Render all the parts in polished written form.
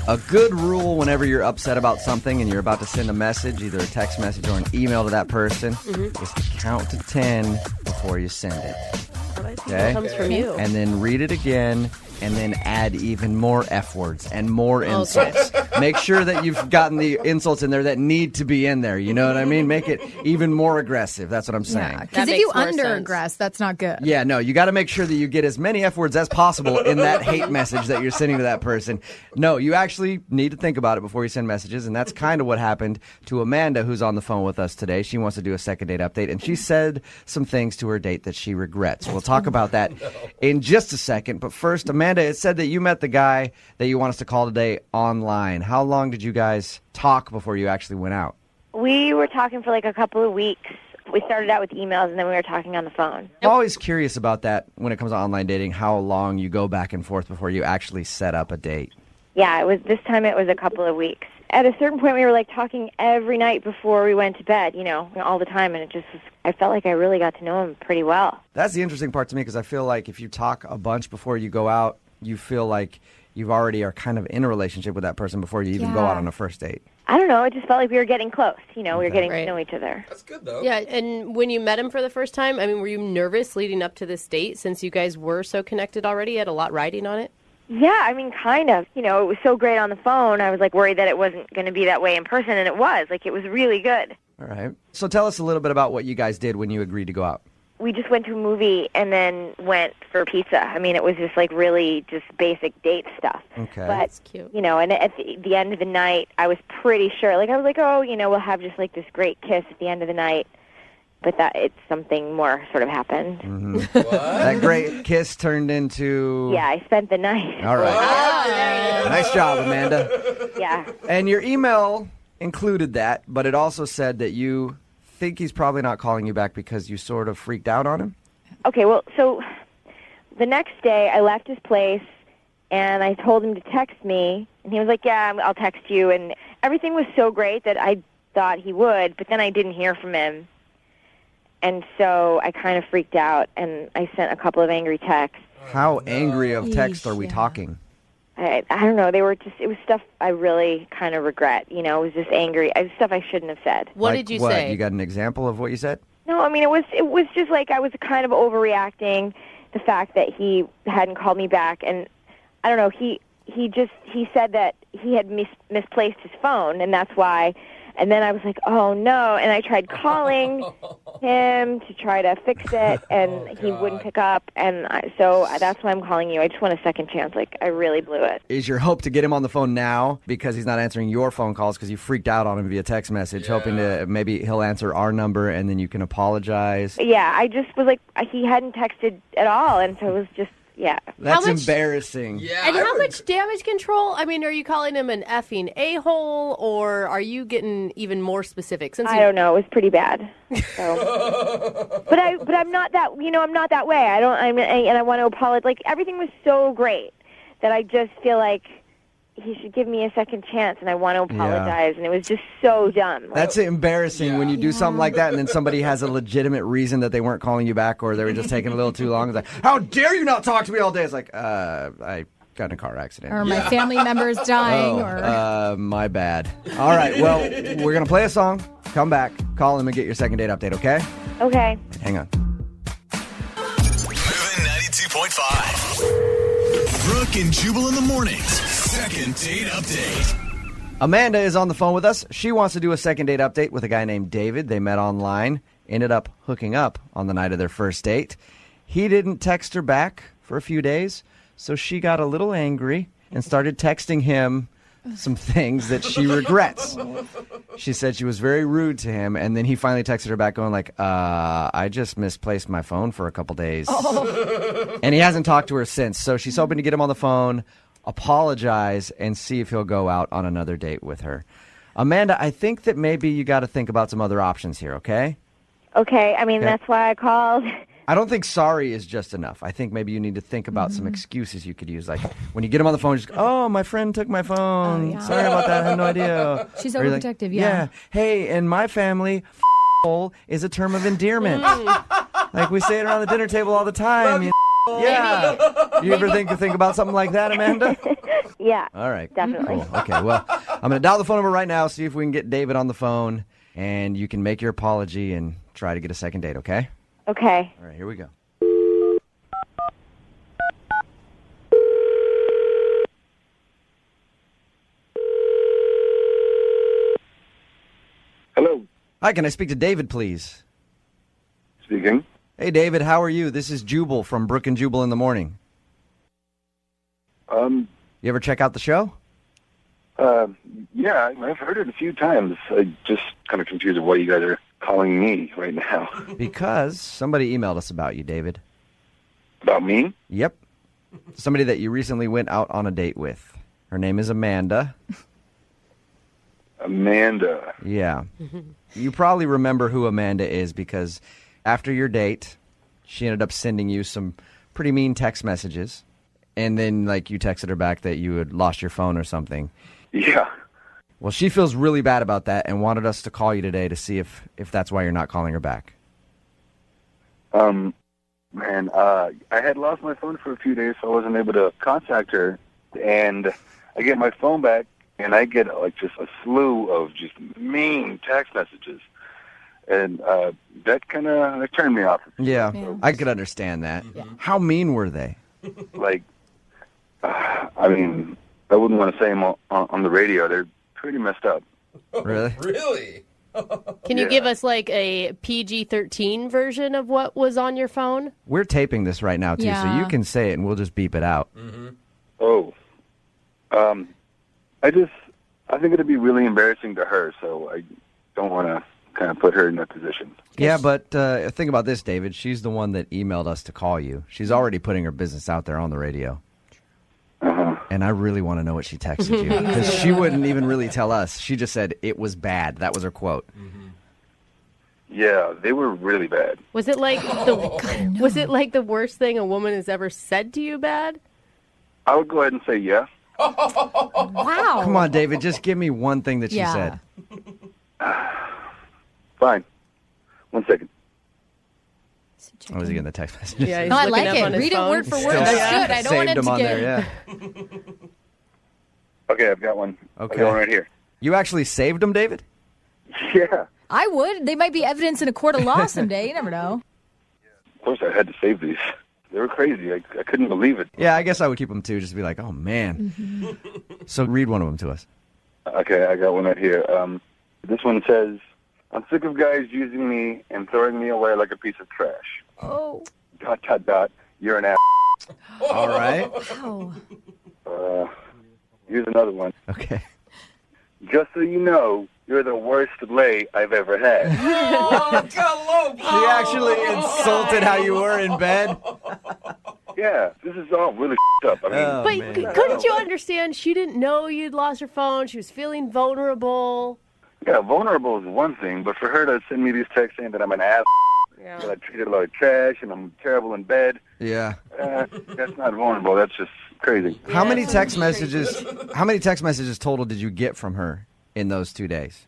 A good rule whenever you're upset about something and you're about to send a message, either a text message or an email to that person, is to count to 10 before you send it. Okay? Comes from you. And then read it again, and then add even more F words and more insults. Make sure that you've gotten the insults in there that need to be in there. You know what I mean? Make it even more aggressive. That's what I'm saying. Because if you under-aggress, that's not good. Yeah, no, you got to make sure that you get as many F words as possible in that hate message that you're sending to that person. No, you actually need to think about it before you send messages, and that's kind of what happened to Amanda, who's on the phone with us today. She wants to do a second date update, and she said some things to her date that she regrets. We'll talk about that in just a second, but first, Amanda, it said that you met the guy that you want us to call today online. How long did you guys talk before you actually went out? We were talking for like a couple of weeks. We started out with emails, and then we were talking on the phone. I'm always curious about that when it comes to online dating, how long you go back and forth before you actually set up a date. Yeah, this time it was a couple of weeks. At a certain point, we were like talking every night before we went to bed, all the time, and it just was, I felt like I really got to know him pretty well. That's the interesting part to me, because I feel like if you talk a bunch before you go out, you feel like you already are kind of in a relationship with that person before you even go out on a first date. I don't know. It just felt like we were getting close. We were getting to know each other. That's good, though. Yeah, and when you met him for the first time, were you nervous leading up to this date since you guys were so connected already? You had a lot riding on it? Yeah, kind of. It was so great on the phone. I was, worried that it wasn't going to be that way in person, and it was. It was really good. All right. So tell us a little bit about what you guys did when you agreed to go out. We just went to a movie and then went for pizza. It was just really just basic date stuff. Okay. But, that's cute. And at the end of the night, I was pretty sure. I was like, we'll have just this great kiss at the end of the night. But that it's something more sort of happened. Mm-hmm. What? That great kiss turned into... Yeah, I spent the night. All right. Oh, nice job, Amanda. Yeah. And your email included that, but it also said that you think he's probably not calling you back because you sort of freaked out on him? Okay, well, so the next day I left his place and I told him to text me, and he was like, yeah, I'll text you, and everything was so great that I thought he would, but then I didn't hear from him, and so I kind of freaked out, and I sent a couple of angry texts. How angry of text are we talking? I don't know. It was stuff I really kind of regret. It was just angry. It was stuff I shouldn't have said. What did you say? You got an example of what you said? No, it was just I was kind of overreacting. The fact that he hadn't called me back, and I don't know. He said that he had misplaced his phone, and that's why. And then I was like, oh, no. And I tried calling him to try to fix it, and he wouldn't pick up. And so that's why I'm calling you. I just want a second chance. I really blew it. Is your hope to get him on the phone now because he's not answering your phone calls because you freaked out on him via text message, hoping to maybe he'll answer our number and then you can apologize? Yeah, I just was he hadn't texted at all, and so it was just... Yeah. That's embarrassing. Yeah, and how much damage control? Are you calling him an effing a-hole, or are you getting even more specific? I don't know. It was pretty bad. So. but I'm not that. I'm not that way. And I want to apologize. Everything was so great that I just feel like he should give me a second chance, and I want to apologize. And it was just so dumb. That's embarrassing when you do something like that, and then somebody has a legitimate reason that they weren't calling you back, or they were just taking a little too long. It's like, how dare you not talk to me all day? It's like, I got in a car accident. Or my family member's dying. My bad. All right, well, we're going to play a song, come back, call him, and get your second date update, okay? Okay. Hang on. Moving 92.5. Brooke and Jubal in the mornings. Second date update. Amanda is on the phone with us. She wants to do a second date update with a guy named David. They met online, ended up hooking up on the night of their first date. He didn't text her back for a few days, so she got a little angry and started texting him some things that she regrets. She said she was very rude to him, and then he finally texted her back going I just misplaced my phone for a couple days. And he hasn't talked to her since, so she's hoping to get him on the phone, apologize, and see if he'll go out on another date with her. Amanda, I think that maybe you got to think about some other options here, okay? Okay. That's why I called. I don't think sorry is just enough. I think maybe you need to think about some excuses you could use. Like when you get him on the phone, just go, oh, my friend took my phone. Sorry about that. I had no idea. She's overprotective, yeah. Hey, in my family, is a term of endearment. Like we say it around the dinner table all the time. Yeah. You ever think about something like that, Amanda? Yeah. All right. Definitely. Cool. Okay, well, I'm going to dial the phone number right now, see if we can get David on the phone, and you can make your apology and try to get a second date, okay? Okay. All right, here we go. Hello. Hi, can I speak to David, please? Speaking. Hey, David, how are you? This is Jubal from Brooke and Jubal in the morning. You ever check out the show? Yeah, I've heard it a few times. I'm just kind of confused of why you guys are calling me right now. Because somebody emailed us about you, David. About me? Yep. Somebody that you recently went out on a date with. Her name is Amanda. Amanda. Yeah. You probably remember who Amanda is because after your date, she ended up sending you some pretty mean text messages. And then, you texted her back that you had lost your phone or something. Yeah. Well, she feels really bad about that and wanted us to call you today to see if that's why you're not calling her back. Man, I had lost my phone for a few days, so I wasn't able to contact her. And I get my phone back, and I get, just a slew of just mean text messages. And that kind of turned me off. Yeah, I could understand that. Yeah. How mean were they? I mean, I wouldn't want to say them on the radio. They're pretty messed up. Really? Really? Can you give us a PG-13 version of what was on your phone? We're taping this right now, too, so you can say it and we'll just beep it out. Mm-hmm. Oh. I think it'd be really embarrassing to her, so I don't want to kind of put her in that position. Yeah, but think about this, David. She's the one that emailed us to call you. She's already putting her business out there on the radio. Uh-huh. And I really want to know what she texted you. Because she wouldn't even really tell us. She just said it was bad. That was her quote. Mm-hmm. Yeah, they were really bad. Was it the worst thing a woman has ever said to you bad? I would go ahead and say yeah. Wow. Come on, David. Just give me one thing that she said. Fine. 1 second. I was he getting the text messages? Yeah, he's No, I looking like up on it. his Read it phone. word for word. That's good. I don't want Saved it him to on get... there, yeah. Okay, I've got one. Okay. I got one right here. You actually saved him, David? Yeah. I would. They might be evidence in a court of law someday. You never know. Of course, I had to save these. They were crazy. I couldn't believe it. Yeah, I guess I would keep them too, just to be like, oh, man. Mm-hmm. So read one of them to us. Okay, I got one right here. This one says, I'm sick of guys using me and throwing me away like a piece of trash. Oh. ... You're an ass. All right. Wow. Here's another one. Okay. Just so you know, you're the worst lay I've ever had. She actually insulted how you were in bed. Yeah, this is all really up. I mean, But couldn't you understand? She didn't know you'd lost her phone. She was feeling vulnerable. yeah, vulnerable is one thing, but for her to send me these texts saying that I'm an ass, that I treated her like trash and I'm terrible in bed, Yeah. that's not vulnerable. That's just crazy. How many text messages? How many text messages total did you get from her in those 2 days?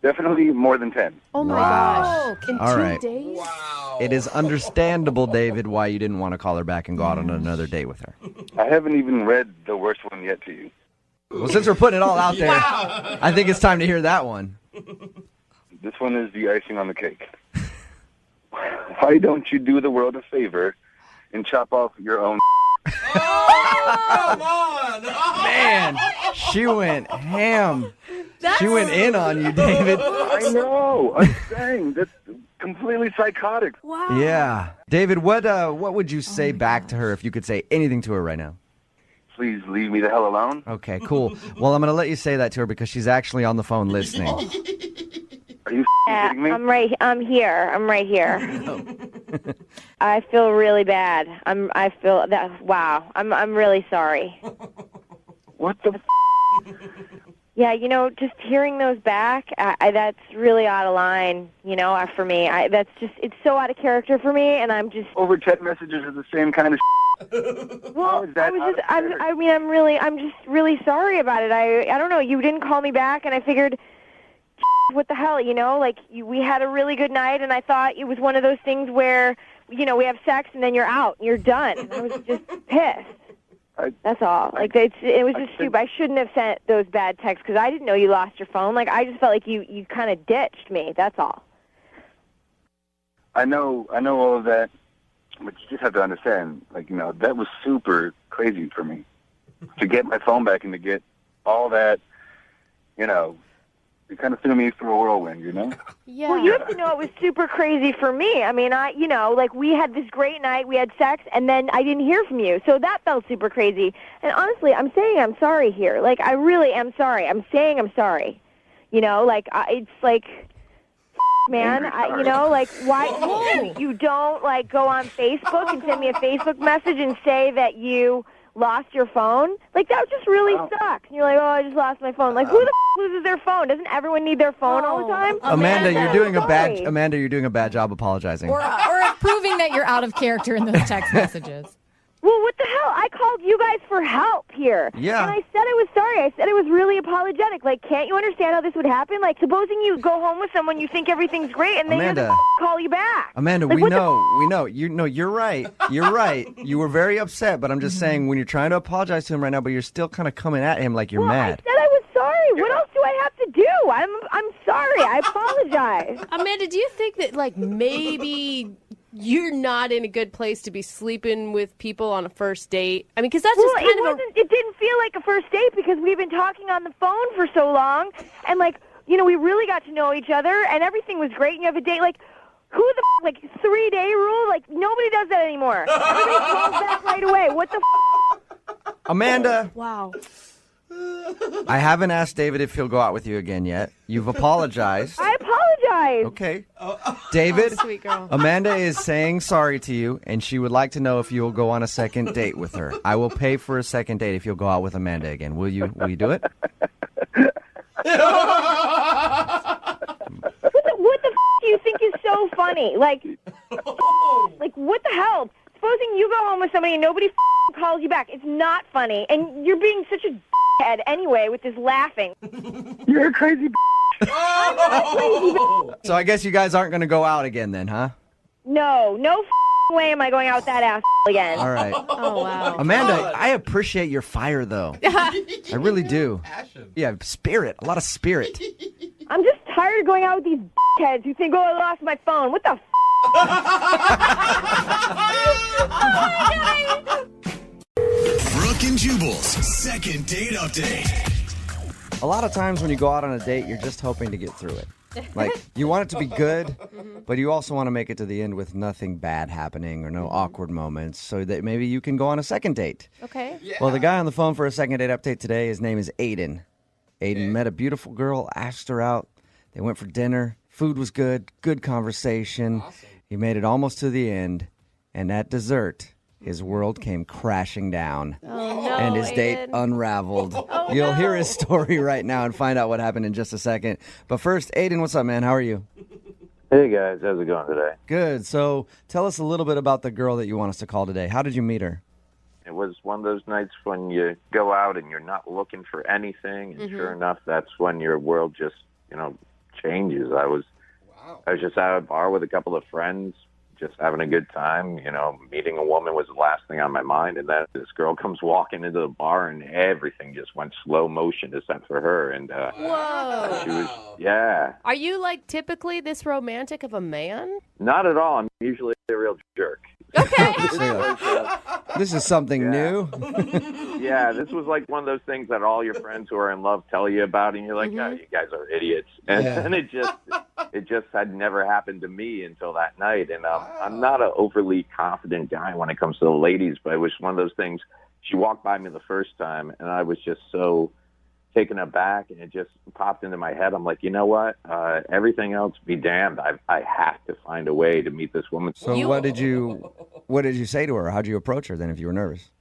Definitely more than 10. Oh my Wow. gosh! In All 2 right. days? Wow. It is understandable, David, why you didn't want to call her back and go out on another date with her. I haven't even read the worst one yet to you. Well, since we're putting it all out there, I think it's time to hear that one. This one is the icing on the cake. Why don't you do the world a favor and chop off your own? Come on! Man, she went ham. She went in on you, David. I know. I'm saying that's completely psychotic. Wow. Yeah. David, what would you say back to her if you could say anything to her right now? Please leave me the hell alone. Okay, cool. Well, I'm going to let you say that to her because she's actually on the phone listening. Are you Yeah, kidding me? I'm here. I'm right here. I feel really bad. I feel that. Wow. I'm really sorry. What the? Yeah, just hearing those back, that's really out of line. For me, that's just it's so out of character for me, and I'm just. Over text messages are the same kind of. Well, is that I'm just really sorry about it. I don't know. You didn't call me back, and I figured. What the hell, we had a really good night, and I thought it was one of those things where we have sex and then you're out. You're done. And I was just pissed. That's all. Like it was just stupid. I shouldn't have sent those bad texts because I didn't know you lost your phone. Like I just felt like you kind of ditched me. That's all. I know all of that, but you just have to understand, like, that was super crazy for me. To get my phone back and to get all that, it kind of threw me through a whirlwind, Yeah. Well, you have to know it was super crazy for me. I mean, we had this great night, we had sex, and then I didn't hear from you. So that felt super crazy. And honestly, I'm saying I'm sorry here. Like, I really am sorry. I'm saying I'm sorry. It's like... Man, why you don't go on Facebook and send me a Facebook message and say that you lost your phone? Like that just really sucks. And you're like, I just lost my phone. Like who the loses their phone? Doesn't everyone need their phone all the time? Amanda, you're doing a bad job apologizing. Or proving that you're out of character in those text messages. Well, what the hell? I called you guys for help here. Yeah. And I said I was sorry. I said I was really apologetic. Like, can't you understand how this would happen? Like, supposing you go home with someone, you think everything's great, and then Amanda, you call you back. Amanda, like, we know. You're right. You're right. You were very upset, but I'm just saying when you're trying to apologize to him right now, but you're still kind of coming at him like you're mad. I said I was sorry. What else do I have to do? I'm sorry. I apologize. Amanda, do you think that maybe you're not in a good place to be sleeping with people on a first date? I mean, because that's just kind of it didn't feel like a first date because we've been talking on the phone for so long, and we really got to know each other, and everything was great. And you have a date, who the 3-day rule? Like nobody does that anymore. Everybody calls back right away. What the? Amanda. Wow. I haven't asked David if he'll go out with you again yet. You've apologized. I apologize. Okay. David, sweet girl. Amanda is saying sorry to you, and she would like to know if you will go on a second date with her. I will pay for a second date if you'll go out with Amanda again. Will you do it? What the do you think is so funny? Like what the hell? Supposing you go home with somebody and nobody calls you back. It's not funny, and you're being such a head anyway with this laughing. You're a crazy So I guess you guys aren't going to go out again then, huh? No way am I going out with that ass again. All right. Oh, wow. Amanda, I appreciate your fire, though. I really do. Passion. Yeah, spirit. A lot of spirit. I'm just tired of going out with these heads who think, I lost my phone. What the Brooke and Jubal's second date update. A lot of times when you go out on a date, you're just hoping to get through it. Like, you want it to be good, but you also want to make it to the end with nothing bad happening or no awkward moments so that maybe you can go on a second date. Okay. Yeah. Well, the guy on the phone for a second date update today, his name is Aiden. Aiden met a beautiful girl, asked her out. They went for dinner. Food was good. Good conversation. Awesome. He made it almost to the end. And at dessert, his world came crashing down. Oh, no, And his date Aiden. unraveled. Oh, You'll no. hear his story right now and find out what happened in just a second. But first, Aiden, what's up, man? How are you? Hey guys, how's it going today? Good. So tell us a little bit about the girl that you want us to call today. How did you meet her? It was one of those nights when you go out and you're not looking for anything, and sure enough, that's when your world just, changes. I was just at a bar with a couple of friends, just having a good time. Meeting a woman was the last thing on my mind, and then this girl comes walking into the bar, and everything just went slow motion except for her. And Whoa. she was, yeah, Are you typically this romantic of a man? not at all. I'm usually a real jerk. Okay. This is something new. Yeah, this was like one of those things that all your friends who are in love tell you about, and you're like, "Oh, you guys are idiots." And, and it just had never happened to me until that night. And I'm not an overly confident guy when it comes to the ladies, but it was one of those things. She walked by me the first time, and I was just so taken aback, and it just popped into my head. I'm like, you know what? Everything else be damned. I have to find a way to meet this woman. So what did you say to her? How did you approach her then if you were nervous?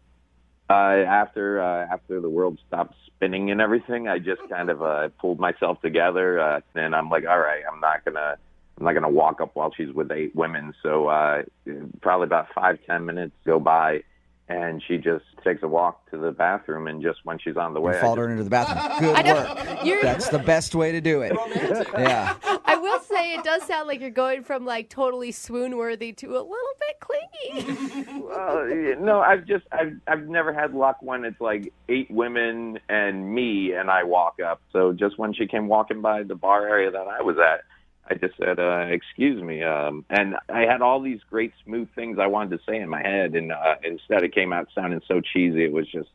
After the world stopped spinning and everything, I just kind of pulled myself together, and I'm like, all right, I'm not gonna walk up while she's with 8 women. So probably about 5-10 minutes go by, and she just takes a walk to the bathroom, and just when she's on the way, You followed her into the bathroom. Good work. That's the best way to do it. Yeah. I will say it does sound like you're going from totally swoon-worthy to a little bit bit clingy. No, I've never had luck when it's like 8 women and me, and I walk up. So just when she came walking by the bar area that I was at, I just said, excuse me. And I had all these great smooth things I wanted to say in my head, and instead it came out sounding so cheesy. It was just,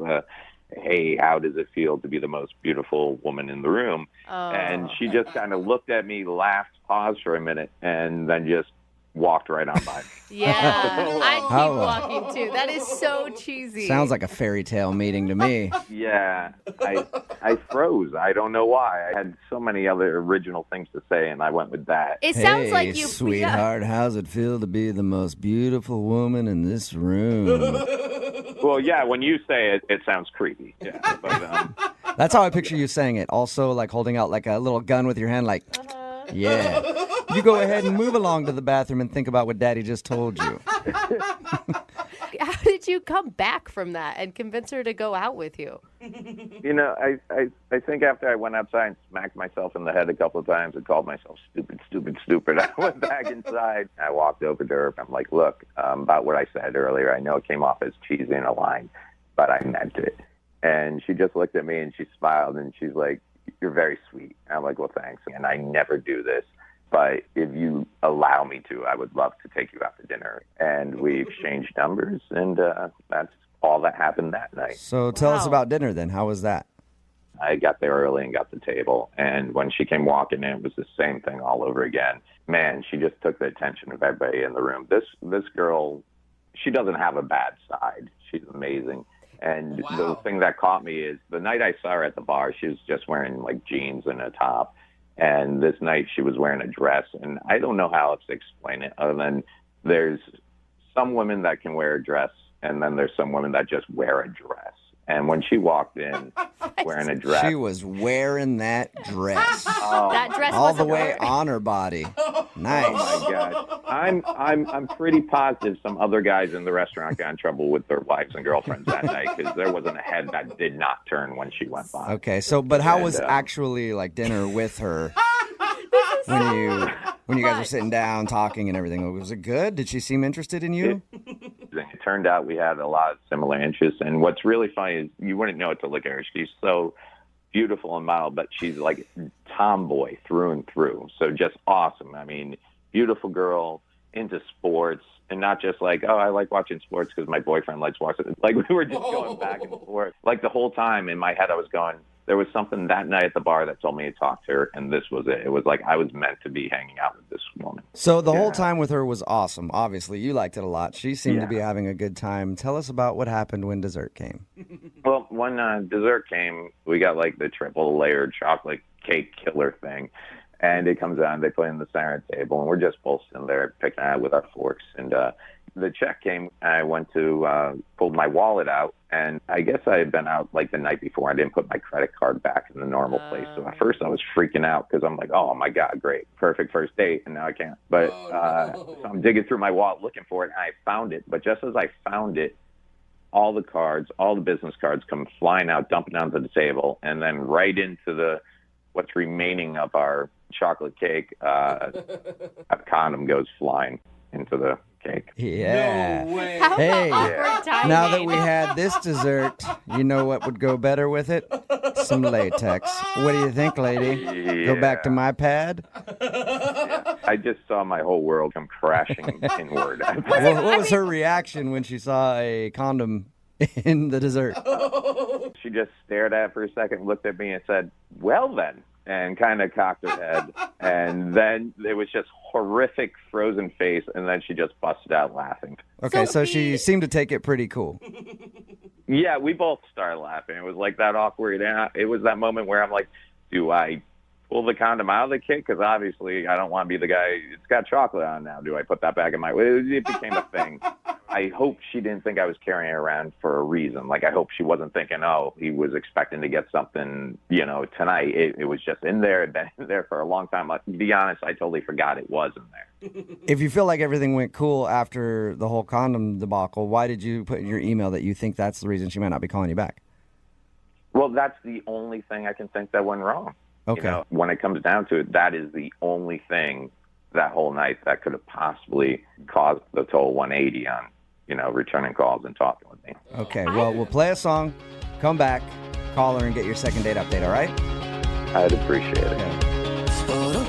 hey, how does it feel to be the most beautiful woman in the room? And she just kind of looked at me, laughed, paused for a minute, and then just walked right on by me. Yeah, I'd keep walking too. That is so cheesy. Sounds like a fairy tale meeting to me. Yeah, I froze. I don't know why. I had so many other original things to say, and I went with that. It sounds like you, sweetheart, how's it feel to be the most beautiful woman in this room? Well, yeah, when you say it, it sounds creepy. Yeah, but, that's how I picture you saying it. Also, like holding out like a little gun with your hand, like, yeah. You go ahead and move along to the bathroom and think about what Daddy just told you. How did you come back from that and convince her to go out with you? You know, I think after I went outside and smacked myself in the head a couple of times and called myself stupid, I went back inside. I walked over to her. I'm like, look, about what I said earlier, I know it came off as cheesy and a line, but I meant it. And she just looked at me and she smiled and she's like, you're very sweet. I'm like, well, thanks. And I never do this. But if you allow me to, I would love to take you out to dinner. And we exchanged numbers, and that's all that happened that night. So tell us about dinner then. How was that? I got there early and got the table. And when she came walking in, it was the same thing all over again. Man, she just took the attention of everybody in the room. This girl, she doesn't have a bad side. She's amazing. And the thing that caught me is the night I saw her at the bar, she was just wearing like jeans and a top. And this night she was wearing a dress, and I don't know how else to explain it other than there's some women that can wear a dress, and then there's some women that just wear a dress. And when she walked in wearing a dress... She was wearing that dress. That dress all the way on her body. Nice. Oh, my God. I'm pretty positive some other guys in the restaurant got in trouble with their wives and girlfriends that night because there wasn't a head that did not turn when she went by. Okay, so, but how was actually, like, dinner with her when you guys were sitting down talking and everything? Was it good? Did she seem interested in you? It turned out we had a lot of similar interests, and what's really funny is you wouldn't know it to look at her. She's so beautiful and mild, but she's like tomboy through and through. So just awesome. I mean, beautiful girl, into sports, and not just like, oh, I like watching sports because my boyfriend likes watching it. Like we were just going back and forth. Like the whole time in my head I was going, there was something that night at the bar that told me to talk to her, and this was it. It was like I was meant to be hanging out with this woman. So the whole time with her was awesome. Obviously, you liked it a lot. She seemed to be having a good time. Tell us about what happened when dessert came. Well, when dessert came, we got like the triple layered chocolate cake killer thing. And it comes out, and they put it in the center table, and we're just both sitting there picking at it with our forks. And the check came, and I went to pull my wallet out, and I guess I had been out like the night before. I didn't put my credit card back in the normal place. So at first I was freaking out because I'm like, oh, my God, great, perfect first date, and now I can't. But so I'm digging through my wallet looking for it, and I found it. But just as I found it, all the cards, all the business cards come flying out, dumping onto the table, and then right into what's remaining of our chocolate cake, a condom goes flying into the cake. Yeah. No way. How Hey, awkward timing. now that we had this dessert, you know what would go better with it? Some latex. What do you think, lady? Go back to my pad? I just saw my whole world come crashing inward. Well, what was her reaction when she saw a condom in the dessert? She just stared at it for a second, looked at me and said, well then, and kind of cocked her head. And then it was just horrific frozen face, and then she just busted out laughing. Okay, so she seemed to take it pretty cool. Yeah, we both started laughing. It was like that awkward. It was that moment where I'm like, do I pull the condom out of the cake? Because obviously I don't want to be the guy. It's got chocolate on now. Do I put that back in my... It became a thing. I hope she didn't think I was carrying it around for a reason. Like, I hope she wasn't thinking, oh, he was expecting to get something, tonight. It was just in there. It'd been in there for a long time. To be honest, I totally forgot it was in there. If you feel like everything went cool after the whole condom debacle, why did you put in your email that you think that's the reason she might not be calling you back? Well, that's the only thing I can think that went wrong. Okay. When it comes down to it, that is the only thing that whole night that could have possibly caused the total 180 on, returning calls and talking with me. Okay, well, we'll play a song, come back, call her, and get your second date update, all right? I'd appreciate it. Okay. Moving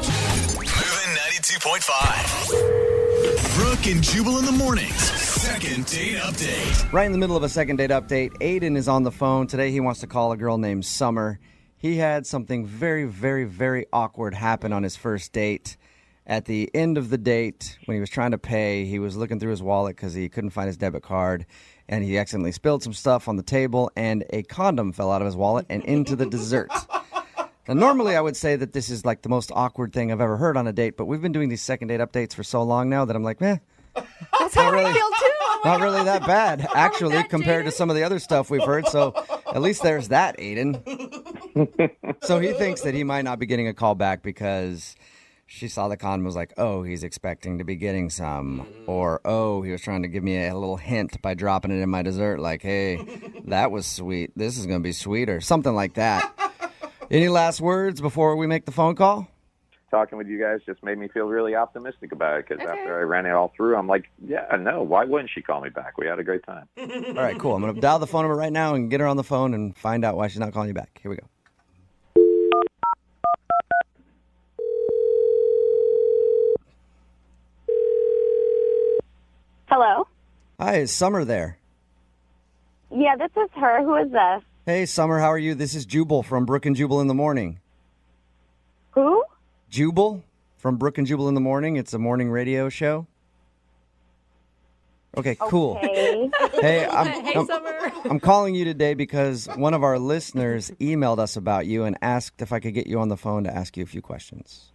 92.5. Brooke and Jubal in the mornings. Second date update. Right in the middle of a second date update, Aiden is on the phone. Today he wants to call a girl named Summer. He had something very, very, very awkward happen on his first date. At the end of the date, when he was trying to pay, he was looking through his wallet because he couldn't find his debit card, and he accidentally spilled some stuff on the table, and a condom fell out of his wallet and into the dessert. Now, normally I would say that this is like the most awkward thing I've ever heard on a date, but we've been doing these second date updates for so long now that I'm like, That's how I feel too. not really that bad, actually, compared to some of the other stuff we've heard. So at least there's that, Aiden. So he thinks that he might not be getting a call back because she saw the condom and was like, oh, he's expecting to be getting some. Or, oh, he was trying to give me a little hint by dropping it in my dessert. Like, hey, that was sweet. This is going to be sweeter. Something like that. Any last words before we make the phone call? Talking with you guys just made me feel really optimistic about it because after I ran it all through, I'm like, yeah, no, why wouldn't she call me back? We had a great time. All right, cool. I'm going to dial the phone number right now and get her on the phone and find out why she's not calling you back. Here we go. Hello? Hi, is Summer there? Yeah, this is her. Who is this? Hey, Summer, how are you? This is Jubal from Brooke and Jubal in the morning. Who? Jubal from Brooke and Jubal in the morning. It's a morning radio show. Okay, cool. Okay. Hey, Summer. I'm calling you today because one of our listeners emailed us about you and asked if I could get you on the phone to ask you a few questions.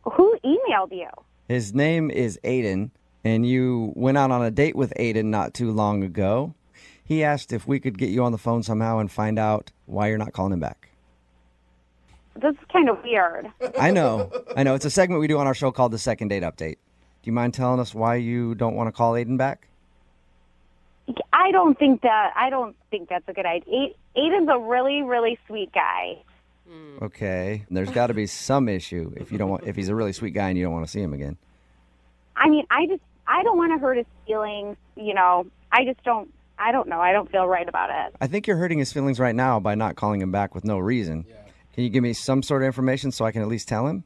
Who emailed you? His name is Aiden, and you went out on a date with Aiden not too long ago. He asked if we could get you on the phone somehow and find out why you're not calling him back. This is kind of weird. I know. It's a segment we do on our show called The Second Date Update. Do you mind telling us why you don't want to call Aiden back? I don't think that's a good idea. Aiden's a really, really sweet guy. Okay. There's got to be some issue if he's a really sweet guy and you don't want to see him again. I mean, I don't want to hurt his feelings, I don't know. I don't feel right about it. I think you're hurting his feelings right now by not calling him back with no reason. Yeah. Can you give me some sort of information so I can at least tell him?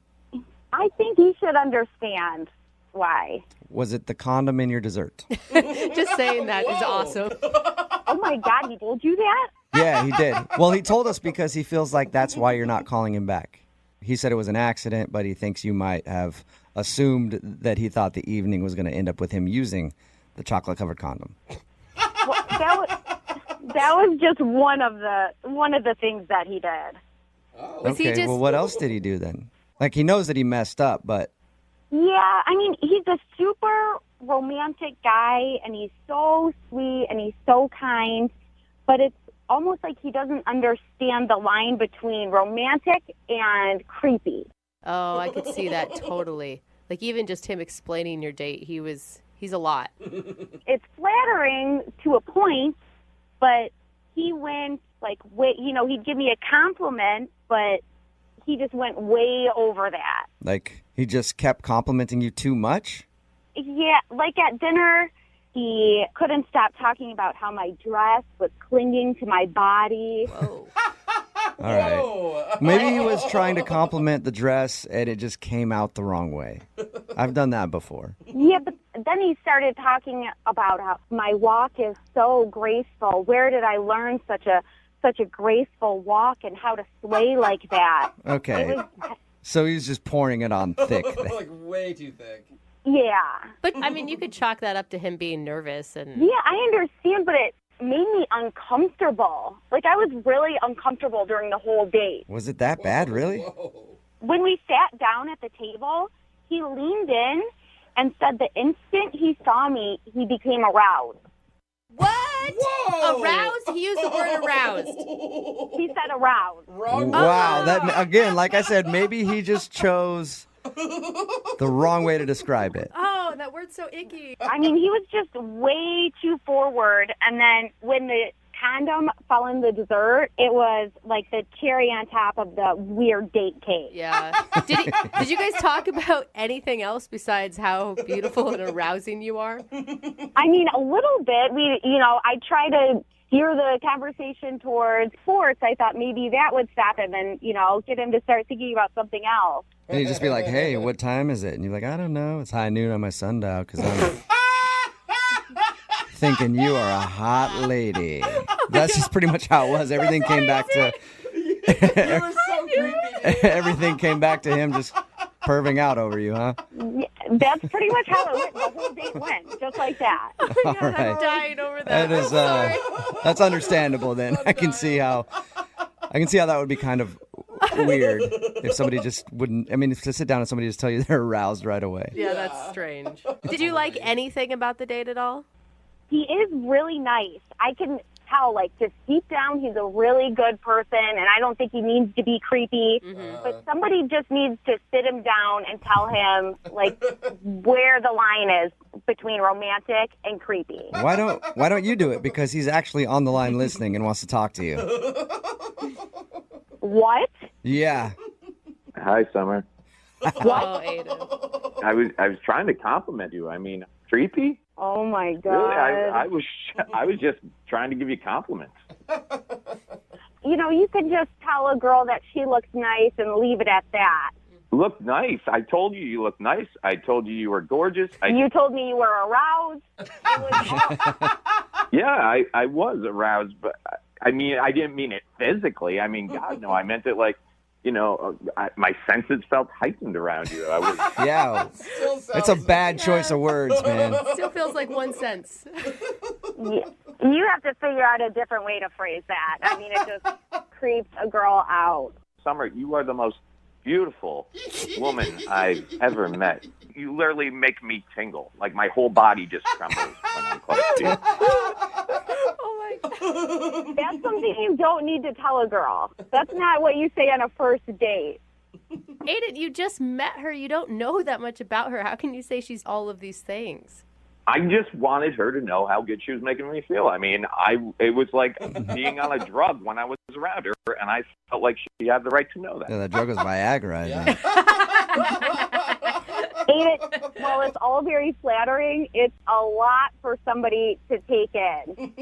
I think he should understand why. Was it the condom in your dessert? Just saying that is awesome. Oh, my God, he told you that? Yeah, he did. Well, he told us because he feels like that's why you're not calling him back. He said it was an accident, but he thinks you might have assumed that he thought the evening was going to end up with him using the chocolate-covered condom. Well, that was just one of the things that he did. Was okay, he just... well, what else did he do then? Like, he knows that he messed up, but... Yeah, I mean, he's a super romantic guy, and he's so sweet, and he's so kind, but it's almost like he doesn't understand the line between romantic and creepy. Oh, I could see that totally. Like, even just him explaining your date, he's a lot. It's flattering to a point, but he went, he'd give me a compliment, but he just went way over that. Like, he just kept complimenting you too much? Yeah, like at dinner, he couldn't stop talking about how my dress was clinging to my body. Whoa. All right. Maybe he was trying to compliment the dress, and it just came out the wrong way. I've done that before. Yeah, but then he started talking about how my walk is so graceful. Where did I learn such a graceful walk and how to sway like that? Okay. So he's just pouring it on thick. Like way too thick. Yeah. But, I mean, you could chalk that up to him being nervous. And Yeah, I understand, but it made me uncomfortable. Like, I was really uncomfortable during the whole date. Was it that bad, really? Whoa. When we sat down at the table, he leaned in and said the instant he saw me, he became aroused. What? Whoa. Aroused? He used the word aroused. He said aroused. Wrong. Wow. That again, like I said, maybe he just chose the wrong way to describe it. Oh, that word's so icky. I mean, he was just way too forward, and then when the condom fell in the dessert, it was like the cherry on top of the weird date cake. Yeah. Did you guys talk about anything else besides how beautiful and arousing you are? I mean, a little bit. I try to steer the conversation towards sports. I thought maybe that would stop him and, get him to start thinking about something else. And he'd just be like, hey, what time is it? And you're like, I don't know. It's high noon on my sundial because I'm thinking you are a hot lady. That's just pretty much how it was. Everything came back to... It was so creepy. Everything came back to him just perving out over you, huh? Yeah, that's pretty much how it went. The whole date went, just like that. Oh my God, I'm dying over that. That is, that's understandable then. I can see how that would be kind of weird if somebody just wouldn't, to sit down and somebody just tell you they're aroused right away. Yeah, that's strange. Did you like anything about the date at all? He is really nice. I can tell, just deep down, he's a really good person, and I don't think he needs to be creepy. Mm-hmm. But somebody just needs to sit him down and tell him, where the line is between romantic and creepy. Why don't you do it? Because he's actually on the line listening and wants to talk to you. What? Yeah. Hi, Summer. Oh, Aiden. I was trying to compliment you. Creepy? Oh my God! Really, I was just trying to give you compliments. You can just tell a girl that she looks nice and leave it at that. Look nice. I told you look nice. I told you were gorgeous. You told me you were aroused. Yeah, I was aroused, but I didn't mean it physically. God, no, I meant it my senses felt heightened around you. Yeah, it's a bad choice of words, man. Still feels like one sense. You have to figure out a different way to phrase that. It just creeps a girl out. Summer, you are the most beautiful woman I've ever met. You literally make me tingle. My whole body just trembles when I'm close to you. Oh my God. That's something you don't need to tell a girl. That's not what you say on a first date. Aiden, you just met her. You don't know that much about her. How can you say she's all of these things? I just wanted her to know how good she was making me feel. It was like being on a drug when I was around her, and I felt like she had the right to know that. Yeah, that drug was Viagra, I think. Aiden, well, it's all very flattering. It's a lot for somebody to take in.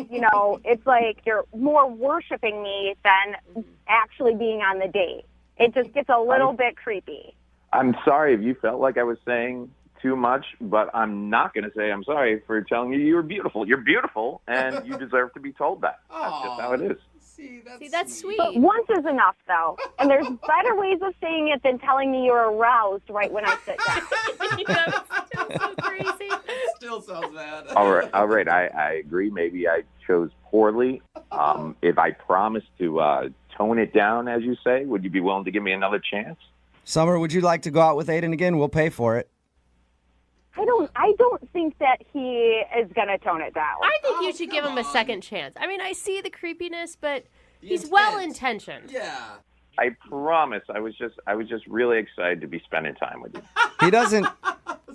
It's like you're more worshiping me than actually being on the date. It just gets a little bit creepy. I'm sorry if you felt like I was saying too much, but I'm not going to say I'm sorry for telling you you were beautiful. You're beautiful, and you deserve to be told that. That's just how it is. See, that's sweet. But once is enough, though. And there's better ways of saying it than telling me you're aroused right when I sit down. That's still so crazy. Still sounds bad. All right. I agree. Maybe I chose poorly. If I promise to tone it down, as you say, would you be willing to give me another chance? Summer, would you like to go out with Aiden again? We'll pay for it. I don't think that he is going to tone it down. I think you should give him a second chance. I see the creepiness, but he's well-intentioned. Yeah. I promise. I was just really excited to be spending time with you. He doesn't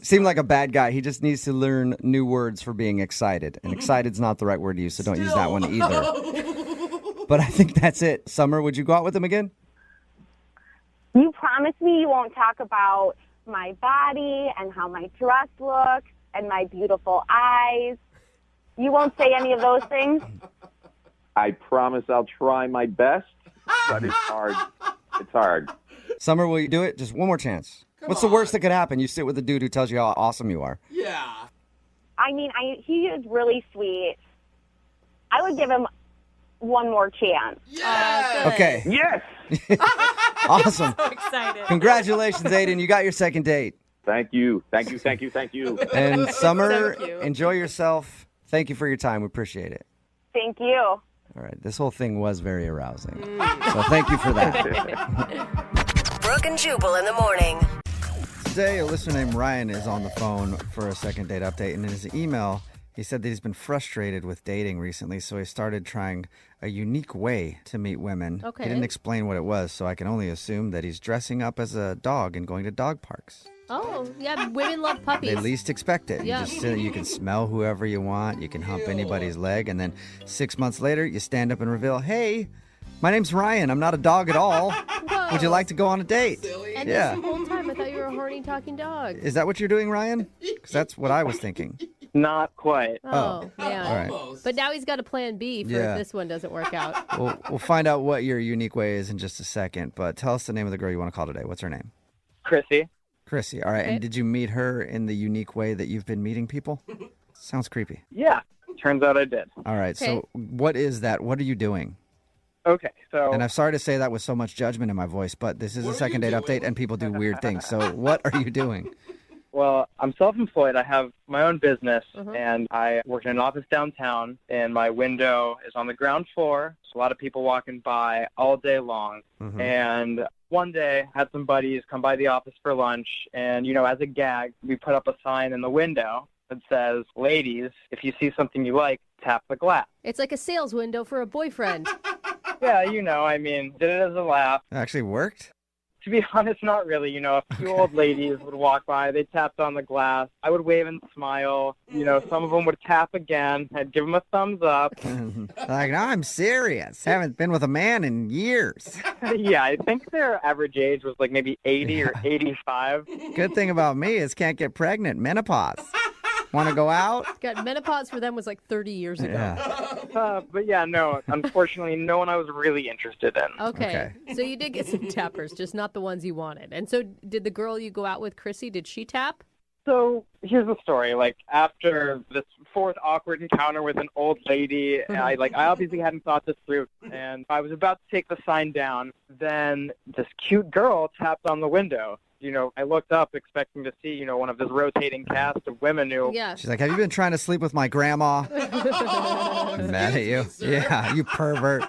seem like a bad guy. He just needs to learn new words for being excited. And excited's not the right word to use, so don't use that one either. But I think that's it. Summer, would you go out with him again? You promise me you won't talk about my body and how my dress looks and my beautiful eyes. You won't say any of those things? I promise I'll try my best, but it's hard. It's hard. Summer, will you do it? Just one more chance. What's the worst that could happen? You sit with a dude who tells you how awesome you are. Yeah. He is really sweet. I would give him one more chance. Yes. Okay. Yes. Awesome. So excited. Congratulations, Aiden. You got your second date. Thank you. And Summer, enjoy yourself. Thank you for your time. We appreciate it. Thank you. All right. This whole thing was very arousing. So thank you for that. Brooke and Jubal in the morning. Today, a listener named Ryan is on the phone for a second date update. And in his email, he said that he's been frustrated with dating recently, so he started trying a unique way to meet women. Okay. He didn't explain what it was, so I can only assume that he's dressing up as a dog and going to dog parks. Oh, yeah, women love puppies. They least expect it. Yeah. You just sit, you can smell whoever you want. You can hump anybody's leg. And then 6 months later, you stand up and reveal, hey, my name's Ryan. I'm not a dog at all. Whoa. Would you like to go on a date? And Yeah. this whole time, I thought you were a horny talking dog. Is that what you're doing, Ryan? Because that's what I was thinking. Not quite. Oh, man. All right. Almost. But now he's got a plan B for Yeah. if this one doesn't work out. We'll find out what your unique way is in just a second. But tell us the name of the girl you want to call today. What's her name? Chrissy. Chrissy. All right. Okay. And did you meet her in the unique way that you've been meeting people? Sounds creepy. Yeah, turns out I did. All right. So what is that? What are you doing? Okay, so And I'm sorry to say that with so much judgment in my voice, but this is a second date update and people do weird things. So what are you doing? well, I'm self-employed. I have my own business, and I work in an office downtown, and my window is on the ground floor. So a lot of people walking by all day long. And one day, I had some buddies come by the office for lunch, and, as a gag, we put up a sign in the window that says, ladies, if you see something you like, tap the glass. It's like a sales window for a boyfriend. Yeah, did it as a laugh. It actually worked? To be honest, not really. A few old ladies would walk by. They tapped on the glass. I would wave and smile. Some of them would tap again. I'd give them a thumbs up. Like, no, I'm serious. Haven't been with a man in years. Yeah, I think their average age was like maybe 80 or 85. Good thing about me is can't get pregnant. Menopause. Want to go out? God, menopause for them was like 30 years ago. Yeah. But yeah, no, unfortunately, no one I was really interested in. Okay. So you did get some tappers, just not the ones you wanted. And so did the girl you go out with, Chrissy, did she tap? So here's the story. Like, after this fourth awkward encounter with an old lady, I obviously hadn't thought this through, and I was about to take the sign down. Then this cute girl tapped on the window. I looked up expecting to see, one of this rotating cast of women who... Yeah. She's like, have you been trying to sleep with my grandma? I'm mad at you. Yeah, you pervert.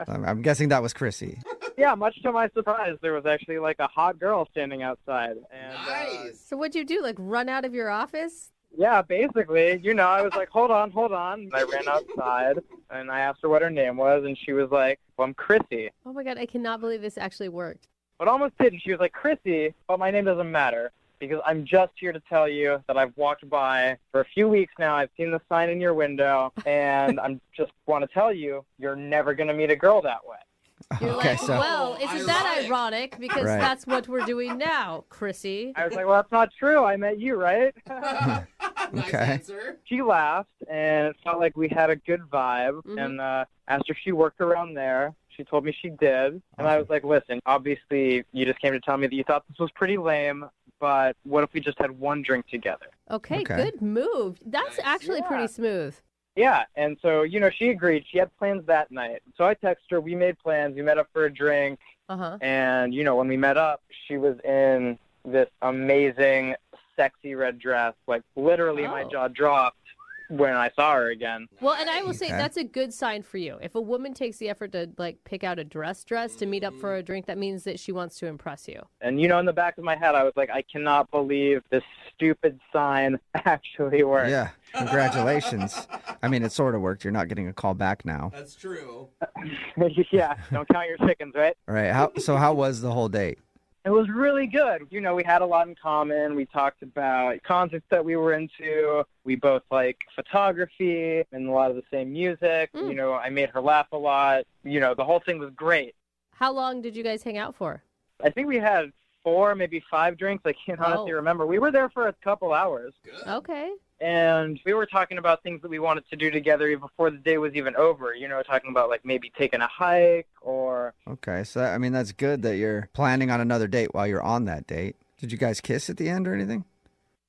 I'm guessing that was Chrissy. Yeah, much to my surprise, there was actually like a hot girl standing outside. And, Nice. So what'd you do, like run out of your office? Yeah, basically, I was like, hold on. And I ran outside, and I asked her what her name was, and she was like, well, I'm Chrissy. Oh my God, I cannot believe this actually worked. But almost didn't. She was like, Chrissy, but my name doesn't matter, because I'm just here to tell you that I've walked by for a few weeks now. I've seen the sign in your window, and I just want to tell you, you're never going to meet a girl that way. You're Okay, like, so- well, isn't that ironic? Because Right. that's what we're doing now, Chrissy. I was like, well, that's not true. I met you, right? Nice Okay. answer. She laughed, and it felt like we had a good vibe, and asked her if she worked around there. She told me she did, and I was like, listen, obviously you just came to tell me that you thought this was pretty lame, but what if we just had one drink together? Okay, Okay. good move. That's actually pretty smooth. Yeah, and so, she agreed. She had plans that night. So I texted her. We made plans. We met up for a drink. Uh-huh. And, when we met up, she was in this amazing, sexy red dress. Like, literally my Oh. jaw dropped when I saw her again. Well, and I will say Okay. that's a good sign for you. If a woman takes the effort to pick out a dress to meet up for a drink, that means that she wants to impress you. And, in the back of my head, I was like, I cannot believe this stupid sign actually worked. Yeah, congratulations. I mean, it sort of worked. You're not getting a call back now. That's true. Yeah, don't count your chickens, right? All right. How was the whole date? It was really good. We had a lot in common. We talked about concerts that we were into. We both like photography and a lot of the same music. I made her laugh a lot. The whole thing was great. How long did you guys hang out for? I think we had 4, maybe 5 drinks. I can't honestly remember. We were there for a couple hours. Good. Okay. And we were talking about things that we wanted to do together even before the day was even over. Talking about maybe taking a hike or... Okay, so I mean, that's good that you're planning on another date while you're on that date. Did you guys kiss at the end or anything?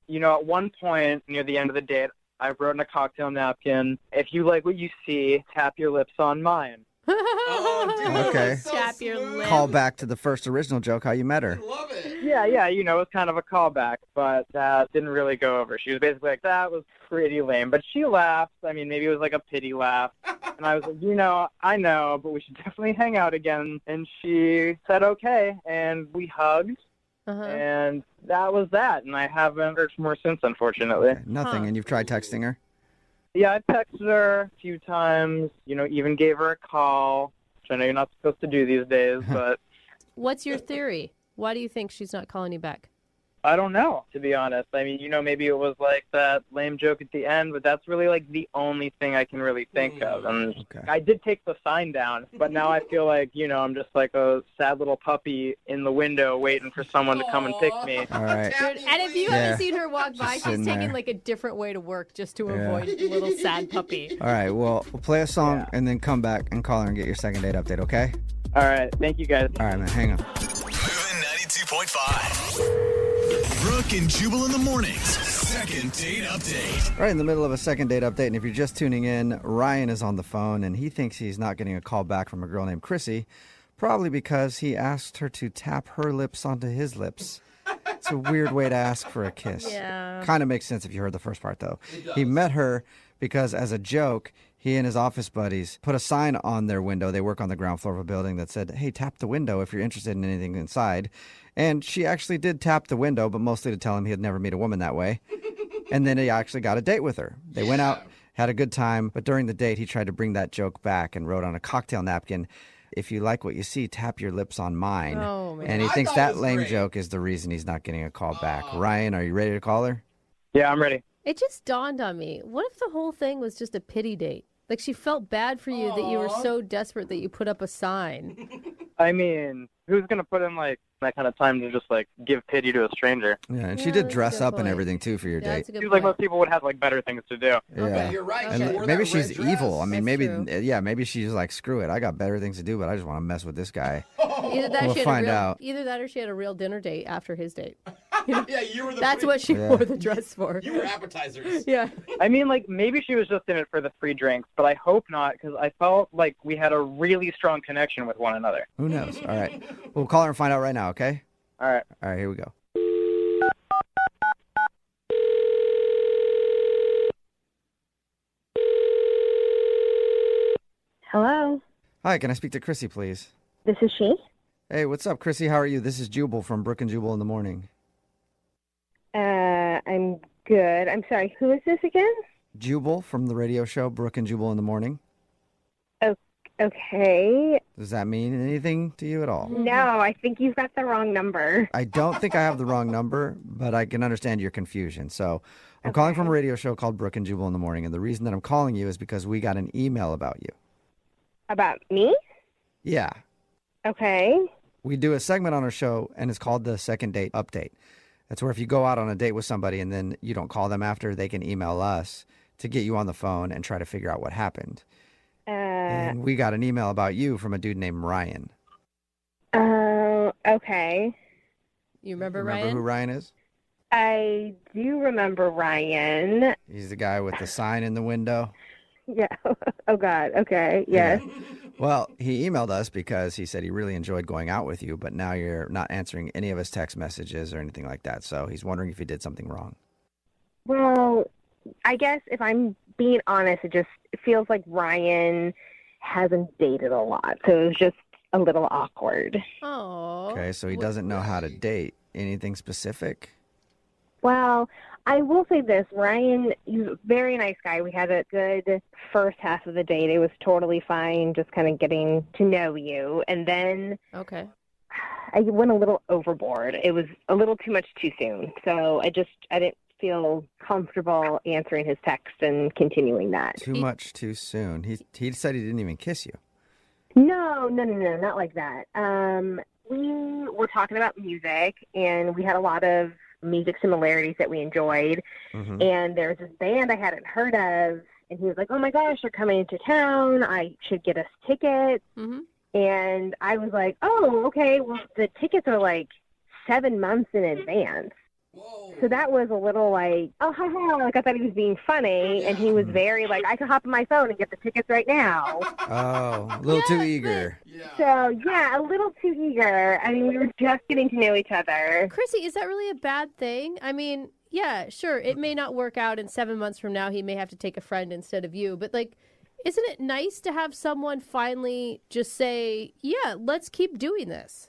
At one point near the end of the date, I wrote in a cocktail napkin, if you like what you see, tap your lips on mine. Oh, dude, Okay. that's so Tap your smooth. lips. Call back to the first original joke, how you met her. I love it. Yeah, it was kind of a callback, but that didn't really go over. She was basically like, that was pretty lame. But she laughed. I mean, maybe it was like a pity laugh. And I was like, I know, but we should definitely hang out again. And she said, okay. And we hugged. Uh-huh. And that was that. And I haven't heard from her since, unfortunately. Nothing, and you've tried texting her? Yeah, I texted her a few times, even gave her a call, which I know you're not supposed to do these days, but... What's your theory? Why do you think she's not calling you back? I don't know, to be honest. I mean, maybe it was like that lame joke at the end, but that's really like the only thing I can really think of. And I did take the sign down, but now I feel like, I'm just like a sad little puppy in the window waiting for someone to come and pick me. All right. Dude, and if you haven't seen her walk by, she's sitting taking there. like a different way to work just to avoid little sad puppy. All right, well, we'll play a song and then come back and call her and get your second date update, okay? All right. Thank you, guys. All right, man, hang on. Moving 92.5. Brooke and Jubal in the mornings. Second date update. Right in the middle of a second date update, and if you're just tuning in, Ryan is on the phone, and he thinks he's not getting a call back from a girl named Chrissy, probably because he asked her to tap her lips onto his lips. It's a weird way to ask for a kiss. Yeah. Kind of makes sense if you heard the first part, though. He met her because, as a joke, he and his office buddies put a sign on their window. They work on the ground floor of a building that said, hey, tap the window if you're interested in anything inside. And she actually did tap the window, but mostly to tell him he'd never meet a woman that way. And then he actually got a date with her. They went out, had a good time, but during the date, he tried to bring that joke back and wrote on a cocktail napkin, if you like what you see, tap your lips on mine. Oh, man. And he thinks that lame joke is the reason he's not getting a call back. Ryan, are you ready to call her? Yeah, I'm ready. It just dawned on me. What if the whole thing was just a pity date? Like she felt bad for you that you were so desperate that you put up a sign. I mean, who's going to put in, like, that kind of time to just, like, give pity to a stranger? Yeah, and she did dress up and everything, too, for your date. Seems like most people would have, like, better things to do. Yeah. Okay, you're right. And She wore maybe that she's red dress. evil. I mean, That's maybe she's like, screw it. I got better things to do, but I just want to mess with this guy. Either that, We'll she had find a real, out. Either that or she had a real dinner date after his date. Yeah, you were the That's what she wore the dress for. You were appetizers. Yeah. I mean, like, maybe she was just in it for the free drinks, but I hope not, because I felt like we had a really strong connection with one another. Who knows? All right. We'll call her and find out right now, okay? All right. All right, here we go. Hello, Hi, can I speak to Chrissy, please? this is she. Hey, what's up, Chrissy? How are you? This is Jubal from Brooke and Jubal in the morning. I'm good. I'm sorry, who is this again? Jubal from the radio show Brooke and Jubal in the morning. Okay. Does that mean anything to you at all? No, I think you've got the wrong number. I don't think I have the wrong number, but I can understand your confusion. So I'm calling from a radio show called Brooke and Jubal in the morning, and the reason that I'm calling you is because we got an email about you. About me? Yeah. Okay. We do a segment on our show, and it's called the Second Date Update. That's where if you go out on a date with somebody and then you don't call them after, they can email us to get you on the phone and try to figure out what happened. And we got an email about you from a dude named Ryan. Okay. You remember Remember who Ryan is? I do remember Ryan. He's the guy with the sign in the window. Yeah. Oh, God. Okay. Yes. Well, he emailed us because he said he really enjoyed going out with you, but now you're not answering any of his text messages or anything like that. So he's wondering if you did something wrong. Well, I guess if I'm being honest, it feels like Ryan hasn't dated a lot. So it was just a little awkward. Oh. Okay, so he doesn't know how to date. Anything specific? Well, I will say this. Ryan, he's a very nice guy. We had a good first half of the date. It was totally fine, just kind of getting to know you. And then Okay. I went a little overboard. It was a little too much too soon. So I didn't feel comfortable answering his text and continuing that. Too much too soon. He said he didn't even kiss you. No, not like that. We were talking about music, and we had a lot of music similarities that we enjoyed. Mm-hmm. And there's this band I hadn't heard of, and he was like, oh my gosh, they're coming into town. I should get us tickets. Mm-hmm. And I was like, oh, okay, well, the tickets are like 7 months in advance. Whoa. So that was a little like, oh, ha, ha. Like I thought he was being funny, and he was very like, I can hop on my phone and get the tickets right now. Oh, a little too eager. So, yeah, a little too eager. I mean, we were just getting to know each other. Chrissy, is that really a bad thing? I mean, yeah, sure, it may not work out, and 7 months from now he may have to take a friend instead of you, but like, isn't it nice to have someone finally just say, yeah, let's keep doing this?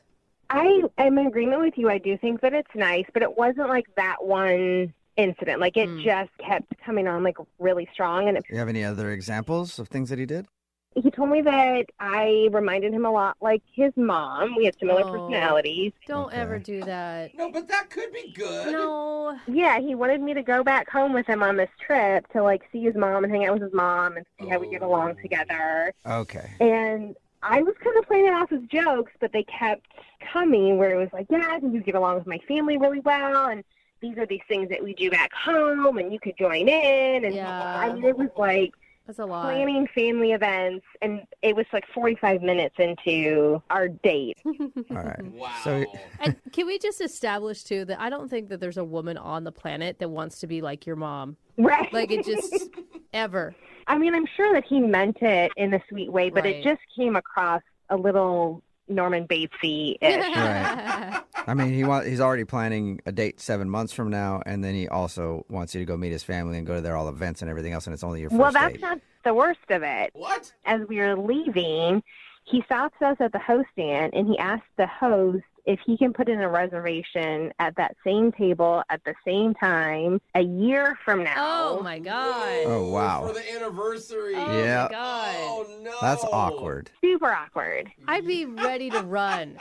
I am in agreement with you. I do think that it's nice, but it wasn't like that one incident. Like, it just kept coming on, like, really strong. And Do you have any other examples of things that he did? He told me that I reminded him a lot like his mom. We had similar personalities. Don't ever do that. No, but that could be good. No. Yeah, he wanted me to go back home with him on this trip to, like, see his mom and hang out with his mom and see how we get along together. Okay. And I was kind of playing it off as jokes, but they kept coming where it was like, yeah, I think you get along with my family really well, and these are these things that we do back home, and you could join in. And I mean, it was like, that's a lot. Planning family events, and it was like 45 minutes into our date. All right. Wow. So, And can we just establish, too, that I don't think that there's a woman on the planet that wants to be like your mom. Right. Like, it just, ever. I mean, I'm sure that he meant it in a sweet way, but Right. it just came across a little Norman Batesy-ish. right. I mean, he's already planning a date 7 months from now, and then he also wants you to go meet his family and go to their all events and everything else, and it's only your first Well, that's date. not the worst of it. What? As we were leaving, he stops us at the host stand, and he asks the host if he can put in a reservation at that same table at the same time a year from now. Oh, my God. Oh, wow. For the anniversary. Oh, Yeah. my God. Oh, no. That's awkward. Super awkward. I'd be ready to run.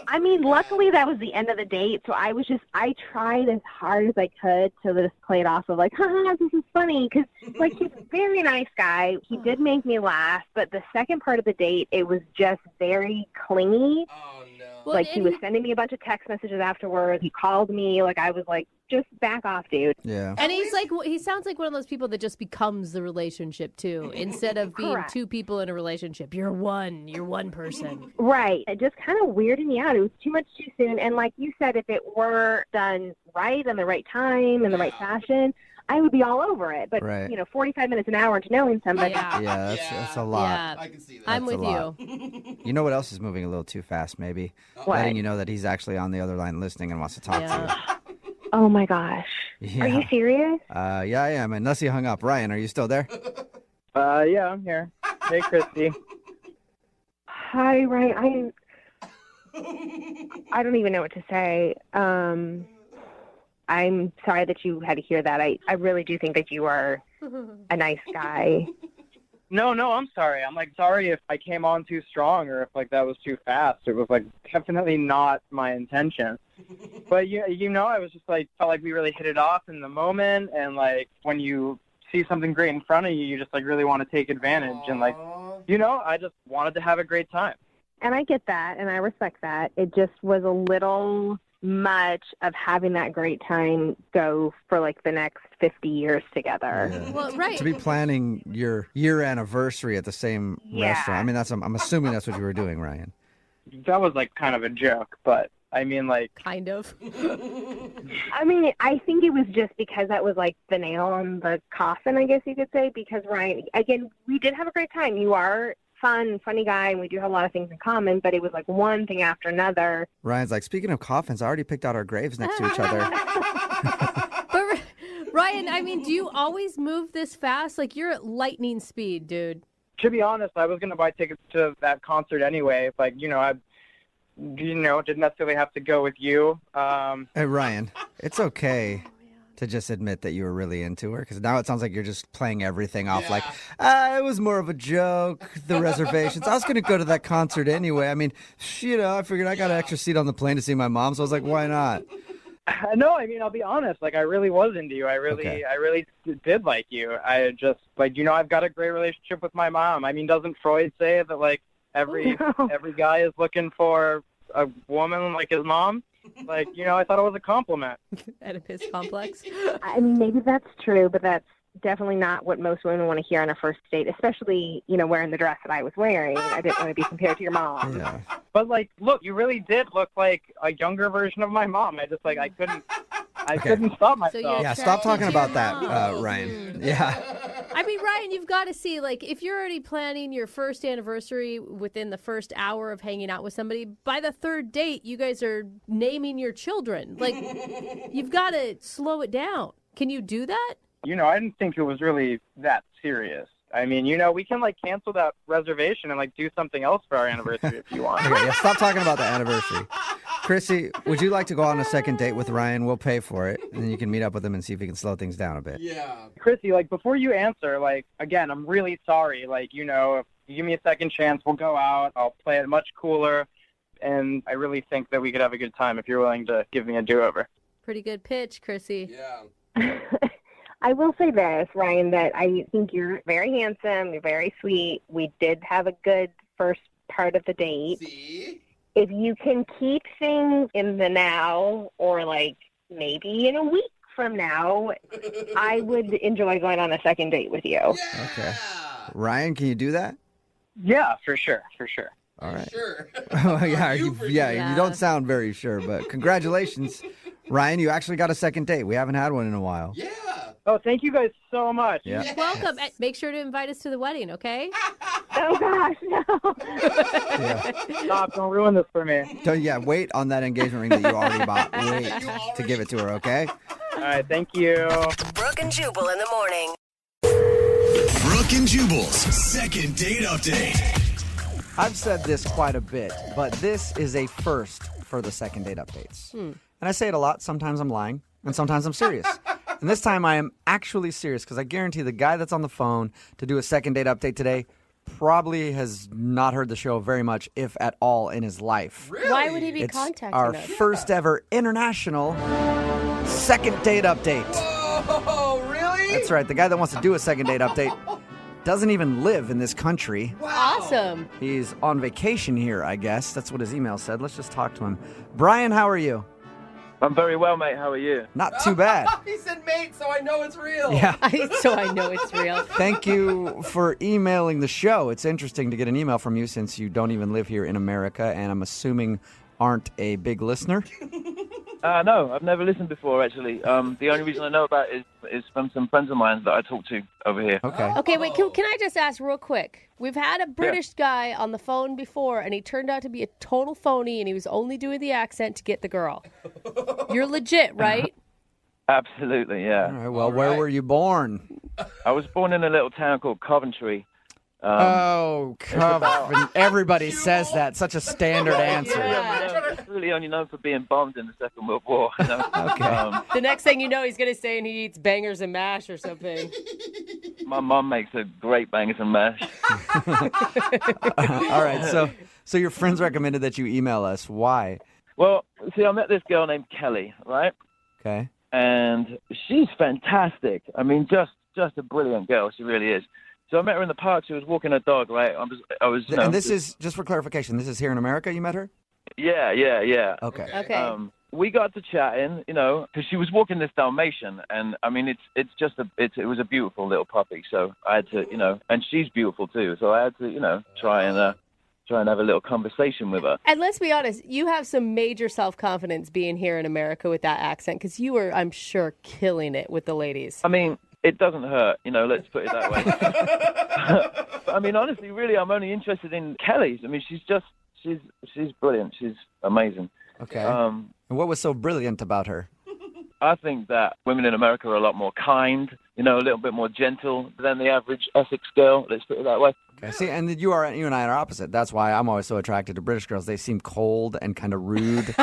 I mean, luckily that was the end of the date, so I tried as hard as I could to just play it off of like, haha, this is funny, because, like, he's a very nice guy. He did make me laugh, but the second part of the date, it was just very clingy. Oh, no. Well, Like, he was sending me a bunch of text messages afterwards. He called me. Like, I was like, just back off, dude. Yeah. And he sounds like one of those people that just becomes the relationship too, instead of being Correct. two people in a relationship. You're one person. Right. It just kind of weirded me out. It was too much too soon. And like you said, if it were done right in the right time, in the right fashion, I would be all over it. But, Right. 45 minutes, an hour into knowing somebody. Yeah. Yeah, that's a lot. Yeah. I can see that. I'm That's with a you. lot. You know what else is moving a little too fast, maybe? What? Letting you know that he's actually on the other line listening and wants to talk to Oh, my gosh. you. Are you serious? Yeah, I am. Unless he hung up. Ryan, are you still there? Yeah, I'm here. Hey, Christy. Hi, Ryan. I don't even know what to say. I'm sorry that you had to hear that. I really do think that you are a nice guy. No, I'm sorry. I'm like sorry if I came on too strong or if like that was too fast. It was like definitely not my intention. But I was just like felt like we really hit it off in the moment, and like when you see something great in front of you, you just like really want to take advantage and like I just wanted to have a great time. And I get that, and I respect that. It just was a little much of having that great time go for like the next 50 years together. Yeah. Well, right. To be planning your year anniversary at the same restaurant. I mean, I'm assuming that's what you were doing, Ryan. That was like kind of a joke, but I mean like kind of. I mean, I think it was just because that was like the nail on the coffin, I guess you could say, because Ryan, again, we did have a great time. You are funny guy, and we do have a lot of things in common, but it was like one thing after another. Ryan's like, speaking of coffins, I already picked out our graves next to each other. But Ryan, I mean, do you always move this fast? Like, you're at lightning speed, dude. To be honest, I was gonna buy tickets to that concert anyway. Like, I didn't necessarily have to go with you. Hey, Ryan, it's okay to just admit that you were really into her, because now it sounds like you're just playing everything off like, it was more of a joke, the reservations. I was going to go to that concert anyway. I mean, I figured I got an extra seat on the plane to see my mom, so I was like, why not? No, I mean, I'll be honest. Like, I really was into you. I really did like you. I just, like, I've got a great relationship with my mom. I mean, doesn't Freud say that, like, every guy is looking for a woman like his mom? Like, I thought it was a compliment. Oedipus complex. I mean, maybe that's true, but that's definitely not what most women want to hear on a first date, especially, wearing the dress that I was wearing. I didn't want to be compared to your mom. Yeah. But, like, look, you really did look like a younger version of my mom. I just, like, I couldn't stop myself. Yeah, stop talking about that, Ryan. Yeah. I mean, Ryan, you've got to see, like, if you're already planning your first anniversary within the first hour of hanging out with somebody, by the third date, you guys are naming your children. Like, you've got to slow it down. Can you do that? I didn't think it was really that serious. I mean, we can, like, cancel that reservation and, like, do something else for our anniversary if you want. Okay, yeah, stop talking about the anniversary. Chrissy, would you like to go on a second date with Ryan? We'll pay for it, and then you can meet up with him and see if he can slow things down a bit. Yeah. Chrissy, like, before you answer, like, again, I'm really sorry. Like, you know, if you give me a second chance, we'll go out. I'll play it much cooler. And I really think that we could have a good time if you're willing to give me a do-over. Pretty good pitch, Chrissy. Yeah. I will say this, Ryan, that I think you're very handsome, you're very sweet. We did have a good first part of the date. See? If you can keep things in the now, or like maybe in a week from now, I would enjoy going on a second date with you. Yeah. Okay. Ryan, can you do that? Yeah, for sure. All right. Sure. Oh, yeah, You for yeah, sure. you don't sound very sure, but congratulations. Ryan, you actually got a second date. We haven't had one in a while. Yeah. Oh, thank you guys so much. Yeah. You're welcome. Make sure to invite us to the wedding, okay? Oh, gosh, no. Stop, don't ruin this for me. So, yeah, wait on that engagement ring that you already bought. Wait to give it to her, okay? All right, thank you. Brooke and Jubal in the morning. Brooke and Jubal's second date update. I've said this quite a bit, but this is a first for the second date updates. And I say it a lot. Sometimes I'm lying, and sometimes I'm serious. And this time I am actually serious because I guarantee the guy that's on the phone to do a second date update today probably has not heard the show very much, if at all, in his life. Really? Why would he be It's contacting our us? first ever international second date update. Oh, really? That's right. The guy that wants to do a second date update doesn't even live in this country. Awesome. He's on vacation here, I guess. That's what his email said. Let's just talk to him. Brian, how are you? I'm very well, mate. How are you? Not too bad. He said mate, so I know it's real. Yeah. So I know it's real. Thank you for emailing the show. It's interesting to get an email from you since you don't even live here in America, and I'm assuming aren't a big listener. No, I've never listened before, actually. The only reason I know about it is from some friends of mine that I talk to over here. Okay. Okay, wait, can I just ask real quick? We've had a British guy on the phone before, and he turned out to be a total phony, and he was only doing the accent to get the girl. You're legit, right? Absolutely, yeah. All right, well, where were you born? I was born in a little town called Coventry. Everybody says that. Such a standard answer. It's really only known for being bombed in the Second World War. You know? Okay. The next thing you know, he's going to say and he eats bangers and mash or something. My mom makes a great bangers and mash. All right, so your friends recommended that you email us. Why? Well, see, I met this girl named Kelly, right? Okay. And she's fantastic. I mean, just a brilliant girl. She really is. So I met her in the park. She was walking her dog, right? I was. You know, and this is, just for clarification, this is here in America you met her? Yeah. Okay. Okay. We got to chatting, you know, because she was walking this Dalmatian, and I mean, it was a beautiful little puppy. So I had to, you know, and she's beautiful too. So I had to, you know, try and have a little conversation with her. And let's be honest, you have some major self-confidence being here in America with that accent, because you were, I'm sure, killing it with the ladies. I mean, it doesn't hurt, you know, let's put it that way. I mean, honestly, really, I'm only interested in Kelly's. I mean, she's brilliant. She's amazing. Okay. And what was so brilliant about her? I think that women in America are a lot more kind, you know, a little bit more gentle than the average Essex girl. Let's put it that way. Okay. See, and you and I are opposite. That's why I'm always so attracted to British girls. They seem cold and kind of rude.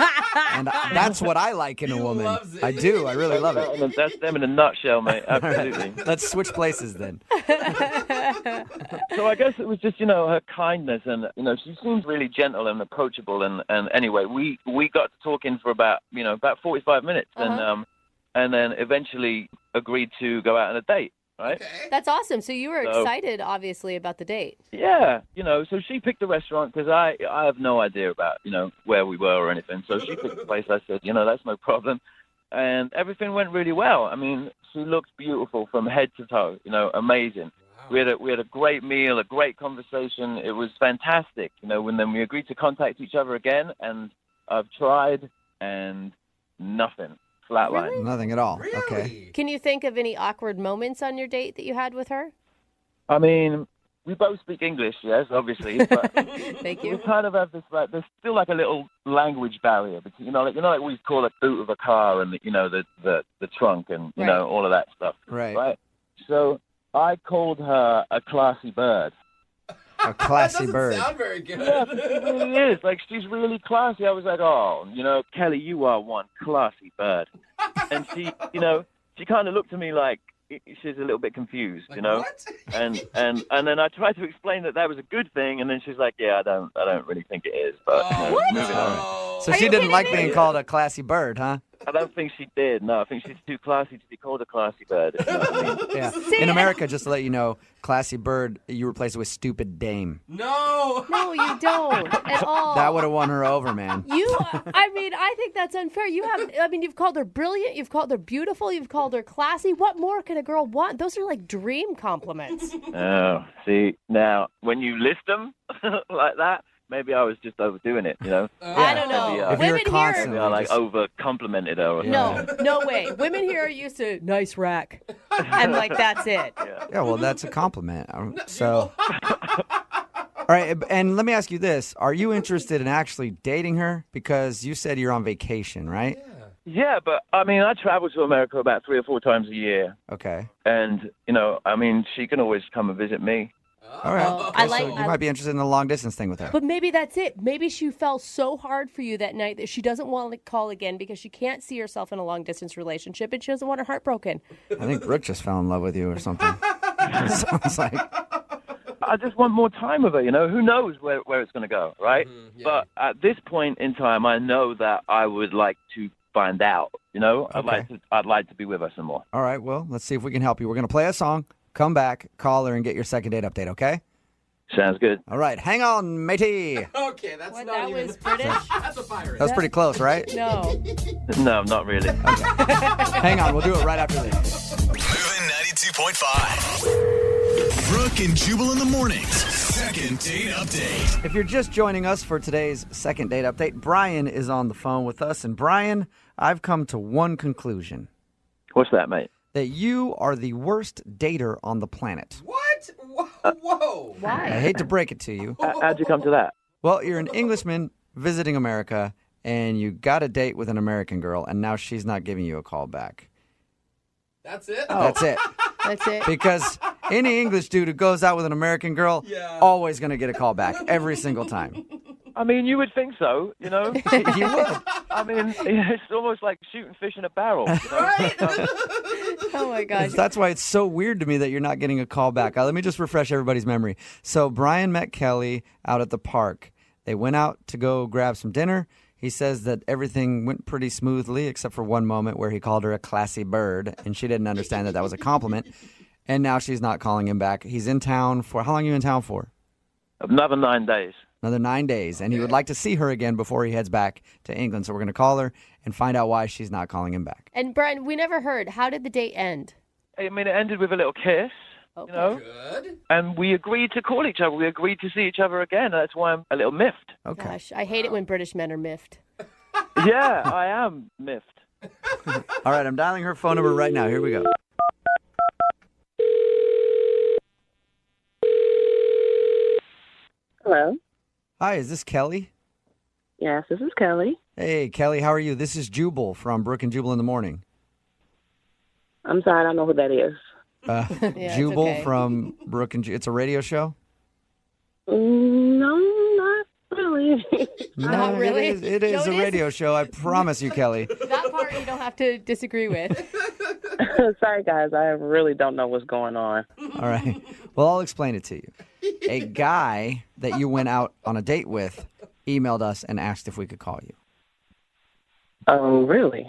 And that's what I like in a woman. I do. I really love it. That's them in a nutshell, mate. Absolutely. Right. Let's switch places then. So I guess it was just, you know, her kindness, and, you know, she seemed really gentle and approachable. And anyway, we got to talking for about 45 minutes, and then eventually agreed to go out on a date. Right? Okay. That's awesome. So you were excited, obviously, about the date. Yeah, you know, so she picked a restaurant because I have no idea about, you know, where we were or anything. So she picked the place. I said, you know, that's no problem. And everything went really well. I mean, she looked beautiful from head to toe, you know, amazing. Wow. We had a great meal, a great conversation. It was fantastic, you know, and then we agreed to contact each other again, and I've tried and nothing. Flatline. Really? Nothing at all. Really? Okay. Can you think of any awkward moments on your date that you had with her? I mean, we both speak English, yes, obviously, but Thank you. we kind of have this, like, there's still like a little language barrier between, you know, like we call a boot of a car and, you know, the trunk and, you know, all of that stuff. Right. So I called her a classy bird. A classy that bird. doesn't sound very good. Yeah, she really is. Like, she's really classy. I was like, oh, Kelly, you are one classy bird. And she, she kind of looked at me like she's a little bit confused, What? And then I tried to explain that was a good thing, and then she's like, yeah, I don't really think it is. But moving on. So she didn't like being called a classy bird, huh? I don't think she did. No, I think she's too classy to be called a classy bird. If you know what I mean. Yeah. In America, just to let you know, classy bird, you replace it with stupid dame. No. No, you don't at all. That would have won her over, man. I think that's unfair. You've called her brilliant, you've called her beautiful, you've called her classy. What more can a girl want? Those are like dream compliments. Oh, see, now, when you list them like that, maybe I was just overdoing it, I don't know. If you're Women constantly here, Maybe I over complimented her. Or no way. Women here are used to nice rack, and like that's it. Yeah, well, that's a compliment. So, all right, and let me ask you this: are you interested in actually dating her? Because you said you're on vacation, right? Yeah, but I mean, I travel to America about 3 or 4 times a year, Okay. and she can always come and visit me. All right. Oh, Okay, so you might be interested in the long distance thing with her. But maybe that's it. Maybe she fell so hard for you that night that she doesn't want to call again because she can't see herself in a long distance relationship and she doesn't want her heart broken. I think Brooke just fell in love with you or something. It sounds like. I just want more time with her, Who knows where it's going to go, right? But at this point in time, I know that I would like to find out, I'd like to be with her some more. All right, well, let's see if we can help you. We're going to play a song, come back, call her, and get your second date update, okay? Sounds good. All right, hang on, matey. Okay, that's not that even... was British? That's a pirate. That was pretty close, right? No. No, not really. Hang on, we'll do it right after this. Moving 92.5. Brooke and Jubal in the mornings. Second date update. If you're just joining us for today's second date update, Brian is on the phone with us. And Brian, I've come to one conclusion. What's that, mate? That you are the worst dater on the planet. What? Whoa. Why? I hate to break it to you. How'd you come to that? Well, you're an Englishman visiting America, and you got a date with an American girl, and now she's not giving you a call back. That's it? That's it. That's it. Because any English dude who goes out with an American girl, always going to get a call back every single time. I mean, you would think so, You would. I mean, it's almost like shooting fish in a barrel. Right? Oh, my gosh. That's why it's so weird to me that you're not getting a call back. Let me just refresh everybody's memory. So Brian met Kelly out at the park. They went out to go grab some dinner. He says that everything went pretty smoothly except for one moment where he called her a classy bird, and she didn't understand that was a compliment. And now she's not calling him back. He's in town for, how long are you in town for? Another 9 days. Another 9 days. And he would like to see her again before he heads back to England. So we're going to call her and find out why she's not calling him back. And Brian, we never heard. How did the date end? I mean, it ended with a little kiss, Good. and we agreed to call each other. We agreed to see each other again. That's why I'm a little miffed. Okay. Gosh, I hate it when British men are miffed. Yeah, I am miffed. All right, I'm dialing her phone number right now. Here we go. Hello. Hi, is this Kelly? Yes, this is Kelly. Hey, Kelly, how are you? This is Jubal from Brooke and Jubal in the morning. I'm sorry, I don't know who that is. it's Jubal okay. from Brooke and It's a radio show? No, not really. Not really? It is No, a radio show. I promise you, Kelly. That part you don't have to disagree with. Sorry, guys, I really don't know what's going on. All right. Well, I'll explain it to you. A guy that you went out on a date with emailed us and asked if we could call you. Oh, really?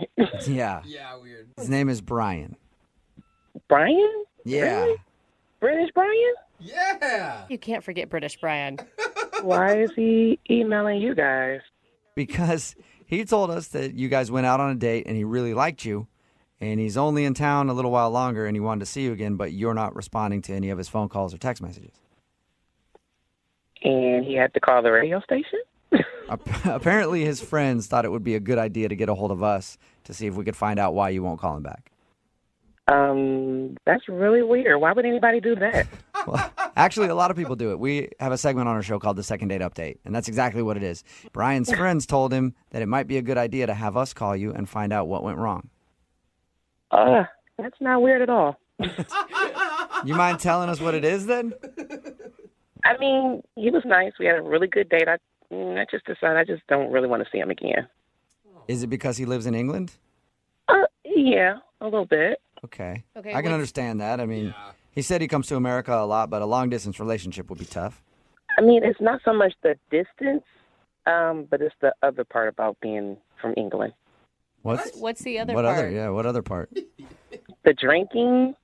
Yeah. Yeah, weird. His name is Brian. Brian? Yeah. Really? British Brian? Yeah. You can't forget British Brian. Why is he emailing you guys? Because he told us that you guys went out on a date and he really liked you. And he's only in town a little while longer and he wanted to see you again, but you're not responding to any of his phone calls or text messages. And he had to call the radio station? Apparently his friends thought it would be a good idea to get a hold of us to see if we could find out why you won't call him back. That's really weird. Why would anybody do that? Well, actually, a lot of people do it. We have a segment on our show called the Second Date Update, and that's exactly what it is. Brian's friends told him that it might be a good idea to have us call you and find out what went wrong. That's not weird at all. You mind telling us what it is then? I mean, he was nice. We had a really good date. I just decided I just don't really want to see him again. Is it because he lives in England? Yeah, a little bit. Okay. Okay, I can understand that. I mean, he said he comes to America a lot, but a long-distance relationship would be tough. I mean, it's not so much the distance, but it's the other part about being from England. What's the other what part? What other part? The drinking.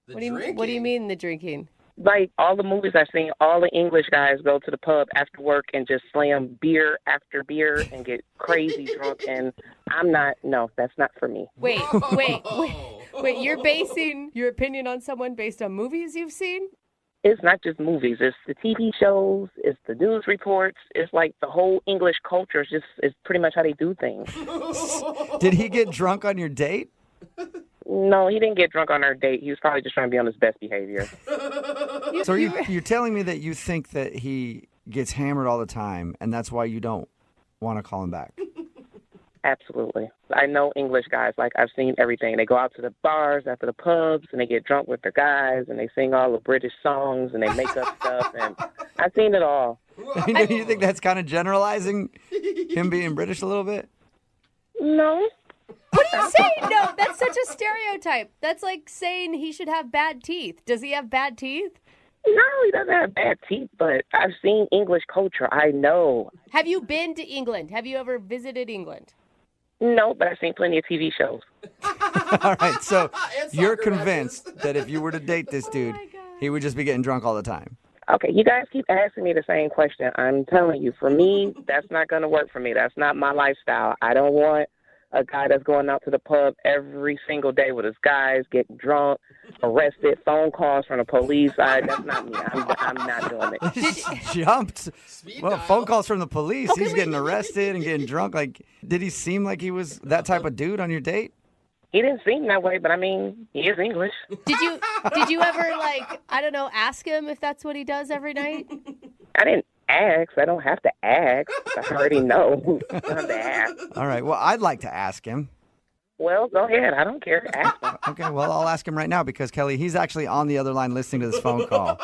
What do you mean the drinking? Like all the movies I've seen, all the English guys go to the pub after work and just slam beer after beer and get crazy drunk. And that's not for me. Wait. You're basing your opinion on someone based on movies you've seen? It's not just movies. It's the TV shows. It's the news reports. It's like the whole English culture is pretty much how they do things. Did he get drunk on your date? No, he didn't get drunk on our date. He was probably just trying to be on his best behavior. So you're telling me that you think that he gets hammered all the time, and that's why you don't want to call him back? Absolutely. I know English guys. Like, I've seen everything. They go out to the bars after the pubs, and they get drunk with their guys, and they sing all the British songs, and they make up stuff, and I've seen it all. Do you think that's kind of generalizing him being British a little bit? No. What are you saying? No, that's such a stereotype. That's like saying he should have bad teeth. Does he have bad teeth? No, he doesn't have bad teeth, but I've seen English culture. I know. Have you been to England? Have you ever visited England? No, but I've seen plenty of TV shows. All right, so you're convinced that if you were to date this dude, he would just be getting drunk all the time. Okay, you guys keep asking me the same question. I'm telling you, for me, that's not going to work for me. That's not my lifestyle. I don't want a guy that's going out to the pub every single day with his guys, getting drunk, arrested, phone calls from the police. That's not me. I'm not doing it. He jumped. Well, phone calls from the police. He's getting arrested and getting drunk. Like, did he seem like he was that type of dude on your date? He didn't seem that way, but I mean, he is English. Did you ever, like, I don't know, ask him if that's what he does every night? I didn't ask. I don't have to ask. I already know. I don't have to ask. All right. Well, I'd like to ask him. Well, go ahead. I don't care. Ask him. Okay. Well, I'll ask him right now because, Kelly, he's actually on the other line listening to this phone call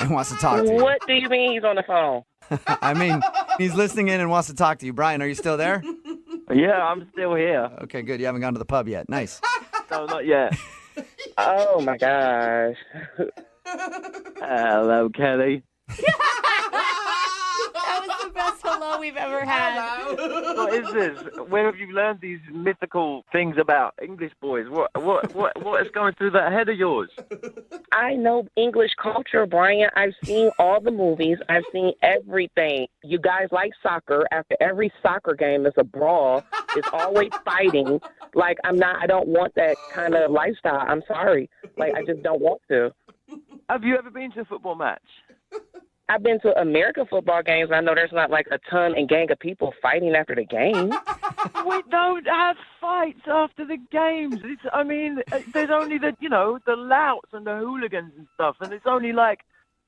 and wants to talk to you. What do you mean he's on the phone? I mean, he's listening in and wants to talk to you. Brian, are you still there? Yeah, I'm still here. Okay, good. You haven't gone to the pub yet. Nice. No, not yet. Oh, my gosh. Hello, Kelly. That was the best hello we've ever had. What is this? Where have you learned these mythical things about English boys? What is going through that head of yours? I know English culture, Brian. I've seen all the movies. I've seen everything. You guys like soccer. After every soccer game, it's a brawl. It's always fighting. Like, I don't want that kind of lifestyle. I'm sorry. Like, I just don't want to. Have you ever been to a football match? I've been to American football games. I know there's not like a ton and gang of people fighting after the game. We don't have fights after the games. There's only the louts and the hooligans and stuff, and it's only like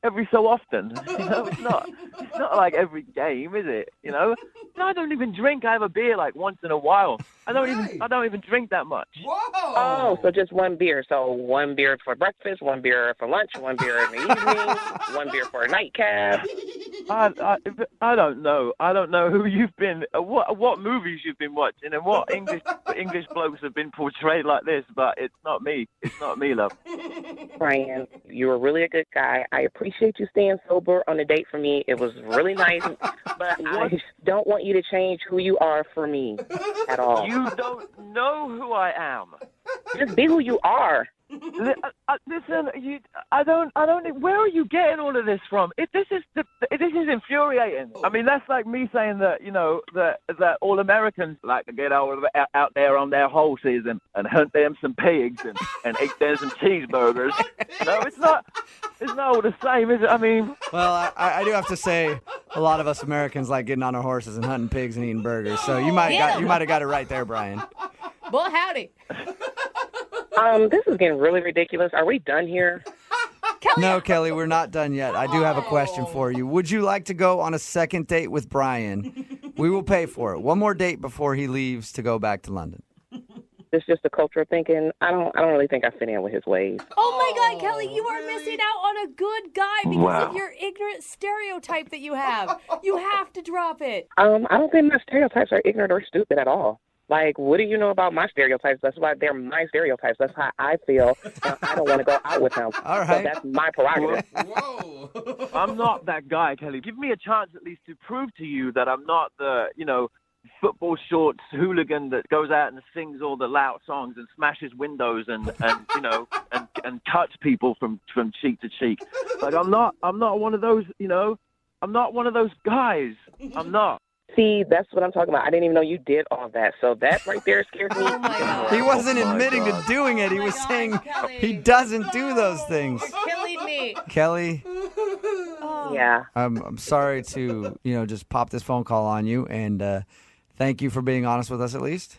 every so often. It's not like every game, is it? I don't even drink. I have a beer like once in a while. I don't even drink that much. Whoa! Oh, so just one beer. So one beer for breakfast, one beer for lunch, one beer in the evening, one beer for a nightcap. I don't know. I don't know who you've been, what movies you've been watching, and what English blokes have been portrayed like this. But it's not me. It's not me, love. Brian, you were really a good guy. I appreciate you staying sober on a date for me. It was really nice, but I don't want you to change who you are for me at all. You don't know who I am. Just be who you are. Listen, I don't. Where are you getting all of this from? This is infuriating. I mean, that's like me saying that that all Americans like to get out there on their horses and hunt them some pigs and eat them some cheeseburgers. No, it's not all the same, is it? I mean, well, I do have to say, a lot of us Americans like getting on our horses and hunting pigs and eating burgers. So you might have got it right there, Brian. Well, howdy. This is getting really ridiculous. Are we done here? No, Kelly, we're not done yet. I do have a question for you. Would you like to go on a second date with Brian? We will pay for it. One more date before he leaves to go back to London. It's just a culture of thinking. I don't really think I fit in with his ways. Oh my God, Kelly, you are missing out on a good guy because of your ignorant stereotype that you have. You have to drop it. I don't think my stereotypes are ignorant or stupid at all. Like, what do you know about my stereotypes? That's why they're my stereotypes. That's how I feel. And I don't want to go out with him. All right. So that's my prerogative. Whoa. I'm not that guy, Kelly. Give me a chance at least to prove to you that I'm not the, football shorts hooligan that goes out and sings all the loud songs and smashes windows and cuts people from cheek to cheek. Like I'm not one of those, I'm not one of those guys. I'm not. See, that's what I'm talking about. I didn't even know you did all that. So that right there scares me. Oh my God. He wasn't admitting to doing it. He was saying Kelly. he doesn't do those things. You're killing me. Kelly, Yeah. I'm sorry to, just pop this phone call on you, and thank you for being honest with us at least.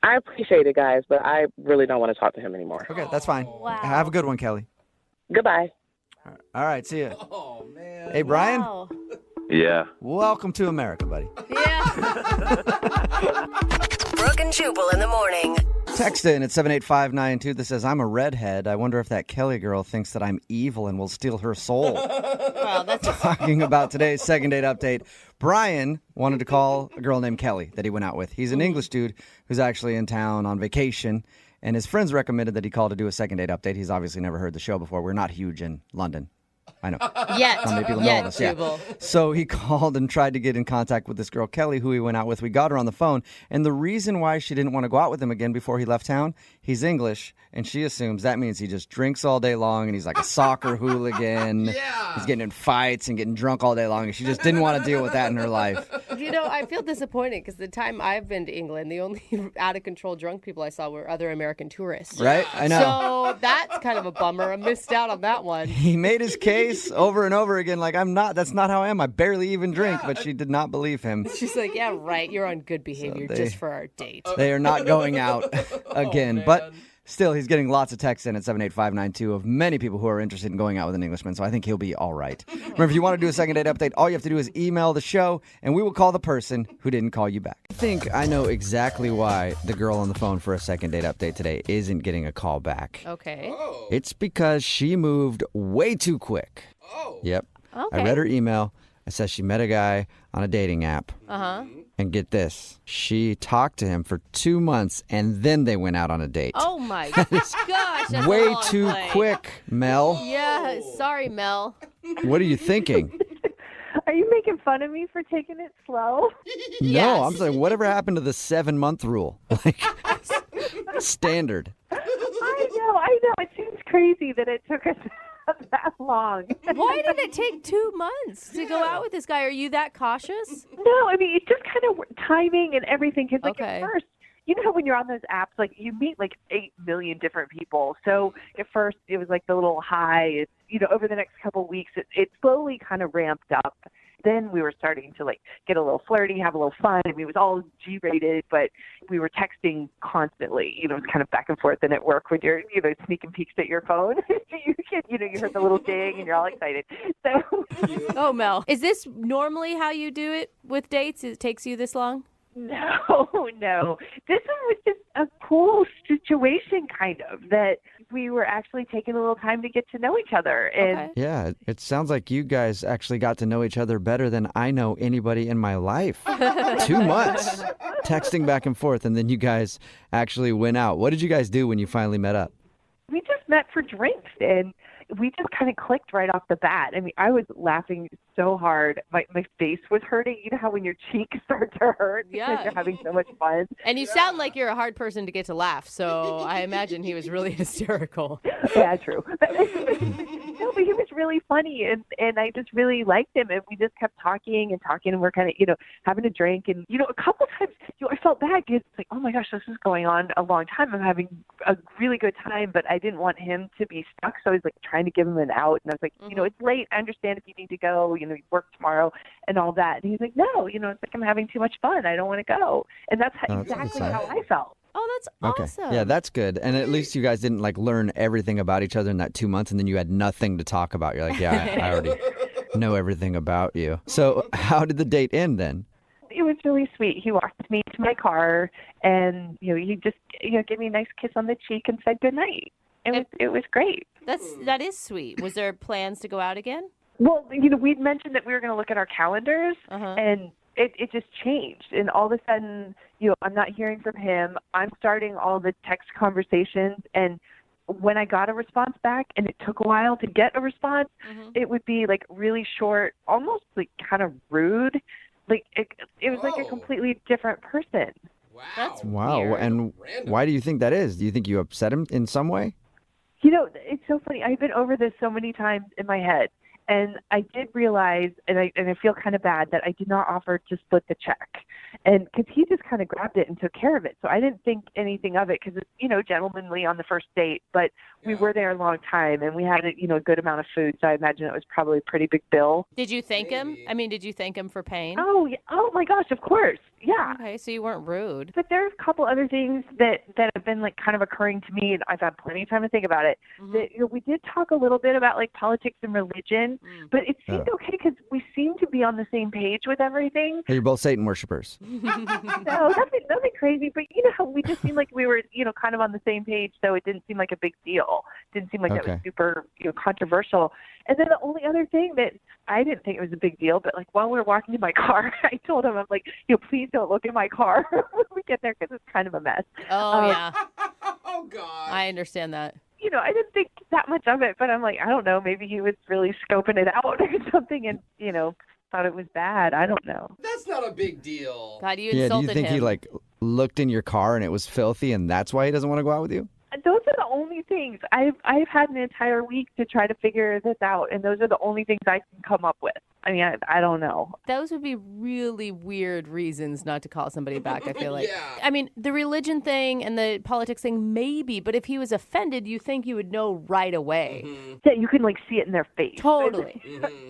I appreciate it, guys, but I really don't want to talk to him anymore. Okay, that's fine. Wow. Have a good one, Kelly. Goodbye. All right, see ya. Oh, man. Hey, Brian, Wow. Yeah. welcome to America, buddy. Yeah. Brooke and Jubal in the morning. Text in at 78592 that says, I'm a redhead. I wonder if that Kelly girl thinks that I'm evil and will steal her soul. Wow, that's Talking about today's second date update, Brian wanted to call a girl named Kelly that he went out with. He's an English dude who's actually in town on vacation, and his friends recommended that he call to do a second date update. He's obviously never heard the show before. We're not huge in London. I know. Yet. Not many people know this. Jubal. Yeah. So he called and tried to get in contact with this girl, Kelly, who he went out with. We got her on the phone. And the reason why she didn't want to go out with him again before he left town, he's English, and she assumes that means he just drinks all day long and he's like a soccer hooligan. Yeah. He's getting in fights and getting drunk all day long, and she just didn't want to deal with that in her life. I feel disappointed because the time I've been to England, the only out of control drunk people I saw were other American tourists. Right? I know. So that's kind of a bummer. I missed out on that one. He made his case over and over again, like, that's not how I am. I barely even drink, but she did not believe him. She's like, yeah, right. You're on good behavior just for our date. They are not going out again. But still, he's getting lots of texts in at 78592 of many people who are interested in going out with an Englishman, so I think he'll be all right. Remember, if you want to do a second date update, all you have to do is email the show, and we will call the person who didn't call you back. I think I know exactly why the girl on the phone for a second date update today isn't getting a call back. Okay. It's because she moved way too quick. Oh. Yep. Okay. I read her email. It says she met a guy on a dating app. Uh-huh. And get this, she talked to him for 2 months, and then they went out on a date. Oh, my gosh. That's Way a long too play. quick, Mel. Yeah. Sorry, Mel. What are you thinking? Are you making fun of me for taking it slow? No, I'm saying whatever happened to the 7-month rule? Like, standard. I know. It seems crazy that it took us that long. Why did it take 2 months to go out with this guy? Are you that cautious? No, I mean, it's just kind of timing and everything. Because, Okay. at first, you know how when you're on those apps, like, you meet, 8 million different people. So at first, it was, the little high. It's, over the next couple of weeks, it slowly kind of ramped up. Then we were starting to, get a little flirty, have a little fun. I mean, it was all G-rated, but we were texting constantly. It was kind of back and forth. And at work, when you're, sneaking peeks at your phone, you heard the little ding, and you're all excited. So, Oh, Mel. Is this normally how you do it with dates? It takes you this long? No. This one was just a cool situation, kind of, that we were actually taking a little time to get to know each other. And Yeah, it sounds like you guys actually got to know each other better than I know anybody in my life. 2 months texting back and forth, and then you guys actually went out. What did you guys do when you finally met up? we just met for drinks, and we just kind of clicked right off the bat. I mean, I was laughing so hard. My face was hurting. You know how when your cheeks start to hurt because you're having so much fun? And you sound like you're a hard person to get to laugh, so I imagine he was really hysterical. Yeah, true. No, but he was really funny, and I just really liked him, and we just kept talking, and we're kind of, having a drink, and, a couple times, I felt bad because it's like, oh my gosh, this is going on a long time. I'm having a really good time, but I didn't want him to be stuck, so I was like trying to give him an out, and I was like, it's late. I understand if you need to go, you work tomorrow and all that. And he's like, no, it's like I'm having too much fun. I don't want to go. And that's exactly how I felt. Oh, that's awesome. Yeah, that's good. And at least you guys didn't learn everything about each other in that 2 months, and then you had nothing to talk about. You're like, yeah, I already know everything about you. So how did the date end then? It was really sweet. He walked me to my car, and he just gave me a nice kiss on the cheek and said good night. It was great. That is sweet. Was there plans to go out again? Well, we'd mentioned that we were going to look at our calendars, and it just changed. And all of a sudden, I'm not hearing from him. I'm starting all the text conversations, and when I got a response back, and it took a while to get a response, it would be like really short, almost like kind of rude. Like it was like a completely different person. That's Wow. weird. And why do you think that is? Do you think you upset him in some way? It's so funny. I've been over this so many times in my head. And I did realize, and I feel kind of bad, that I did not offer to split the check. And because he just kind of grabbed it and took care of it. So I didn't think anything of it because it's, gentlemanly on the first date. But we were there a long time, and we had, a good amount of food. So I imagine it was probably a pretty big bill. Did you thank him? I mean, did you thank him for paying? Oh, yeah. Oh my gosh, of course. Yeah. Okay, so you weren't rude. But there's a couple other things that have been like kind of occurring to me, and I've had plenty of time to think about it. That we did talk a little bit about like politics and religion, but it seemed okay because we seem to be on the same page with everything. Hey, you're both Satan worshipers. No, nothing crazy, but how we just seemed like we were kind of on the same page, so it didn't seem like a big deal. Didn't seem like that was super controversial. And then the only other thing that I didn't think it was a big deal, but like while we were walking to my car, I told him, I'm like, please don't look in my car when we get there because it's kind of a mess. Oh, yeah. Oh, God. I understand that. I didn't think that much of it, but I'm like, I don't know, maybe he was really scoping it out or something and, thought it was bad. I don't know. That's not a big deal. God, you Do insulted you think him. he like looked in your car and it was filthy and that's why he doesn't want to go out with you? Those are the only things. I've had an entire week to try to figure this out, and those are the only things I can come up with. I mean, I don't know. Those would be really weird reasons not to call somebody back, I feel like. Yeah. I mean, the religion thing and the politics thing, maybe, but if he was offended, you think you would know right away. Yeah, you can like see it in their face. Totally.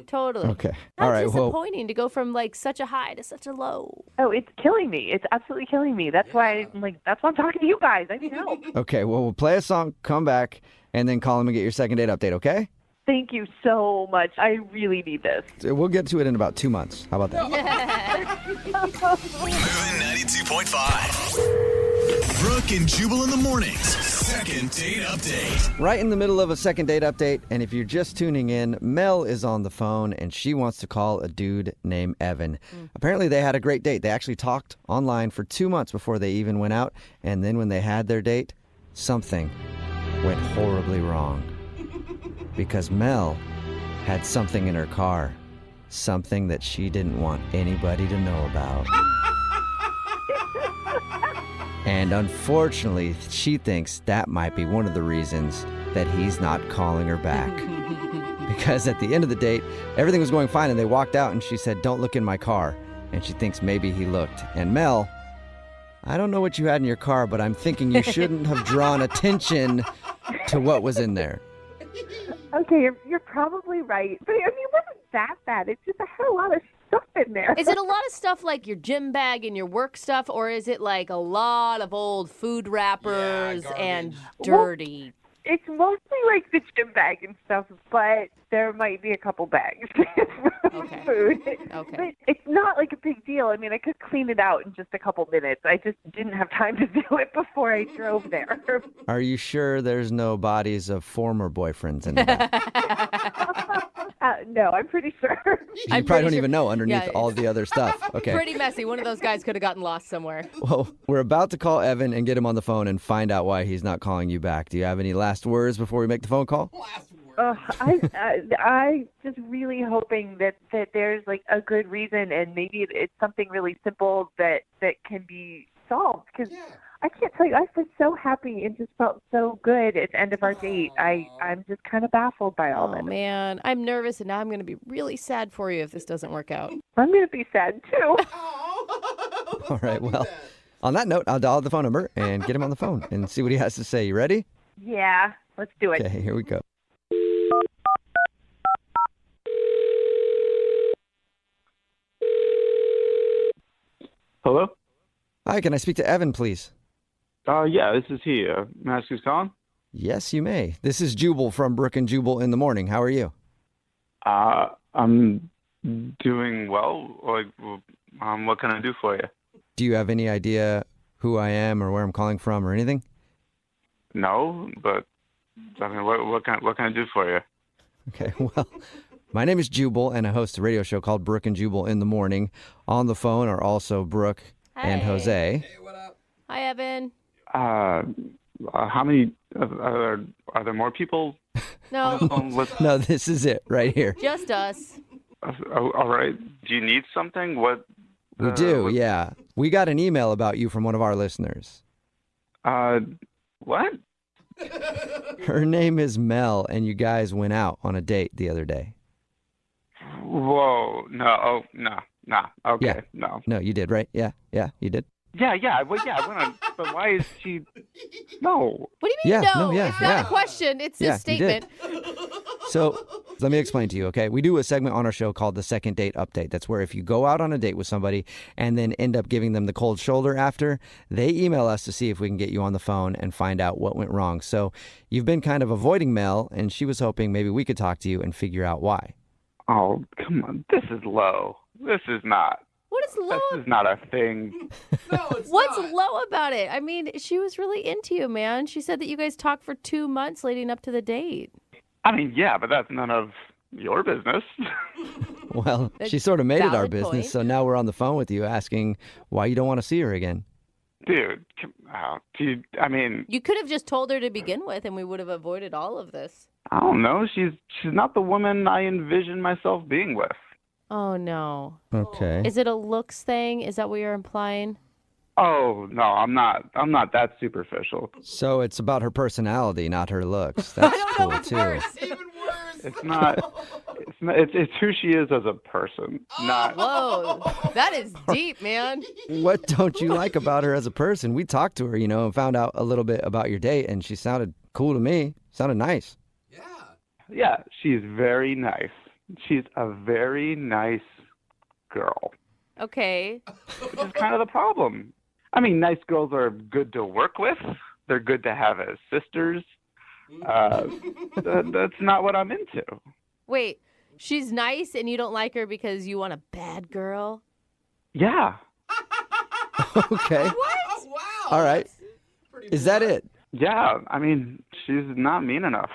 Totally. Okay. How All right. Well, disappointing to go from like such a high to such a low. Oh, it's killing me. It's absolutely killing me. That's why I'm talking to you guys. I need help. okay. Well, we'll play a song, come back, and then call him and get your second date update, okay? Thank you so much. I really need this. We'll get to it in about 2 months. How about that? Moving 92.5. Brooke and Jubal in the mornings. Second date update. Right in the middle of a second date update, and if you're just tuning in, Mel is on the phone, and she wants to call a dude named Evan. Apparently, they had a great date. They actually talked online for 2 months before they even went out, and then when they had their date, something went horribly wrong. Because Mel had something in her car, something that she didn't want anybody to know about. And unfortunately, she thinks that might be one of the reasons that he's not calling her back. Because at the end of the date, everything was going fine and they walked out and she said, "Don't look in my car." And she thinks maybe he looked. And Mel, I don't know what you had in your car, but I'm thinking you shouldn't have drawn attention to what was in there. Okay, you're probably right. But I mean, it wasn't that bad. It's just I had a lot of stuff in there. Is it a lot of stuff like your gym bag and your work stuff, or is it like a lot of old food wrappers and dirty? It's mostly like the gym bag and stuff, but there might be a couple bags of food. Okay. But it's not like a big deal. I mean, I could clean it out in just a couple minutes. I just didn't have time to do it before I drove there. Are you sure there's no bodies of former boyfriends in there? No, I'm pretty sure. You probably don't even know underneath all the other stuff. Okay. Pretty messy. One of those guys could have gotten lost somewhere. Well, we're about to call Evan and get him on the phone and find out why he's not calling you back. Do you have any last words before we make the phone call? I just really hoping that there's like a good reason, and maybe it's something really simple that can be solved. Because I can't tell you, I've been so happy and just felt so good at the end of our date. I'm just kind of baffled by all Oh, this. man. I'm nervous, and now I'm going to be really sad for you if this doesn't work out. I'm going to be sad too. All right, well, on that note, I'll dial the phone number and get him on the phone and see what he has to say. You ready? Yeah, let's do it. Okay, here we go. Hello? Hi, can I speak to Evan, please? Yeah, this is he. May I ask who's calling? Yes, you may. This is Jubal from Brooke and Jubal in the morning. How are you? I'm doing well. Like, What can I do for you? Do you have any idea who I am or where I'm calling from or anything? No, but I mean, what can I do for you? Okay, well, my name is Jubal, and I host a radio show called Brooke and Jubal in the morning. On the phone are also Brooke and Hey. Jose. Hi, Evan. How many are there more people? No, No, this is it right here. just us. All right. Do you need something? What? We do, yeah. We got an email about you from one of our listeners. What? Her name is Mel, and you guys went out on a date the other day. Whoa! No! Oh, no! Nah. Okay. Yeah. No. No, you did, right? Yeah, you did. Yeah. Well, yeah. I went on, but why is she? No. What do you mean, Yeah, no? no, yeah, It's not yeah. a question. It's Yeah, a statement. So let me explain to you, okay? We do a segment on our show called the Second Date Update. That's where if you go out on a date with somebody and then end up giving them the cold shoulder after, they email us to see if we can get you on the phone and find out what went wrong. So you've been kind of avoiding Mel, and she was hoping maybe we could talk to you and figure out why. Oh, come on. This is low. This is not. What is low? This is not a thing. What's low about it? I mean, she was really into you, man. She said that you guys talked for 2 months leading up to the date. I mean, yeah, but that's none of your business. Well, she sort of made it our Valid business, point. so now we're on the phone with you asking why you don't want to see her again. Dude, I mean, You could have just told her to begin with, and we would have avoided all of this. I don't know. She's not the woman I envision myself being with. Oh, no. Okay. Is it a looks thing? Is that what you're implying? Oh, no, I'm not that superficial. So it's about her personality, not her looks. That's cool, too. It's not. It's who she is as a person, not. Whoa, that is deep, man. What don't you like about her as a person? We talked to her, and found out a little bit about your date, and she sounded cool to me. Sounded nice. Yeah, she's very nice. She's a very nice girl, Okay. which is kind of the problem. I mean, nice girls are good to work with. They're good to have as sisters. That's not what I'm into. Wait, she's nice and you don't like her because you want a bad girl? Yeah. Okay. What? All right. Is that it? Yeah, I mean, she's not mean enough.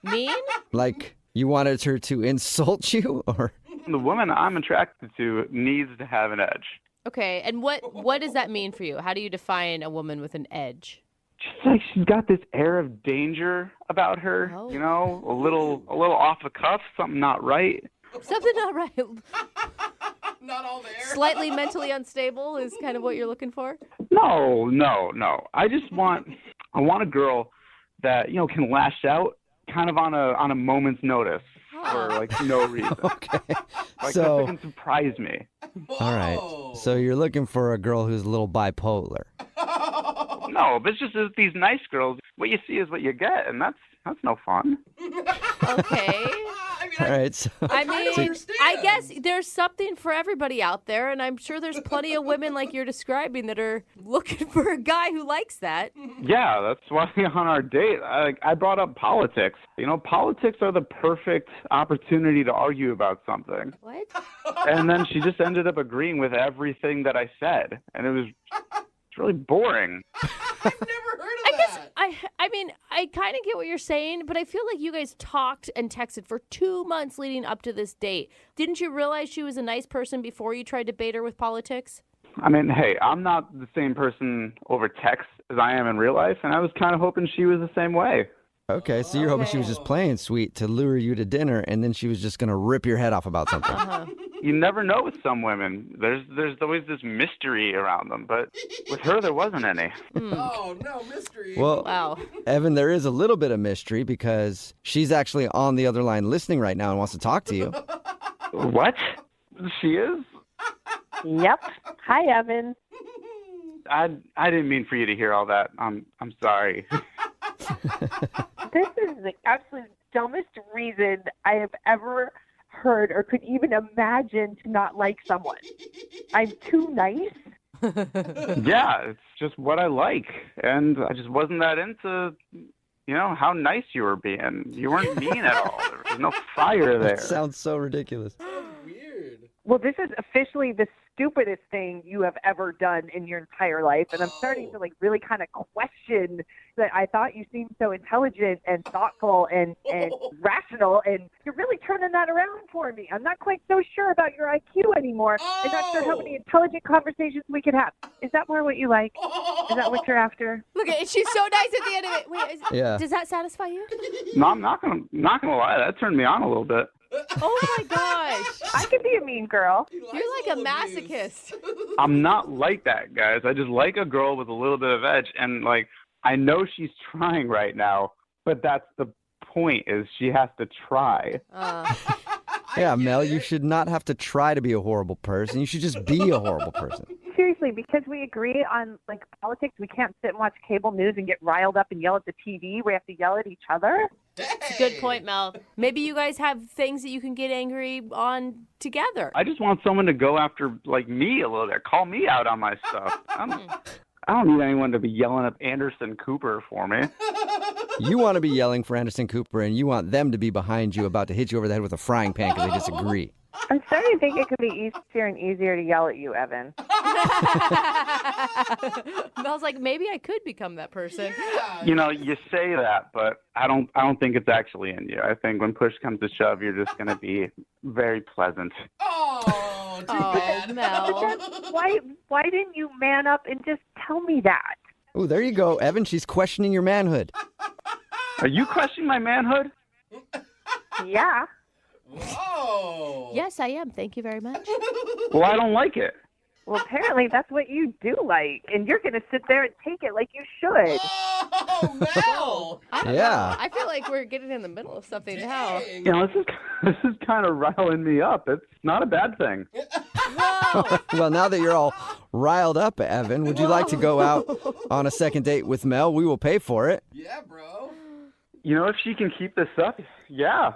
Mean? Like, you wanted her to insult you, or? The woman I'm attracted to needs to have an edge. Okay, and what does that mean for you? How do you define a woman with an edge? She's got this air of danger about her, Oh. a little off the cuff, something not right. Something not right. Not all there. Slightly mentally unstable is kind of what you're looking for? No. I want a girl that, can lash out kind of on a moment's notice for no reason. Okay. Like So- that can surprise me. All right. So you're looking for a girl who's a little bipolar. No, but it's just that these nice girls, what you see is what you get, and that's no fun. Okay. All right. So, I mean, I guess there's something for everybody out there, and I'm sure there's plenty of women like you're describing that are looking for a guy who likes that. Yeah, that's why on our date, I brought up politics. Politics are the perfect opportunity to argue about something. What? And then she just ended up agreeing with everything that I said, and it's really boring. I mean, I kind of get what you're saying, but I feel like you guys talked and texted for 2 months leading up to this date. Didn't you realize she was a nice person before you tried to bait her with politics? I mean, hey, I'm not the same person over text as I am in real life, and I was kind of hoping she was the same way. okay, so you're hoping she was just playing sweet to lure you to dinner, and then she was just going to rip your head off about something. You never know with some women. There's always this mystery around them, but with her there wasn't any. Oh, no, mystery. Well, Wow. Evan, there is a little bit of mystery because she's actually on the other line listening right now and wants to talk to you. What? She is? Yep. Hi, Evan. I didn't mean for you to hear all that. I'm sorry. This is the absolute dumbest reason I have ever heard or could even imagine to not like someone. I'm too nice. Yeah, it's just what I like, and I just wasn't that into, how nice you were being. You weren't mean at all. There was no fire there. That sounds so ridiculous. Well, this is officially the stupidest thing you have ever done in your entire life. And I'm starting to like really kind of question that. I thought you seemed so intelligent and thoughtful and rational, and you're really turning that around for me. I'm not quite so sure about your IQ anymore. I'm not sure how many intelligent conversations we could have. Is that more what you like? Is that what you're after? Look, she's so nice at the end of it. Wait, Yeah. does that satisfy you? No, I'm not gonna lie. That turned me on a little bit. Oh my gosh. I could be a mean girl. You're like a masochist. I'm not like that, guys. I just like a girl with a little bit of edge, and like I know she's trying right now, but that's the point. Is she has to try. Yeah, Mel, you should not have to try to be a horrible person. You should just be a horrible person. Seriously, because we agree on like politics, we can't sit and watch cable news and get riled up and yell at the TV. We have to yell at each other. Good point, Mel. Maybe you guys have things that you can get angry on together. I just want someone to go after like me a little bit. Call me out on my stuff. I don't need anyone to be yelling at Anderson Cooper for me. You want to be yelling for Anderson Cooper, and you want them to be behind you about to hit you over the head with a frying pan because they disagree. I'm starting to think it could be easier and easier to yell at you, Evan. Mel's like, maybe I could become that person. You know, you say that, but I don't think it's actually in you. I think when push comes to shove, you're just going to be very pleasant. Oh, too bad. Mel. Why didn't you man up and just tell me that? Oh, there you go, Evan. She's questioning your manhood. Are you questioning my manhood? Yeah. Whoa. Yes, I am. Thank you very much. Well, I don't like it. Well, apparently that's what you do like, and you're going to sit there and take it like you should. Oh, Mel. I don't know. I feel like we're getting in the middle of something now. You know, this is kind of riling me up. It's not a bad thing. Well, now that you're all riled up, Evan, would you like to go out on a second date with Mel? We will pay for it. Yeah, bro. You know, if she can keep this up, yeah,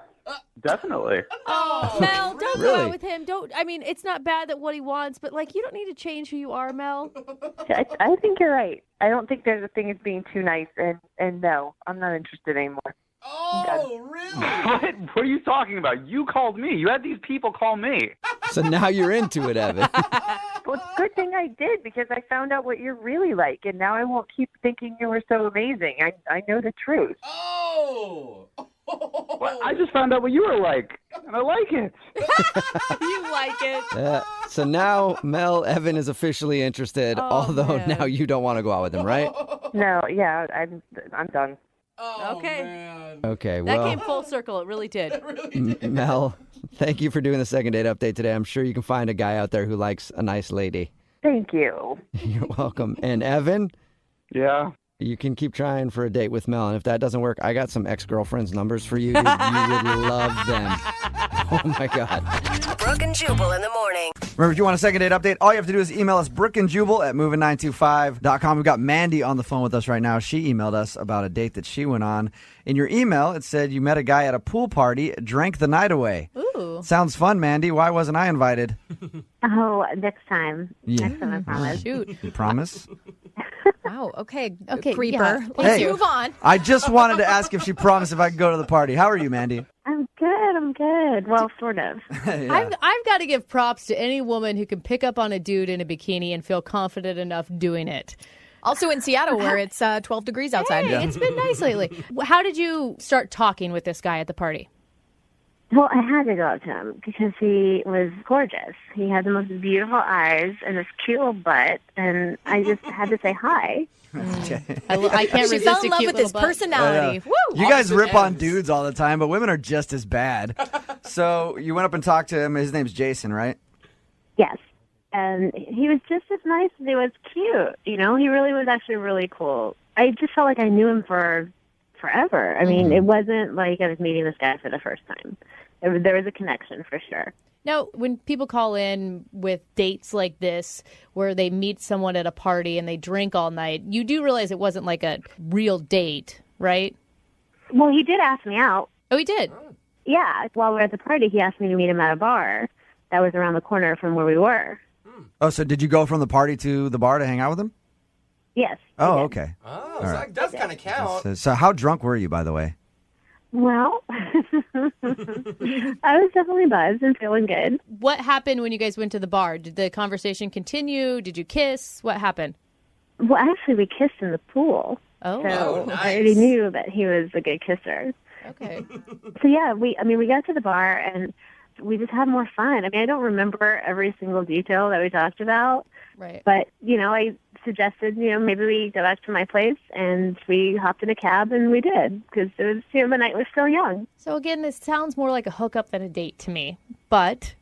definitely. Oh, Mel, don't go Really? out with him. I mean, it's not bad that what he wants, but like, you don't need to change who you are, Mel. I think you're right. I don't think there's a thing as being too nice, and no, I'm not interested anymore. Oh, really? What are you talking about? You called me. You had these people call me. So now you're into it, Evan. Well, it's a good thing I did, because I found out what you're really like, and now I won't keep thinking you were so amazing. I know the truth. Oh. Well, I just found out what you were like, and I like it. You like it. So now Mel, Evan is officially interested, although man. now you don't want to go out with him, right? No, yeah, I'm done. Oh, Okay. man. Okay, That well, came full circle. It really did. Mel, thank you for doing the second date update today. I'm sure you can find a guy out there who likes a nice lady. Thank you. You're welcome. And Evan, Yeah. you can keep trying for a date with Mel. And if that doesn't work, I got some ex-girlfriends' numbers for you. Dude. You would love them. Oh, my God. Brooke and Jubal in the morning. Remember, if you want a second date update, all you have to do is email us, brookeandjubal@moving925.com. We've got Mandy on the phone with us right now. She emailed us about a date that she went on. In your email, it said you met a guy at a pool party, drank the night away. Ooh. Sounds fun, Mandy. Why wasn't I invited? Oh, next time. Yeah. Next time, I promise. Shoot. You promise? Wow. Okay. Okay, Creeper. yeah. Let's Hey. move on. I just wanted to ask if she promised if I could go to the party. How are you, Mandy? I'm good. Well, sort of. Yeah. I've got to give props to any woman who can pick up on a dude in a bikini and feel confident enough doing it. Also in Seattle, where it's 12 degrees outside. Hey, it's been nice lately. How did you start talking with this guy at the party? Well, I had to go up to him because he was gorgeous. He had the most beautiful eyes and this cute little butt, and I just had to say hi. I can't She resist fell in a love cute with his little butt. personality. Woo! You guys Opposite rip on ends. dudes all the time, but women are just as bad. So you went up and talked to him. His name's Jason, right? Yes. And he was just as nice as he was cute. You know, he really was actually really cool. I just felt like I knew him for forever. I mean, it wasn't like I was meeting this guy for the first time. There was a connection for sure. Now, when people call in with dates like this, where they meet someone at a party and they drink all night, you do realize it wasn't like a real date, right? Well, he did ask me out. Oh, he did? Yeah. While we were at the party, he asked me to meet him at a bar that was around the corner from where we were. Oh, so did you go from the party to the bar to hang out with him? Yes. Oh, okay. Oh, All so right. that does kind of count. So how drunk were you, by the way? Well, I was definitely buzzed and feeling good. What happened when you guys went to the bar? Did the conversation continue? Did you kiss? What happened? Well, actually, we kissed in the pool. Oh, so nice. I already knew that he was a good kisser. Okay. So yeah, we got to the bar and we just had more fun. I mean, I don't remember every single detail that we talked about. Right. But, I suggested, maybe we go back to my place, and we hopped in a cab, and we did, because it was, the night was still young. So again, this sounds more like a hookup than a date to me. But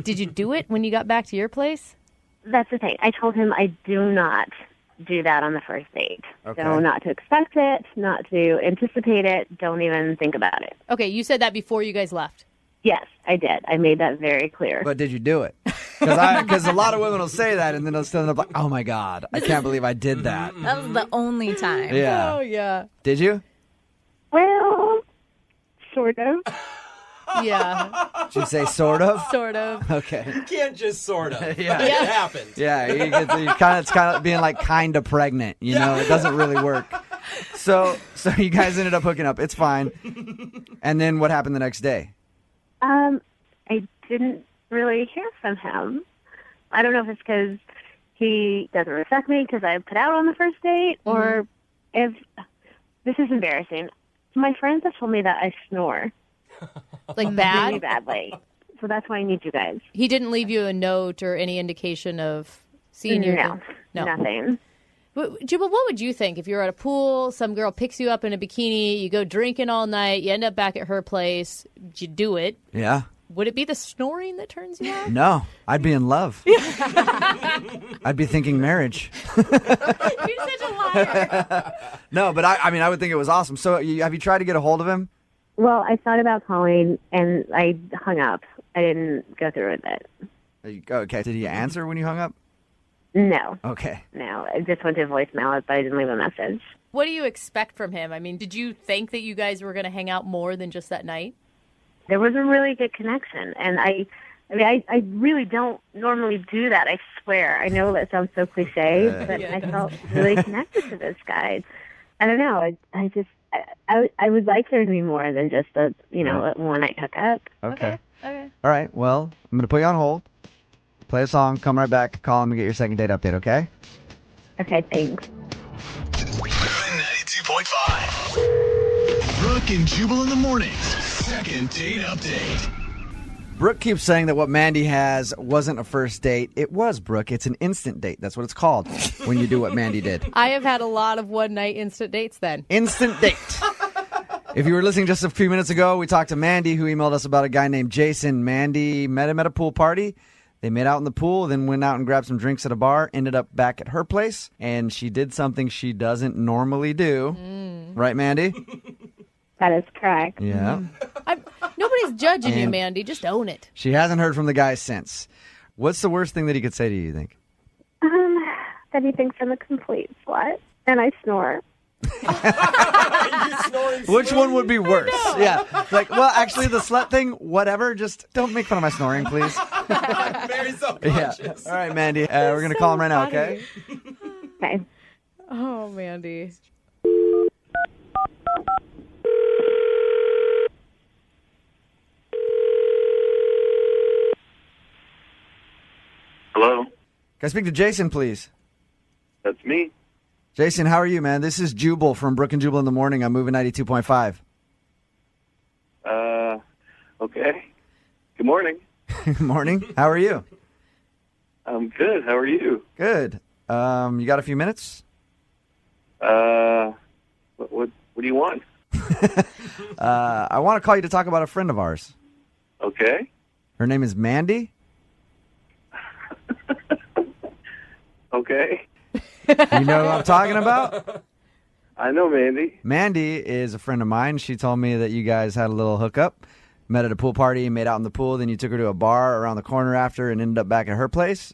did you do it when you got back to your place? That's the thing. I told him I do not do that on the first date. Okay. So not to expect it, not to anticipate it, don't even think about it. Okay, you said that before you guys left. Yes, I did. I made that very clear. But did you do it? Because a lot of women will say that, and then they'll stand up like, oh, my God, I can't believe I did that. That was the only time. Yeah. Oh, yeah. Did you? Well, sort of. Yeah. Did you say sort of? Sort of. Okay. You can't just sort of. Yeah. It happened. Yeah, it's kind of being like kind of pregnant, It doesn't really work. So you guys ended up hooking up. It's fine. And then what happened the next day? I didn't really hear from him. I don't know if it's because he doesn't respect me because I put out on the first date, or if this is embarrassing. My friends have told me that I snore. Like bad? Really badly. So that's why I need you guys. He didn't leave you a note or any indication of seeing your... No, nothing. Jubal, what would you think if you were at a pool, some girl picks you up in a bikini, you go drinking all night, you end up back at her place, you do it? Yeah. Would it be the snoring that turns you off? No, I'd be in love. I'd be thinking marriage. You're such a liar. No, but I would think it was awesome. So have you tried to get a hold of him? Well, I thought about calling, and I hung up. I didn't go through with it. Okay. Did he answer when you hung up? No. Okay. No, I just went to voicemail, but I didn't leave a message. What do you expect from him? I mean, did you think that you guys were going to hang out more than just that night? There was a really good connection, and I really don't normally do that, I swear. I know that sounds so cliche, but I felt really connected to this guy. I don't know, I would like there to be more than just a one-night hookup. Okay. Okay. All right, well, I'm going to put you on hold, play a song, come right back, call him and get your second date update, okay? Okay, thanks. 92.5. Brooke and Jubal in the mornings. Second date update. Brooke keeps saying that what Mandy has wasn't a first date. It was, Brooke. It's an instant date. That's what it's called when you do what Mandy did. I have had a lot of one-night instant dates then. Instant date. If you were listening just a few minutes ago, we talked to Mandy, who emailed us about a guy named Jason. Mandy met him at a pool party. They made out in the pool, then went out and grabbed some drinks at a bar, ended up back at her place, and she did something she doesn't normally do. Right, Mandy? That is correct. Yeah. Nobody's judging you, And- Mandy. Just own it. She hasn't heard from the guy since. What's the worst thing that he could say to you, you think? That he thinks I'm a complete slut, and I snore. Which one would be worse? Yeah. Like, well, actually, the slut thing, whatever. Just don't make fun of my snoring, please. Very self-conscious. Yeah. All right, Mandy. We're going to call him right now, okay? Okay. Oh, Mandy. Hello, Can I speak to Jason, please? that's me. Jason, how are you, man? This is Jubal from Brooke and Jubal in the morning. I'm moving 92.5. Okay. Good morning. Good morning. How are you? I'm good. How are you? Good. You got a few minutes? What do you want? I want to call you to talk about a friend of ours. Okay. Her name is Mandy. Okay. You know who I'm talking about? I know Mandy. Mandy is a friend of mine. She told me that you guys had a little hookup, met at a pool party, made out in the pool, then you took her to a bar around the corner after and ended up back at her place.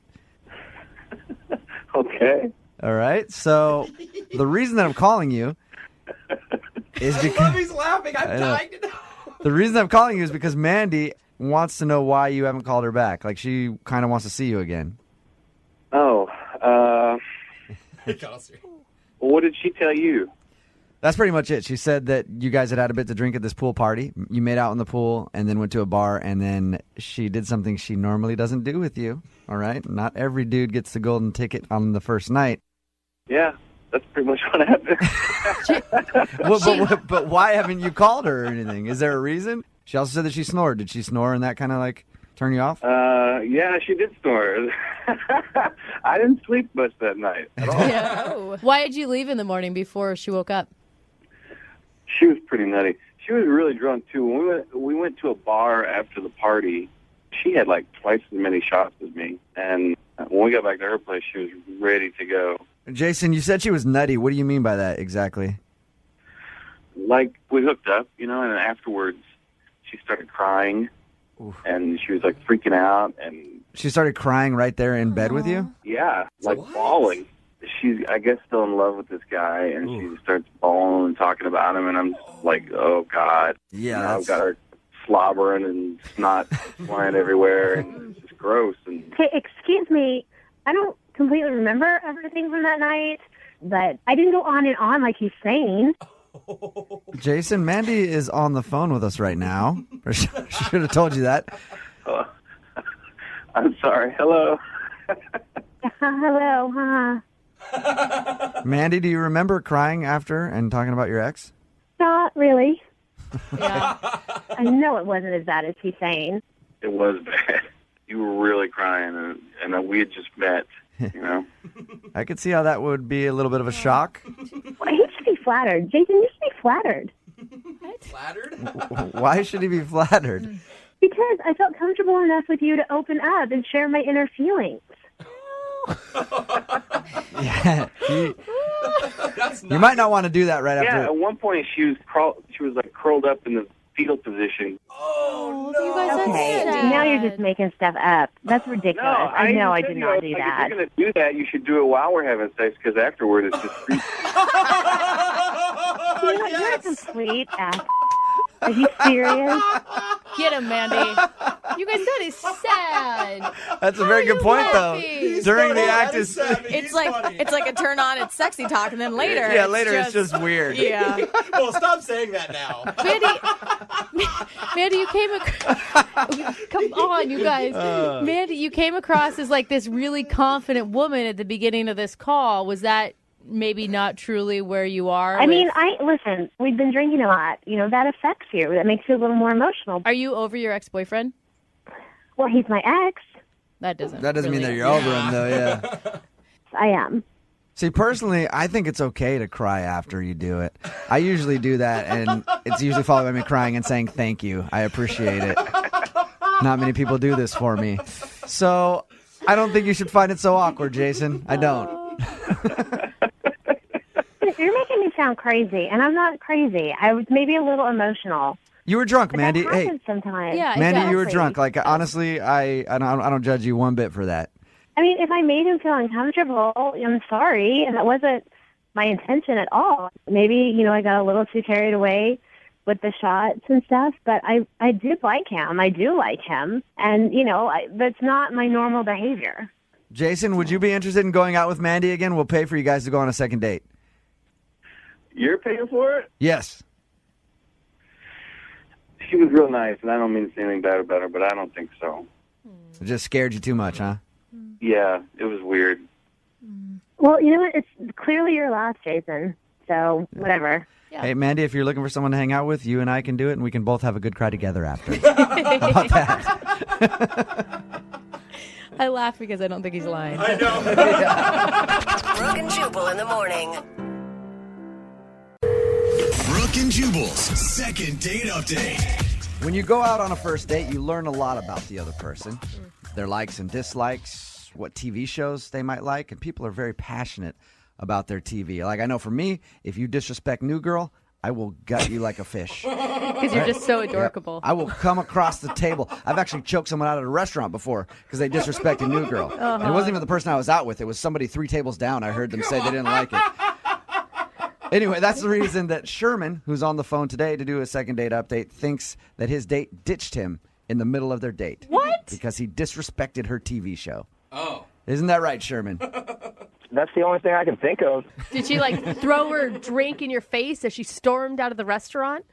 Okay. All right. So the reason that I'm calling you is I because love he's laughing. I'm I know. dying to know. the reason I'm calling you is because Mandy wants to know why you haven't called her back. Like, she kind of wants to see you again. Oh, what did she tell you? That's pretty much it. She said that you guys had a bit to drink at this pool party. You made out in the pool and then went to a bar, and then she did something she normally doesn't do with you. All right? Not every dude gets the golden ticket on the first night. Yeah, that's pretty much what happened. But why haven't you called her or anything? Is there a reason? She also said that she snored. Did she snore and that kind of like turn you off? Yeah, she did snore. I didn't sleep much that night at all. Yeah. Why did you leave in the morning before she woke up? She was pretty nutty. She was really drunk too. When we went to a bar after the party, she had like twice as many shots as me. And when we got back to her place, she was ready to go. Jason, you said she was nutty. What do you mean by that exactly? Like, we hooked up, and afterwards she started crying. Oof. And she was like freaking out. And she started crying right there in bed with you? Yeah, like bawling. She's, I guess, still in love with this guy, and she starts bawling and talking about him, and I'm just like, oh, God. Yeah. I've got her slobbering and snot flying everywhere, and it's just gross. And Okay, excuse me. I don't completely remember everything from that night, but I didn't go on and on like he's saying. Jason, Mandy is on the phone with us right now. Or she should have told you that. I'm sorry. Hello. Hello. Mandy, do you remember crying after and talking about your ex? Not really. Yeah. I know it wasn't as bad as he's saying. It was bad. You were really crying, and we had just met, I could see how that would be a little bit of a shock. Well, he should be flattered. Jason, you should be flattered. Flattered? Why should he be flattered? Because I felt comfortable enough with you to open up and share my inner feelings. Yeah, you might not want to do that right after. Yeah, at one point she was like curled up in the fetal position. Oh, no. You guys, Okay, now you're just making stuff up. That's ridiculous. No, I know I said did to not her, do like, that. If you're going to do that, you should do it while we're having sex, because afterward it's just creepy. You're a complete ass. Are you serious? Get him, Mandy. You guys, that is sad. That's a very good point, though. During the act is It's like a turn on, it's sexy talk, and then later. Yeah, later it's just weird. Yeah. Well, stop saying that now. Mandy, you came across. Come on, you guys. Mandy, you came across as like this really confident woman at the beginning of this call. Was that maybe not truly where you are? I mean, listen, we've been drinking a lot. That affects you. That makes you a little more emotional. Are you over your ex-boyfriend? Well, he's my ex. That doesn't mean that you're over him, though, yeah. I am. See, personally, I think it's okay to cry after you do it. I usually do that, and it's usually followed by me crying and saying thank you. I appreciate it. Not many people do this for me. So I don't think you should find it so awkward, Jason. I don't. You're making me sound crazy, and I'm not crazy. I was maybe a little emotional. You were drunk, But Mandy. that Hey, happens sometimes. Yeah, Mandy, you were exactly. drunk. Like, honestly, I don't judge you one bit for that. I mean, if I made him feel uncomfortable, I'm sorry, and that wasn't my intention at all. Maybe, I got a little too carried away with the shots and stuff, but I did like him. I do like him, and, that's not my normal behavior. Jason, would you be interested in going out with Mandy again? We'll pay for you guys to go on a second date. You're paying for it? Yes. She was real nice, and I don't mean to say anything bad about her, but I don't think so. It just scared you too much, huh? Yeah, it was weird. Well, you know what? It's clearly your loss, Jason. So, whatever. Hey, Mandy, if you're looking for someone to hang out with, you and I can do it, and we can both have a good cry together after. How about that? I laugh because I don't think he's lying. I know. Brooke and Jubal in the morning. Brooke and Jubal's second date update. When you go out on a first date, you learn a lot about the other person, their likes and dislikes, what TV shows they might like, and people are very passionate about their TV. Like, I know for me, if you disrespect New Girl, I will gut you like a fish. Because you're just so adorable. I will come across the table. I've actually choked someone out at a restaurant before because they disrespected New Girl. And it wasn't even the person I was out with. It was somebody 3 tables down. I heard them say they didn't like it. Anyway, that's the reason that Sherman, who's on the phone today to do a second date update, thinks that his date ditched him in the middle of their date. What? Because he disrespected her TV show. Oh. Isn't that right, Sherman? that's the only thing I can think of. Did she like throw her drink in your face as she stormed out of the restaurant?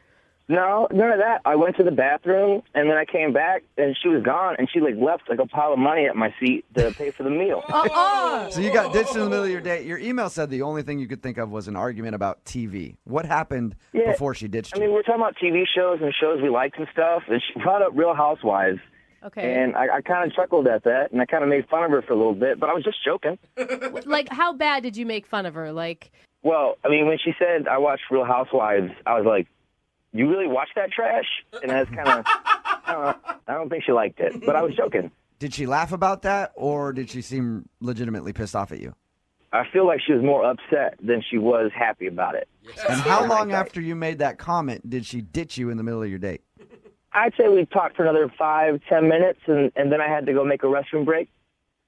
No, none of that. I went to the bathroom, and then I came back, and she was gone, and she like left like a pile of money at my seat to pay for the meal. So you got ditched in the middle of your date. Your email said the only thing you could think of was an argument about TV. What happened before she ditched I you? mean, we're talking about TV shows and shows we liked and stuff, and she brought up Real Housewives. Okay. And I kind of chuckled at that, and I kind of made fun of her for a little bit, but I was just joking. Like, how bad did you make fun of her? Like, Well, I mean, when she said I watched Real Housewives, I was like, you really watch that trash? And that's kind of, I don't think she liked it, but I was joking. Did she laugh about that, or did she seem legitimately pissed off at you? I feel like she was more upset than she was happy about it. And how long after you made that comment did she ditch you in the middle of your date? I'd say we talked for another 5-10 minutes, and then I had to go make a restroom break.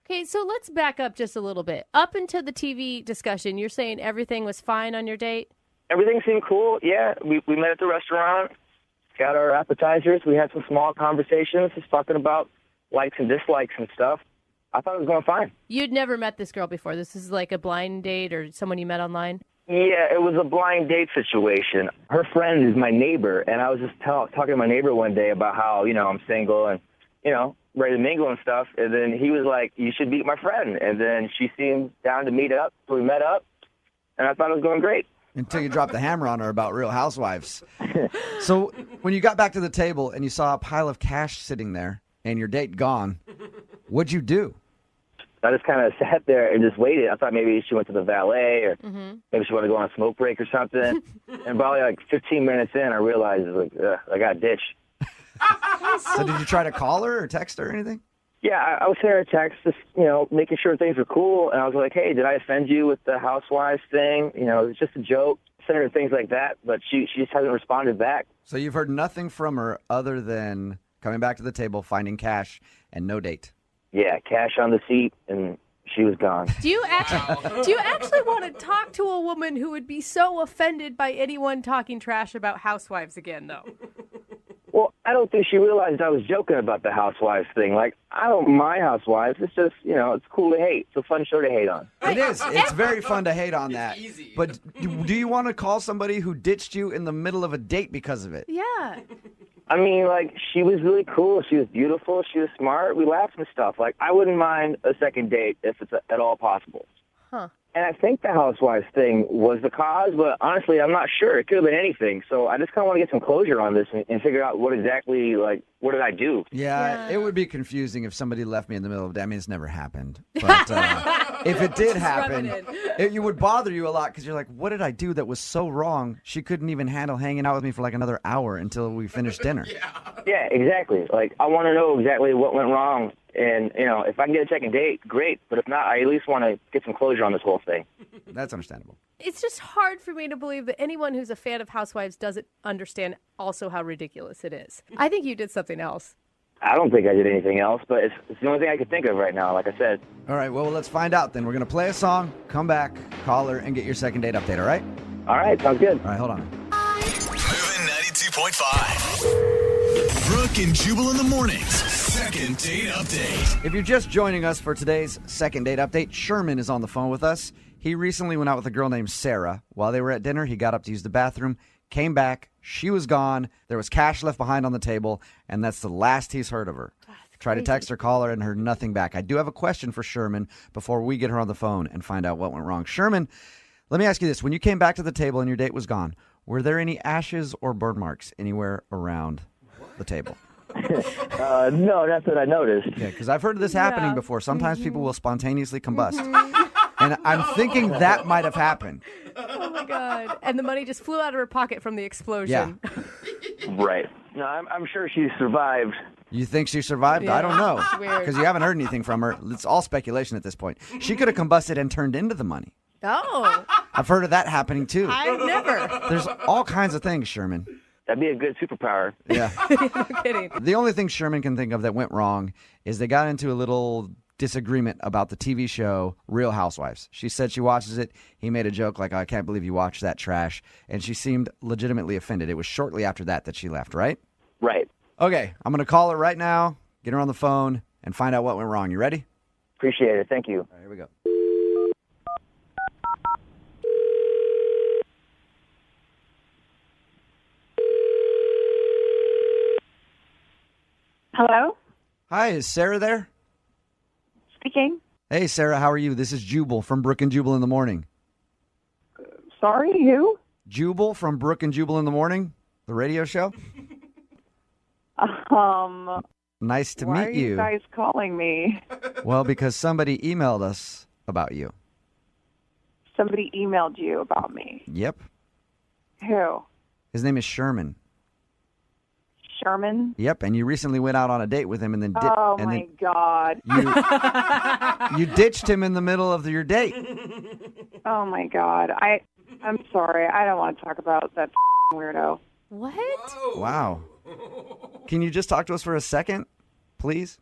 okay, so let's back up just a little bit. Up into the TV discussion, you're saying everything was fine on your date? Everything seemed cool. Yeah, we met at the restaurant, got our appetizers. We had some small conversations, just talking about likes and dislikes and stuff. I thought it was going fine. You'd never met this girl before. This is like a blind date or someone you met online? Yeah, it was a blind date situation. Her friend is my neighbor, and I was just talking to my neighbor one day about how, I'm single and, ready to mingle and stuff. And then he was like, you should meet my friend. And then she seemed down to meet up, so we met up, and I thought it was going great. Until you dropped the hammer on her about Real Housewives. So when you got back to the table and you saw a pile of cash sitting there and your date gone, what'd you do? I just kind of sat there and just waited. I thought maybe she went to the valet or maybe she wanted to go on a smoke break or something. And probably like 15 minutes in, I realized I got ditched. So did you try to call her or text her or anything? Yeah, I was sending her a text, just, making sure things were cool. And I was like, hey, did I offend you with the housewives thing? It was just a joke. Sent her things like that, but she just hasn't responded back. So you've heard nothing from her other than coming back to the table, finding cash, and no date. Yeah, cash on the seat, and she was gone. Do you actually want to talk to a woman who would be so offended by anyone talking trash about housewives again, though? Well, I don't think she realized I was joking about the housewives thing. Like, I don't mind housewives. It's just, it's cool to hate. It's a fun show to hate on. It is. It's very fun to hate on that. Easy. But do you want to call somebody who ditched you in the middle of a date because of it? Yeah. I mean, like, she was really cool. She was beautiful. She was smart. We laughed and stuff. Like, I wouldn't mind a second date if it's at all possible. Huh. And I think the housewives thing was the cause, but honestly, I'm not sure. It could have been anything. So I just kind of want to get some closure on this and figure out what exactly, what did I do? Yeah, it would be confusing if somebody left me in the middle of the day. I mean, it's never happened. But if it did happen, it would bother you a lot because you're like, what did I do that was so wrong? She couldn't even handle hanging out with me for like another hour until we finished dinner. Yeah, exactly. Like, I want to know exactly what went wrong. And, if I can get a second date, great. But if not, I at least want to get some closure on this whole thing. That's understandable. It's just hard for me to believe that anyone who's a fan of Housewives doesn't understand also how ridiculous it is. I think you did something else. I don't think I did anything else, but it's the only thing I could think of right now, like I said. All right, well, let's find out then. We're going to play a song, come back, call her, and get your second date update, all right? All right, sounds good. All right, hold on. Moving 92.5. Brooke and Jubal in the mornings. Second date update. If you're just joining us for today's second date update, Sherman is on the phone with us. He recently went out with a girl named Sarah. While they were at dinner, he got up to use the bathroom, came back, she was gone, there was cash left behind on the table, and that's the last he's heard of her. Tried to text her, call her, and heard nothing back. I do have a question for Sherman before we get her on the phone and find out what went wrong. Sherman, let me ask you this. When you came back to the table and your date was gone, were there any ashes or burn marks anywhere around the table? No, that's what I noticed. Yeah, because I've heard of this happening before. Sometimes people will spontaneously combust. And I'm thinking that might have happened. Oh, my God. And the money just flew out of her pocket from the explosion. Yeah. Right. No, I'm sure she survived. You think she survived? Yeah, I don't know. it's weird. Because you haven't heard anything from her. It's all speculation at this point. She could have combusted and turned into the money. Oh. I've heard of that happening, too. I've never. There's all kinds of things, Sherman. That'd be a good superpower. Yeah. No kidding. The only thing Sherman can think of that went wrong is they got into a little disagreement about the TV show Real Housewives. She said she watches it. He made a joke like, I can't believe you watch that trash. And she seemed legitimately offended. It was shortly after that she left, right? Right. Okay, I'm going to call her right now, get her on the phone, and find out what went wrong. You ready? Appreciate it. Thank you. All right, here we go. Hi, is Sarah there? Speaking. Hey, Sarah, how are you? This is Jubal from Brooke and Jubal in the Morning. Sorry, who? Jubal from Brooke and Jubal in the Morning, the radio show. Nice to why meet are you guys calling me? Well, because somebody emailed us about you. Somebody emailed you about me. Yep. Who? His name is Sherman. Sherman? Yep, and you recently went out on a date with him and then Oh, my God. you ditched him in the middle of your date. Oh, my God. I'm sorry. I don't want to talk about that weirdo. What? Wow. Can you just talk to us for a second, please?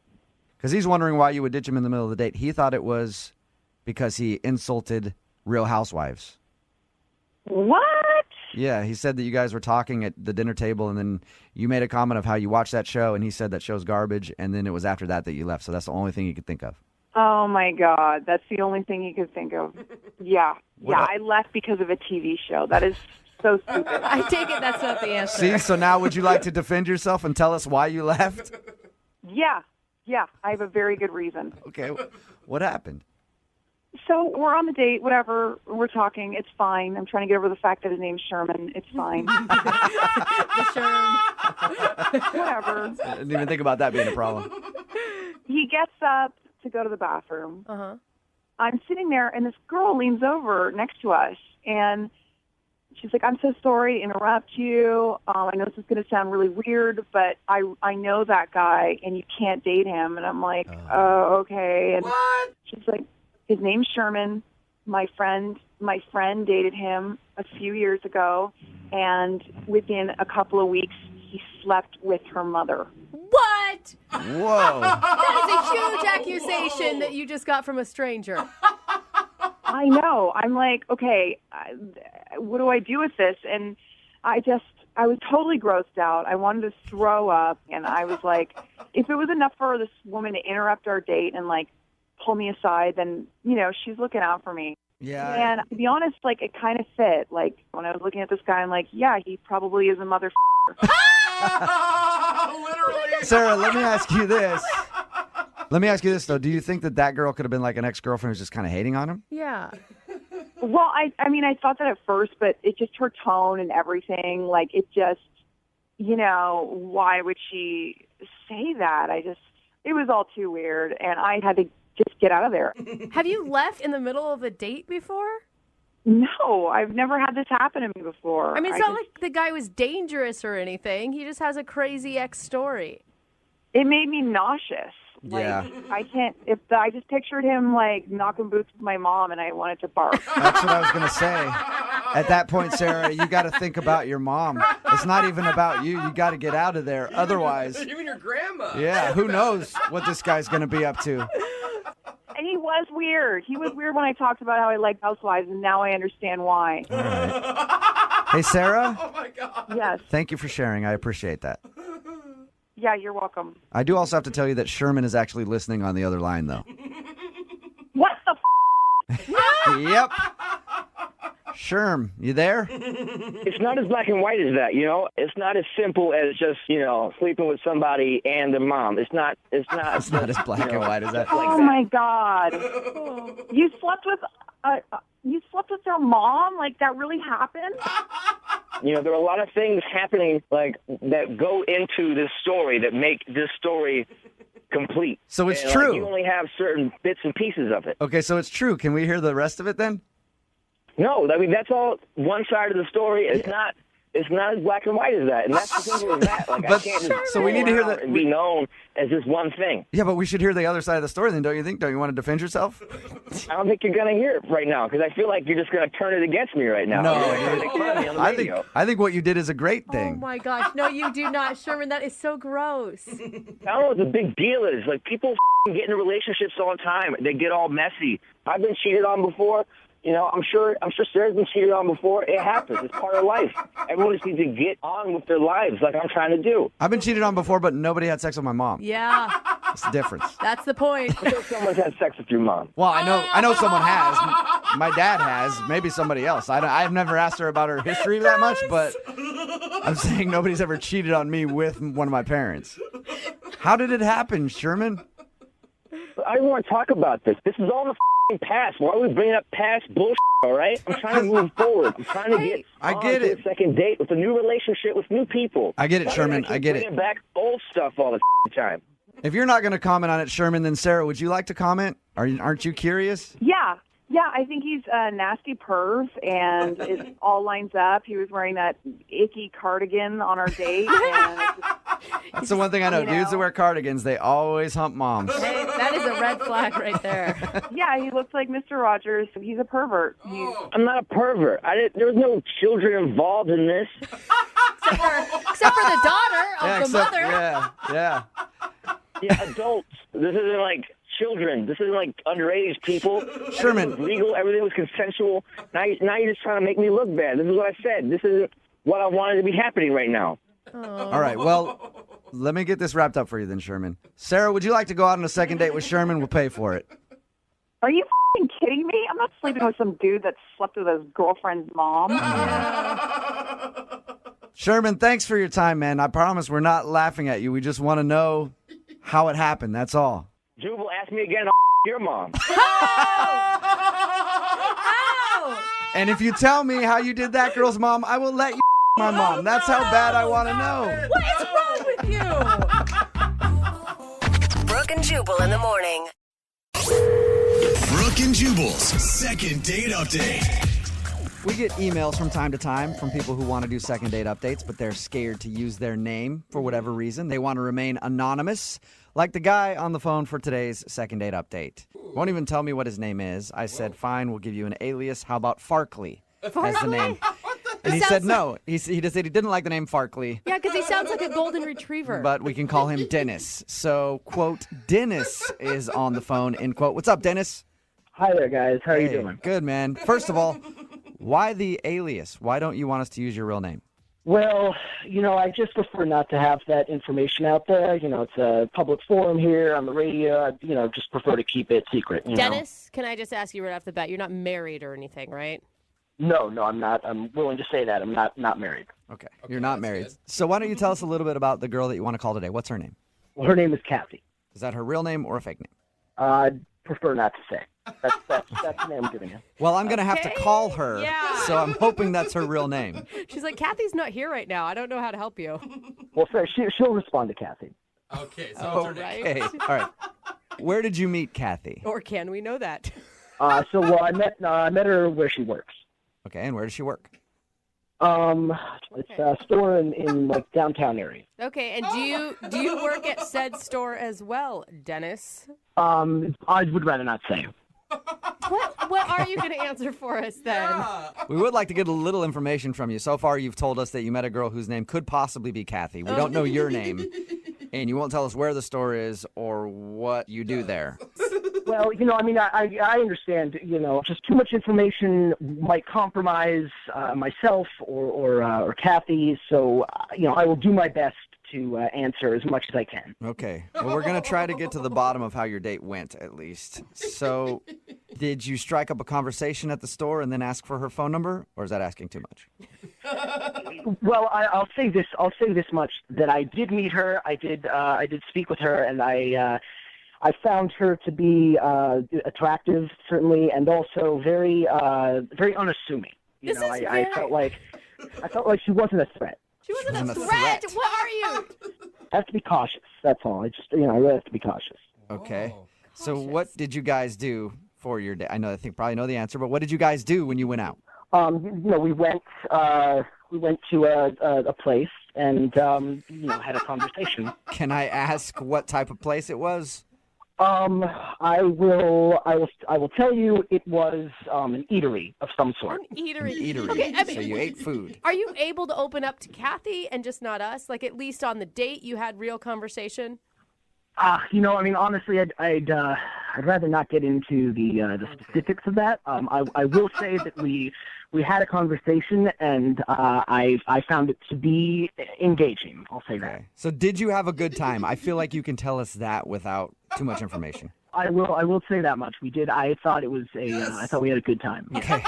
Because he's wondering why you would ditch him in the middle of the date. He thought it was because he insulted Real Housewives. What? Yeah, he said that you guys were talking at the dinner table, and then you made a comment of how you watched that show, and he said that show's garbage, and then it was after that you left. So that's the only thing he could think of. Oh, my God. That's the only thing you could think of. Yeah. I left because of a TV show. That is so stupid. I take it that's not the answer. See, so now would you like to defend yourself and tell us why you left? Yeah. I have a very good reason. Okay, what happened? So we're on the date, whatever. We're talking. It's fine. I'm trying to get over the fact that his name's Sherman. It's fine. Whatever. I didn't even think about that being a problem. He gets up to go to the bathroom. Uh-huh. I'm sitting there, and this girl leans over next to us, and she's like, I'm so sorry to interrupt you. I know this is going to sound really weird, but I know that guy, and you can't date him. And I'm like, oh, okay. And what? She's like, his name's Sherman. My friend dated him a few years ago, and within a couple of weeks, he slept with her mother. What? Whoa. That is a huge accusation that you just got from a stranger. I know. I'm like, okay, what do I do with this? And I was totally grossed out. I wanted to throw up, and I was like, if it was enough for this woman to interrupt our date and, like, pull me aside, then, she's looking out for me. Yeah. And to be honest, like, it kind of fit. Like, when I was looking at this guy, I'm like, yeah, he probably is a motherfucker. Literally. Sarah, let me ask you this. Let me ask you this, though. Do you think that girl could have been like an ex-girlfriend who's just kind of hating on him? Yeah. Well, I mean, I thought that at first, but it just her tone and everything, like, it just, why would she say that? It was all too weird, and I had to just get out of there. Have you left in the middle of a date before? No, I've never had this happen to me before. I mean, it's not like the guy was dangerous or anything. He just has a crazy ex story. It made me nauseous. Like, Yeah. I just pictured him, like, knocking boots with my mom, and I wanted to barf. That's what I was going to say. At that point, Sarah, you got to think about your mom. It's not even about you. You got to get out of there. Otherwise, Even your grandma. yeah, who knows what this guy's going to be up to. And he was weird. He was weird when I talked about how I liked Housewives, and now I understand why. All right. Hey, Sarah. Oh, my God. Yes. Thank you for sharing. I appreciate that. Yeah, you're welcome. I do also have to tell you that Sherman is actually listening on the other line, though. What the Yep. Sherm, you there? It's not as black and white as that, It's not as simple as just, sleeping with somebody and their mom. It's not It's not as black and white as that. Oh, my God. You slept with their mom? Like, that really happened? There are a lot of things happening like that go into this story that make this story complete. So it's And, true. you only have certain bits and pieces of it. Okay, so it's true. Can we hear the rest of it then? No, I mean that's all one side of the story. It's not. It's not as black and white as that, and that's the thing with that. Like, I can't just so we need to hear that and be known as this one thing. Yeah, but we should hear the other side of the story then, don't you think? Don't you want to defend yourself? I don't think you're going to hear it right now because I feel like you're just going to turn it against me right now. No, You're gonna make fun of me on the radio. I think what you did is a great Oh, thing. my gosh. No, you do not. Sherman, that is so gross. I don't know what the big deal is. Like, people get into relationships all the time. They get all messy. I've been cheated on before. I'm sure Sarah's been cheated on before. It happens. It's part of life. Everyone just needs to get on with their lives like I'm trying to do. I've been cheated on before, but nobody had sex with my mom. Yeah. That's the difference. That's the point. I think someone's had sex with your mom. Well, I know someone has. My dad has. Maybe somebody else. I've never asked her about her history that much, but I'm saying nobody's ever cheated on me with one of my parents. How did it happen, Sherman? I don't want to talk about this. This is all in the past. Why are we bringing up past bullshit, all right? I'm trying to move forward. I'm trying to get a second date with a new relationship with new people. I get it, Sherman. I get it. Bringing back old stuff all the time. If you're not going to comment on it, Sherman, then Sarah, would you like to comment? Aren't you curious? Yeah. Yeah, I think he's a nasty perv, and it all lines up. He was wearing that icky cardigan on our date. And That's the one thing I know. Dudes that wear cardigans, they always hump moms. Hey, that is a red flag right there. Yeah, he looks like Mr. Rogers. He's a pervert. I'm not a pervert. There was no children involved in this. Except for the daughter of the mother. Yeah. Yeah, adults. This isn't like children. This isn't like underage people. Sherman. Everything was legal. Everything was consensual. Now you're just trying to make me look bad. This is what I said. This isn't what I wanted to be happening right now. All right, well, let me get this wrapped up for you then, Sherman. Sarah, would you like to go out on a second date with Sherman? We'll pay for it. Are you f***ing kidding me? I'm not sleeping with some dude that slept with his girlfriend's mom. Sherman, thanks for your time, man. I promise we're not laughing at you. We just want to know how it happened. That's all. Jubal, ask me again. Your mom. And if you tell me how you did that girl's mom, I will let you my mom. That's how bad I want to know. What is wrong with you? Brooke and Jubal in the morning. Brooke and Jubal's second date update. We get emails from time to time from people who want to do second date updates, but they're scared to use their name for whatever reason. They want to remain anonymous, like the guy on the phone for today's second date update. Won't even tell me what his name is. I said, fine, we'll give you an alias. How about Farkley as the name? And he said no. He just said he didn't like the name Farkley. Yeah, because he sounds like a golden retriever. But we can call him Dennis. So, quote, Dennis is on the phone, end quote. What's up, Dennis? Hi there, guys. How are you doing? Good, man. First of all, why the alias? Why don't you want us to use your real name? Well, I just prefer not to have that information out there. It's a public forum here on the radio. I, just prefer to keep it secret. Dennis, can I just ask you right off the bat, you're not married or anything, right? No, I'm not. I'm willing to say that. I'm not married. Okay, you're not married. Good. So why don't you tell us a little bit about the girl that you want to call today? What's her name? Well, her name is Kathy. Is that her real name or a fake name? I'd prefer not to say. That's the name I'm giving you. Well, I'm going to have to call her, so I'm hoping that's her real name. She's like, Kathy's not here right now. I don't know how to help you. Well, fair. She'll respond to Kathy. Okay, so okay. All right. Where did you meet Kathy? Or can we know that? I met her where she works. Okay, and where does she work? It's a store in like downtown area. Okay, and do you work at said store as well, Dennis? I would rather not say. What are you going to answer for us then? We would like to get a little information from you. So far, you've told us that you met a girl whose name could possibly be Kathy. We don't know your name, and you won't tell us where the store is or what you do there. Well, I understand, just too much information might compromise myself or Kathy, so, I will do my best to answer as much as I can. Okay. Well, we're going to try to get to the bottom of how your date went, at least. So, did you strike up a conversation at the store and then ask for her phone number, or is that asking too much? Well, I'll say this much, that I did meet her, I did speak with her, and I found her to be attractive, certainly, and also very unassuming. I felt like she wasn't a threat. She wasn't a threat. What are you? I have to be cautious. That's all. I really have to be cautious. Okay. So what did you guys do for your day? I think probably know the answer, but what did you guys do when you went out? We went to a place and had a conversation. Can I ask what type of place it was? I will tell you it was an eatery of some sort. An eatery. Okay, so you ate food. Are you able to open up to Kathy and just not us? Like at least on the date you had real conversation? Honestly, I'd rather not get into the specifics of that. I will say that we had a conversation, and I found it to be engaging. I'll say that. So did you have a good time? I feel like you can tell us that without too much information. I will say that much. We did. I thought it was I thought we had a good time. Okay.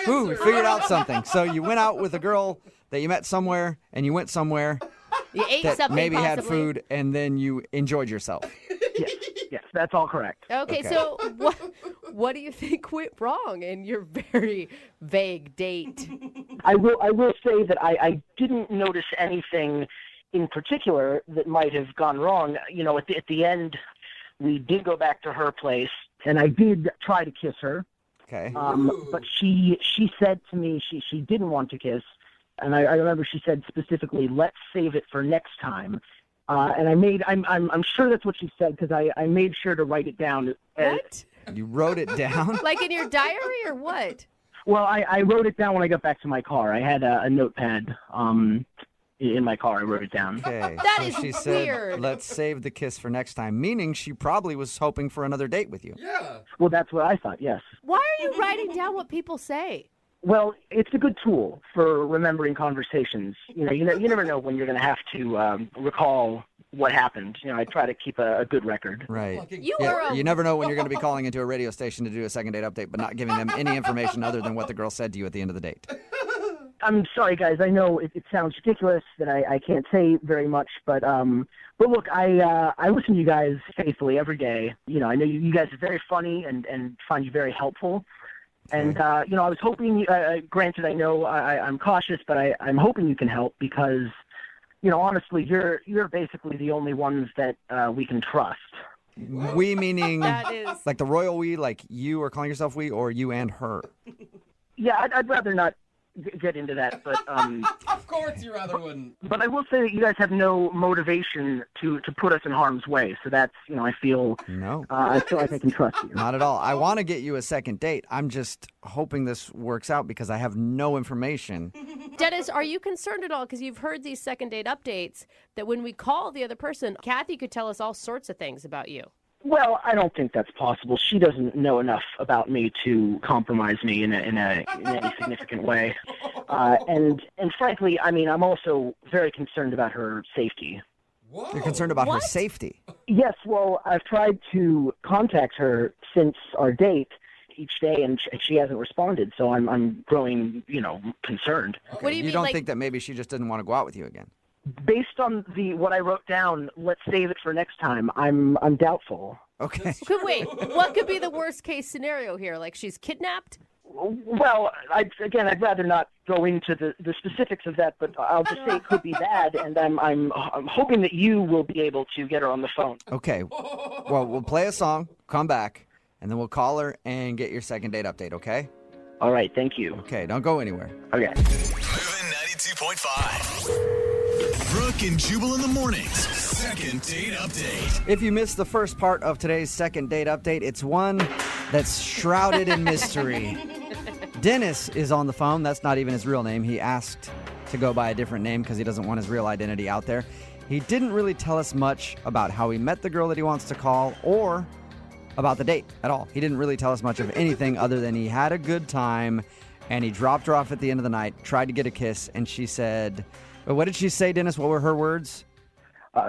Ooh, we figured out something. So you went out with a girl that you met somewhere, and you went somewhere, You ate that something maybe had possibly. food and then you enjoyed yourself. Yes, that's all correct. Okay, so what do you think went wrong in your very vague date? I will say that I didn't notice anything in particular that might have gone wrong. You know, at the end, we did go back to her place, and I did try to kiss her. Okay. But she said to me she didn't want to kiss, and I remember she said specifically, "Let's save it for next time." And I'm sure that's what she said because I made sure to write it down. What? You wrote it down? Like in your diary or what? Well, I wrote it down when I got back to my car. I had a notepad in my car. I wrote it down. Okay. That so is she said, weird. let's save the kiss for next time, meaning she probably was hoping for another date with you. Yeah. Well, that's what I thought, yes. Why are you writing down what people say? Well, it's a good tool for remembering conversations. You know, you never know when you're going to have to recall what happened. You know, I try to keep a good record. Right. You Yeah, are a... you never know when you're going to be calling into a radio station to do a second date update, but not giving them any information other than what the girl said to you at the end of the date. I'm sorry, guys. I know it sounds ridiculous that I can't say very much, but look, I listen to you guys faithfully every day. You know, I know you guys are very funny and find you very helpful. And, you know, I was hoping, granted, I know I'm cautious, but I'm hoping you can help because, you know, honestly, you're basically the only ones that we can trust. We meaning That is... like the royal we, like you are calling yourself we, or you and her? Yeah, I'd rather not get into that, but Of course you rather wouldn't. but I will say that you guys have no motivation to put us in harm's way. So that's, you know, I feel No. I feel like I can trust you. Not at all. I want to get you a second date. I'm just hoping this works out because I have no information. Dennis, are you concerned at all? Because you've heard these second date updates that when we call the other person, Kathy could tell us all sorts of things about you. Well, I don't think that's possible. She doesn't know enough about me to compromise me in any significant way. And frankly, I mean, I'm also very concerned about her safety. Whoa. You're concerned about her safety. Yes, well, I've tried to contact her since our date each day, and she hasn't responded. So I'm growing, you know, concerned. What do you mean, don't like- think that maybe she just didn't want to go out with you again? Based on what I wrote down, let's save it for next time. I'm doubtful. Okay. Wait, what could be the worst case scenario here? Like she's kidnapped? Well, I'd rather not go into the specifics of that, but I'll just say it could be bad, and I'm hoping that you will be able to get her on the phone. Okay. Well, we'll play a song, come back, and then we'll call her and get your second date update, okay? All right, thank you. Okay, don't go anywhere. Okay. Moving 92.5. Brooke and Jubal in the mornings. Second date update. If you missed the first part of today's second date update, it's one that's shrouded in mystery. Dennis is on the phone. That's not even his real name. He asked to go by a different name because he doesn't want his real identity out there. He didn't really tell us much about how he met the girl that he wants to call or about the date at all. He didn't really tell us much of anything other than he had a good time and he dropped her off at the end of the night, tried to get a kiss, and she said, what did she say, Dennis? What were her words?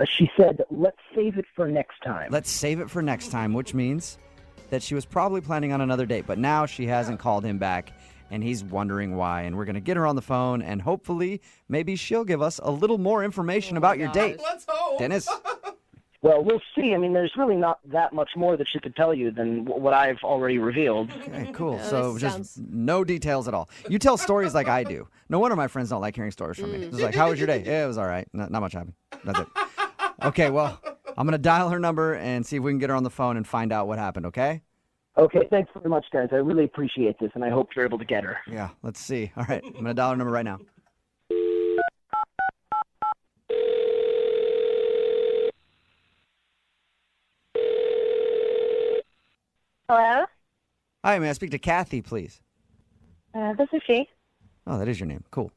She said, let's save it for next time. Let's save it for next time, which means that she was probably planning on another date, but now she hasn't called him back, and he's wondering why. And we're going to get her on the phone, and hopefully maybe she'll give us a little more information about your date. Let's hope. Dennis? Well, we'll see. I mean, there's really not that much more that she could tell you than what I've already revealed. Okay, cool. Oh, So this just sounds- no details at all. You tell stories like I do. No wonder my friends don't like hearing stories from me. It's like, how was your day? Yeah, it was all right. Not much happened. That's it. Okay, well, I'm going to dial her number and see if we can get her on the phone and find out what happened, okay? Okay, thanks very much, guys. I really appreciate this, and I hope you're able to get her. Yeah, let's see. All right, I'm going to dial her number right now. Hello? Hi, may I speak to Kathy, please? This is she. Oh, that is your name. Cool.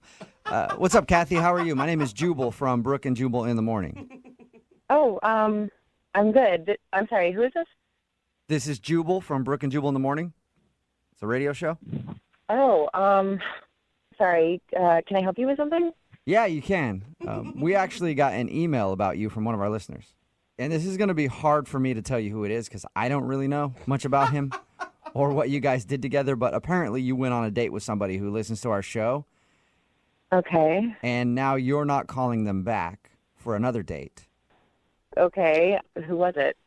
What's up, Kathy? How are you? My name is Jubal from Brooke and Jubal in the morning. Oh, I'm good. I'm sorry, who is this? This is Jubal from Brooke and Jubal in the morning. It's a radio show. Oh, sorry. Can I help you with something? Yeah, you can. We actually got an email about you from one of our listeners. And this is going to be hard for me to tell you who it is because I don't really know much about him or what you guys did together. But apparently you went on a date with somebody who listens to our show. Okay. And now you're not calling them back for another date. Okay, who was it?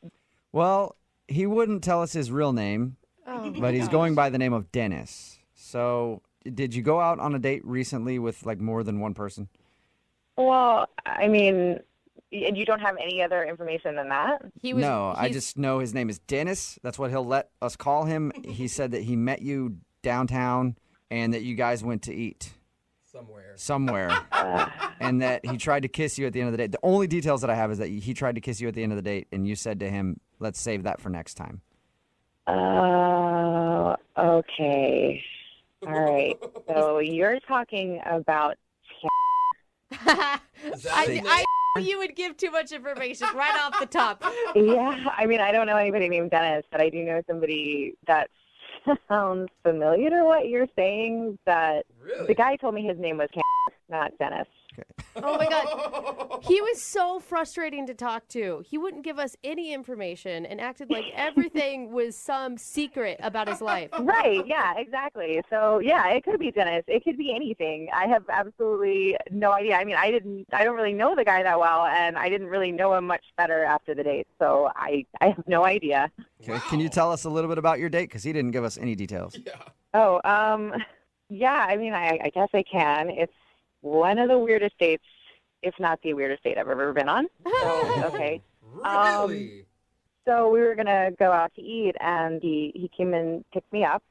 Well, he wouldn't tell us his real name, but he's going by the name of Dennis. So, did you go out on a date recently with like more than one person? Well, I mean, and you don't have any other information than that? I just know his name is Dennis. That's what he'll let us call him. He said that he met you downtown and that you guys went to eat. Somewhere. And that he tried to kiss you at the end of the date. The only details that I have is that he tried to kiss you at the end of the date, and you said to him, let's save that for next time. Okay. All right. So you're talking about... I knew you would give too much information right off the top. Yeah, I mean, I don't know anybody named Dennis, but I do know somebody that sounds familiar to what you're saying. That the guy told me his name was not Dennis. Oh my God. He was so frustrating to talk to. He wouldn't give us any information and acted like everything was some secret about his life. Right, yeah, exactly. So, yeah, it could be Dennis. It could be anything. I have absolutely no idea. I mean, I don't really know the guy that well, and I didn't really know him much better after the date. So I have no idea. Okay. Wow. Can you tell us a little bit about your date? Because he didn't give us any details. Yeah. Oh, yeah, I mean, I guess I can. It's one of the weirdest dates, if not the weirdest date I've ever been on. So, okay. Really? So we were going to go out to eat, and he came and picked me up,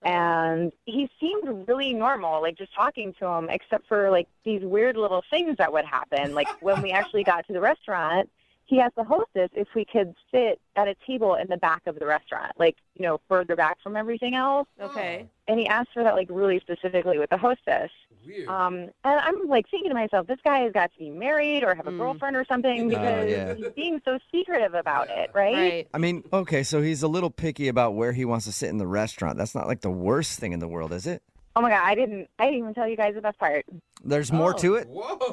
and he seemed really normal, like just talking to him, except for like these weird little things that would happen. Like when we actually got to the restaurant, he asked the hostess if we could sit at a table in the back of the restaurant, like, you know, further back from everything else. Okay. And he asked for that, like, really specifically with the hostess. Weird. And I'm, like, thinking to myself, this guy has got to be married or have a girlfriend or something because he's being so secretive about it, right? I mean, okay, so he's a little picky about where he wants to sit in the restaurant. That's not, like, the worst thing in the world, is it? Oh, my God, I didn't even tell you guys the best part. There's more to it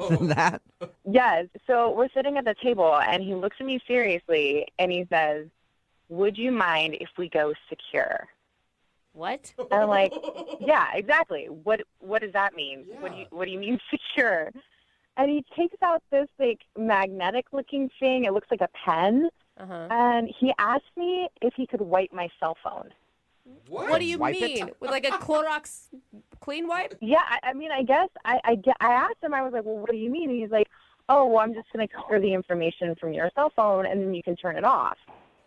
than that? Yes. So we're sitting at the table, and he looks at me seriously, and he says, would you mind if we go secure? What? And I'm like, yeah, exactly. What does that mean? Yeah. What do you mean secure? And he takes out this, like, magnetic-looking thing. It looks like a pen. And he asked me if he could wipe my cell phone. What do you mean? With like a Clorox clean wipe? Yeah, I mean, I guess I asked him, I was like, well, what do you mean? And he's like, oh, well, I'm just going to clear the information from your cell phone, and then you can turn it off.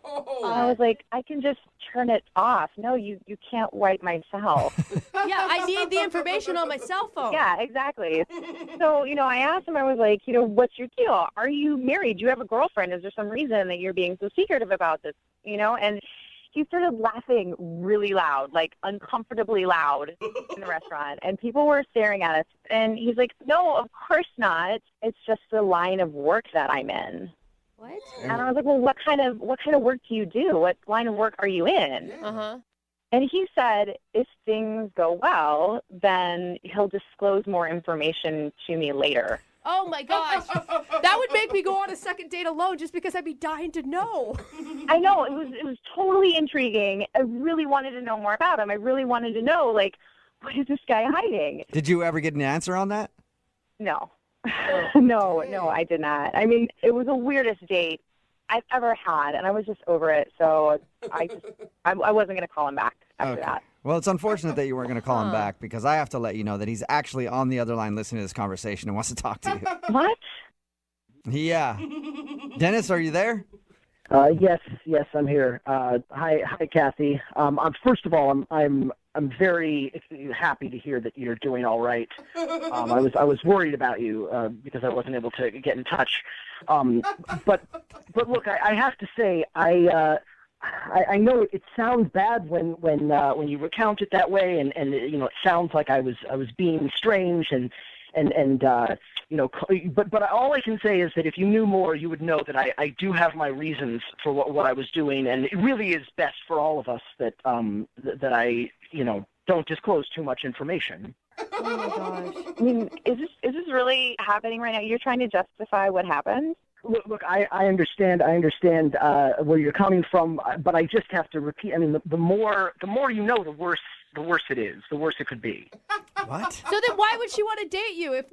And I was like, I can just turn it off. No, you can't wipe my cell. Yeah, I need the information on my cell phone. Yeah, exactly. So, you know, I asked him, I was like, you know, what's your deal? Are you married? Do you have a girlfriend? Is there some reason that you're being so secretive about this? You know, and he started laughing really loud, like uncomfortably loud in the restaurant. And people were staring at us. And he's like, no, of course not. It's just the line of work that I'm in. What? And I was like, well, what kind of work do you do? What line of work are you in? And he said, if things go well, then he'll disclose more information to me later. Oh, my gosh. That would make me go on a second date alone just because I'd be dying to know. I know. It was totally intriguing. I really wanted to know more about him. I really wanted to know, like, what is this guy hiding? Did you ever get an answer on that? No. No, I did not. I mean, it was the weirdest date I've ever had, and I was just over it. So I wasn't going to call him back after that. Well, it's unfortunate that you weren't going to call him back because I have to let you know that he's actually on the other line listening to this conversation and wants to talk to you. What? Yeah. Dennis, are you there? Yes, I'm here. Hi, Kathy. First of all, I'm very happy to hear that you're doing all right. I was worried about you because I wasn't able to get in touch. But look, I have to say, I know it sounds bad when you recount it that way, and you know, it sounds like I was being strange and you know, but all I can say is that if you knew more, you would know that I do have my reasons for what I was doing, and it really is best for all of us that that I, you know, don't disclose too much information. Oh my gosh! I mean, is this really happening right now? You're trying to justify what happened? Look, I understand where you're coming from, but I just have to repeat. I mean, the more you know, the worse it is. The worse it could be. What? So then why would she want to date you if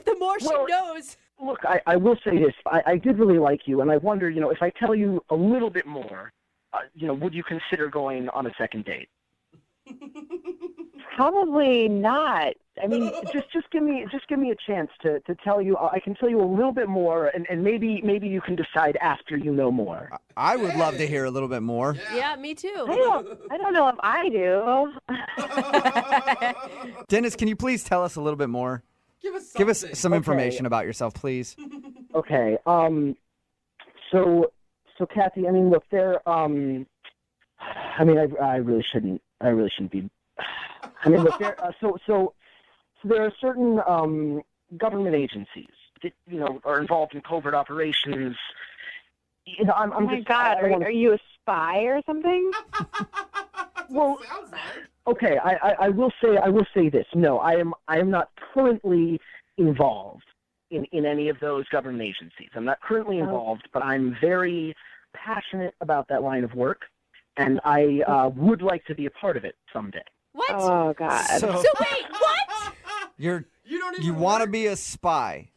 the more she knows? Look, I will say this. I did really like you, and I wonder, if I tell you a little bit more, would you consider going on a second date? Probably not. I mean, just give me a chance to tell you. I can tell you a little bit more, and maybe you can decide after you know more. I would love to hear a little bit more. Yeah, me too. I don't know if I do. Dennis, can you please tell us a little bit more? Give us some information about yourself, please. Okay. So Kathy, I mean, look, I really shouldn't be. I mean, look, so there are certain government agencies that are involved in covert operations. I'm oh my God, are you a spy or something? Well, okay, I will say this. No, I am not currently involved in any of those government agencies. I'm not currently involved, but I'm very passionate about that line of work, and I would like to be a part of it someday. What? Oh God. So wait, what? You want to be a spy?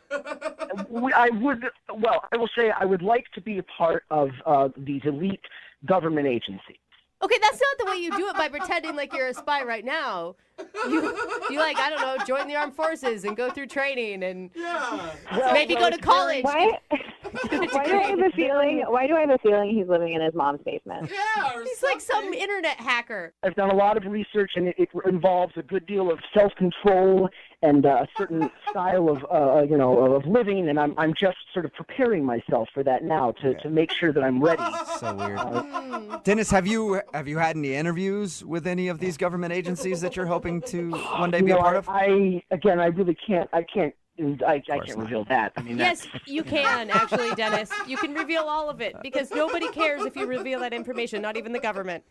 I will say I would like to be a part of these elite government agencies. Okay, that's not the way you do it by pretending like you're a spy right now. You like, I don't know, join the armed forces and go through training and maybe go to college. Why do I have a feeling he's living in his mom's basement? Yeah, he's like some internet hacker. I've done a lot of research, and it involves a good deal of self-control and a certain style of living, and I'm just sort of preparing myself for that now to make sure that I'm ready. So weird. Dennis, have you had any interviews with any of these government agencies that you're hoping to one day be a part of? I really can't. I can't reveal that. I mean, yes, you can actually, Dennis. You can reveal all of it because nobody cares if you reveal that information, not even the government.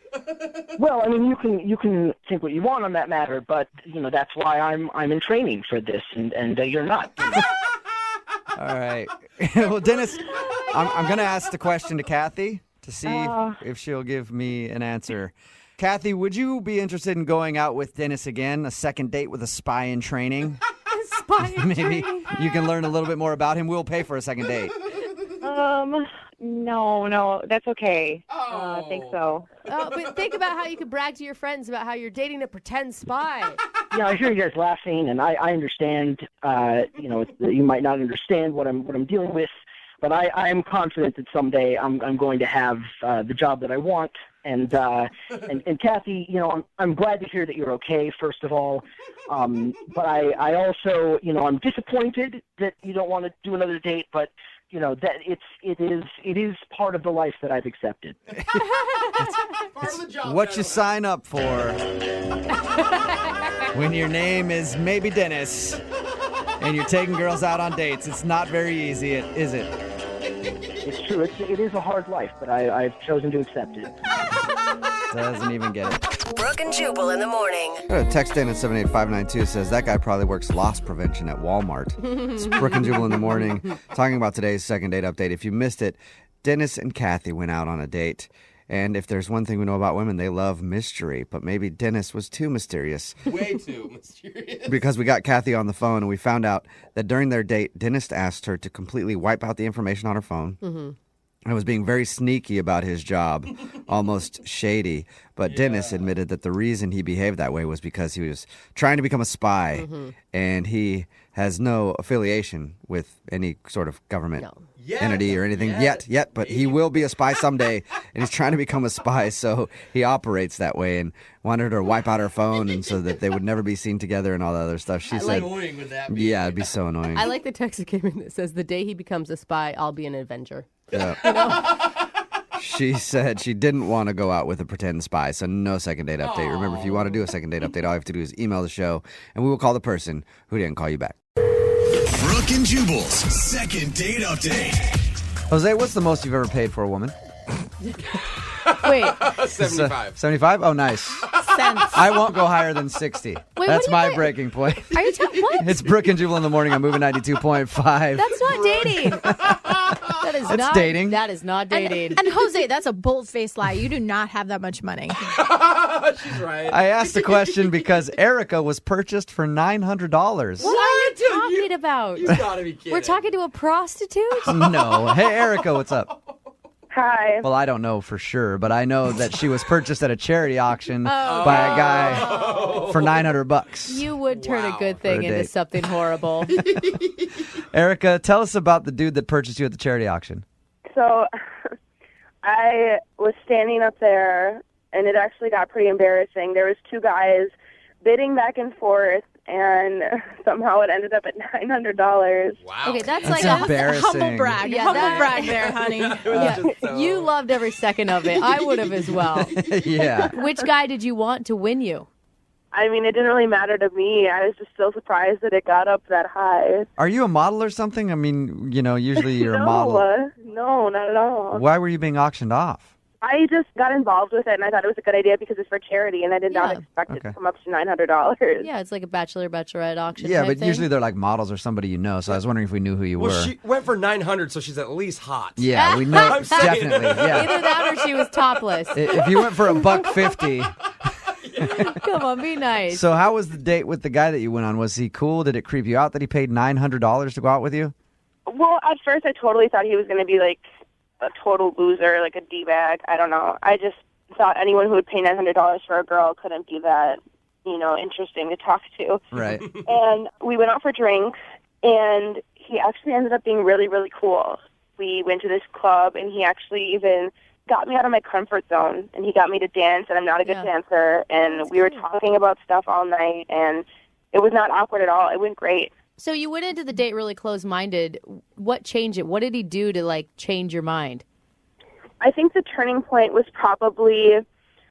Well, I mean, you can think what you want on that matter, but that's why I'm in training for this, and you're not. All right. Well, Dennis, I'm going to ask the question to Kathy to see if she'll give me an answer. Kathy, would you be interested in going out with Dennis again, a second date with a spy in training? Maybe you can learn a little bit more about him. We'll pay for a second date. No, that's okay. I think so. Oh, but think about how you could brag to your friends about how you're dating a pretend spy. Yeah, I hear you guys laughing, and I understand. You might not understand what I'm dealing with, but I am confident that someday I'm going to have the job that I want. And Kathy, I'm glad to hear that you're okay, first of all. But I also, I'm disappointed that you don't want to do another date, but that it is part of the life that I've accepted. Part of the job. What you sign up for when your name is maybe Dennis and you're taking girls out on dates. It's not very easy, is it? It's true. It is a hard life, but I've chosen to accept it. Doesn't even get it. Brooke and Jubal in the morning. Text in at 78592 says that guy probably works loss prevention at Walmart. It's Brooke and Jubal in the morning, talking about today's second date update. If you missed it, Dennis and Kathy went out on a date. And if there's one thing we know about women, they love mystery. But maybe Dennis was too mysterious. Way too mysterious. Because we got Kathy on the phone and we found out that during their date, Dennis asked her to completely wipe out the information on her phone. Mm-hmm. And was being very sneaky about his job, almost shady. But Dennis admitted that the reason he behaved that way was because he was trying to become a spy. Mm-hmm. And he has no affiliation with any sort of government entity or anything yet. But he will be a spy someday. And he's trying to become a spy, so he operates that way and wanted her to wipe out her phone and so that they would never be seen together and all that other stuff. She said, annoying would that be? Yeah, it'd be so annoying. I like the text that came in that says, the day he becomes a spy, I'll be an Avenger. Yeah. She said she didn't want to go out with a pretend spy, so no second date update. Remember, if you want to do a second date update, all you have to do is email the show, and we will call the person who didn't call you back. Brooke and Jubal's second date update. Jose, what's the most you've ever paid for a woman? Wait. 75. 75? Oh, nice. I won't go higher than 60. That's my breaking point. Are you telling what? It's Brooke and Jubal in the morning. I'm moving 92.5. That's not dating. That is That's not dating. That is not dating. And Jose, that's a bold-faced lie. You do not have that much money. She's right. I asked the question because Erica was purchased for $900. What are you talking about? You gotta be kidding. We're talking to a prostitute? No. Hey, Erica, what's up? Hi. Well, I don't know for sure, but I know that she was purchased at a charity auction by a guy for $900. You would turn a good thing For a into date. something horrible. Erica, tell us about the dude that purchased you at the charity auction. So I was standing up there, and it actually got pretty embarrassing. There was two guys bidding back and forth, and somehow it ended up at $900. Wow. Okay, that's That's like embarrassing. Humble brag. Yeah, Humble that- brag there, honey. Yeah, you loved every second of it. I would have as well. Yeah. Which guy did you want to win you? I mean, it didn't really matter to me. I was just so surprised that it got up that high. Are you a model or something? I mean, usually you're no, a model. No, not at all. Why were you being auctioned off? I just got involved with it, and I thought it was a good idea because it's for charity, and I did not expect it to come up to $900. Yeah, it's like a bachelorette auction. Yeah, type but thing. usually they're like models or somebody you know, so I was wondering if we knew who you Well, were. she went for 900, so she's at least hot. Yeah, we know. I'm saying. Definitely, yeah. Either that or she was topless. If you went for $150. Come on, be nice. So how was the date with the guy that you went on? Was he cool? Did it creep you out that he paid $900 to go out with you? Well, at first I totally thought he was going to be like a total loser, like a D-bag. I don't know. I just thought anyone who would pay $900 for a girl couldn't be that, interesting to talk to. Right. And we went out for drinks, and he actually ended up being really, really cool. We went to this club, and he actually even got me out of my comfort zone, and he got me to dance, and I'm not a good dancer, and we were talking about stuff all night, and it was not awkward at all. It went great. So you went into the date really closed-minded. What changed it? What did he do to, change your mind? I think the turning point was probably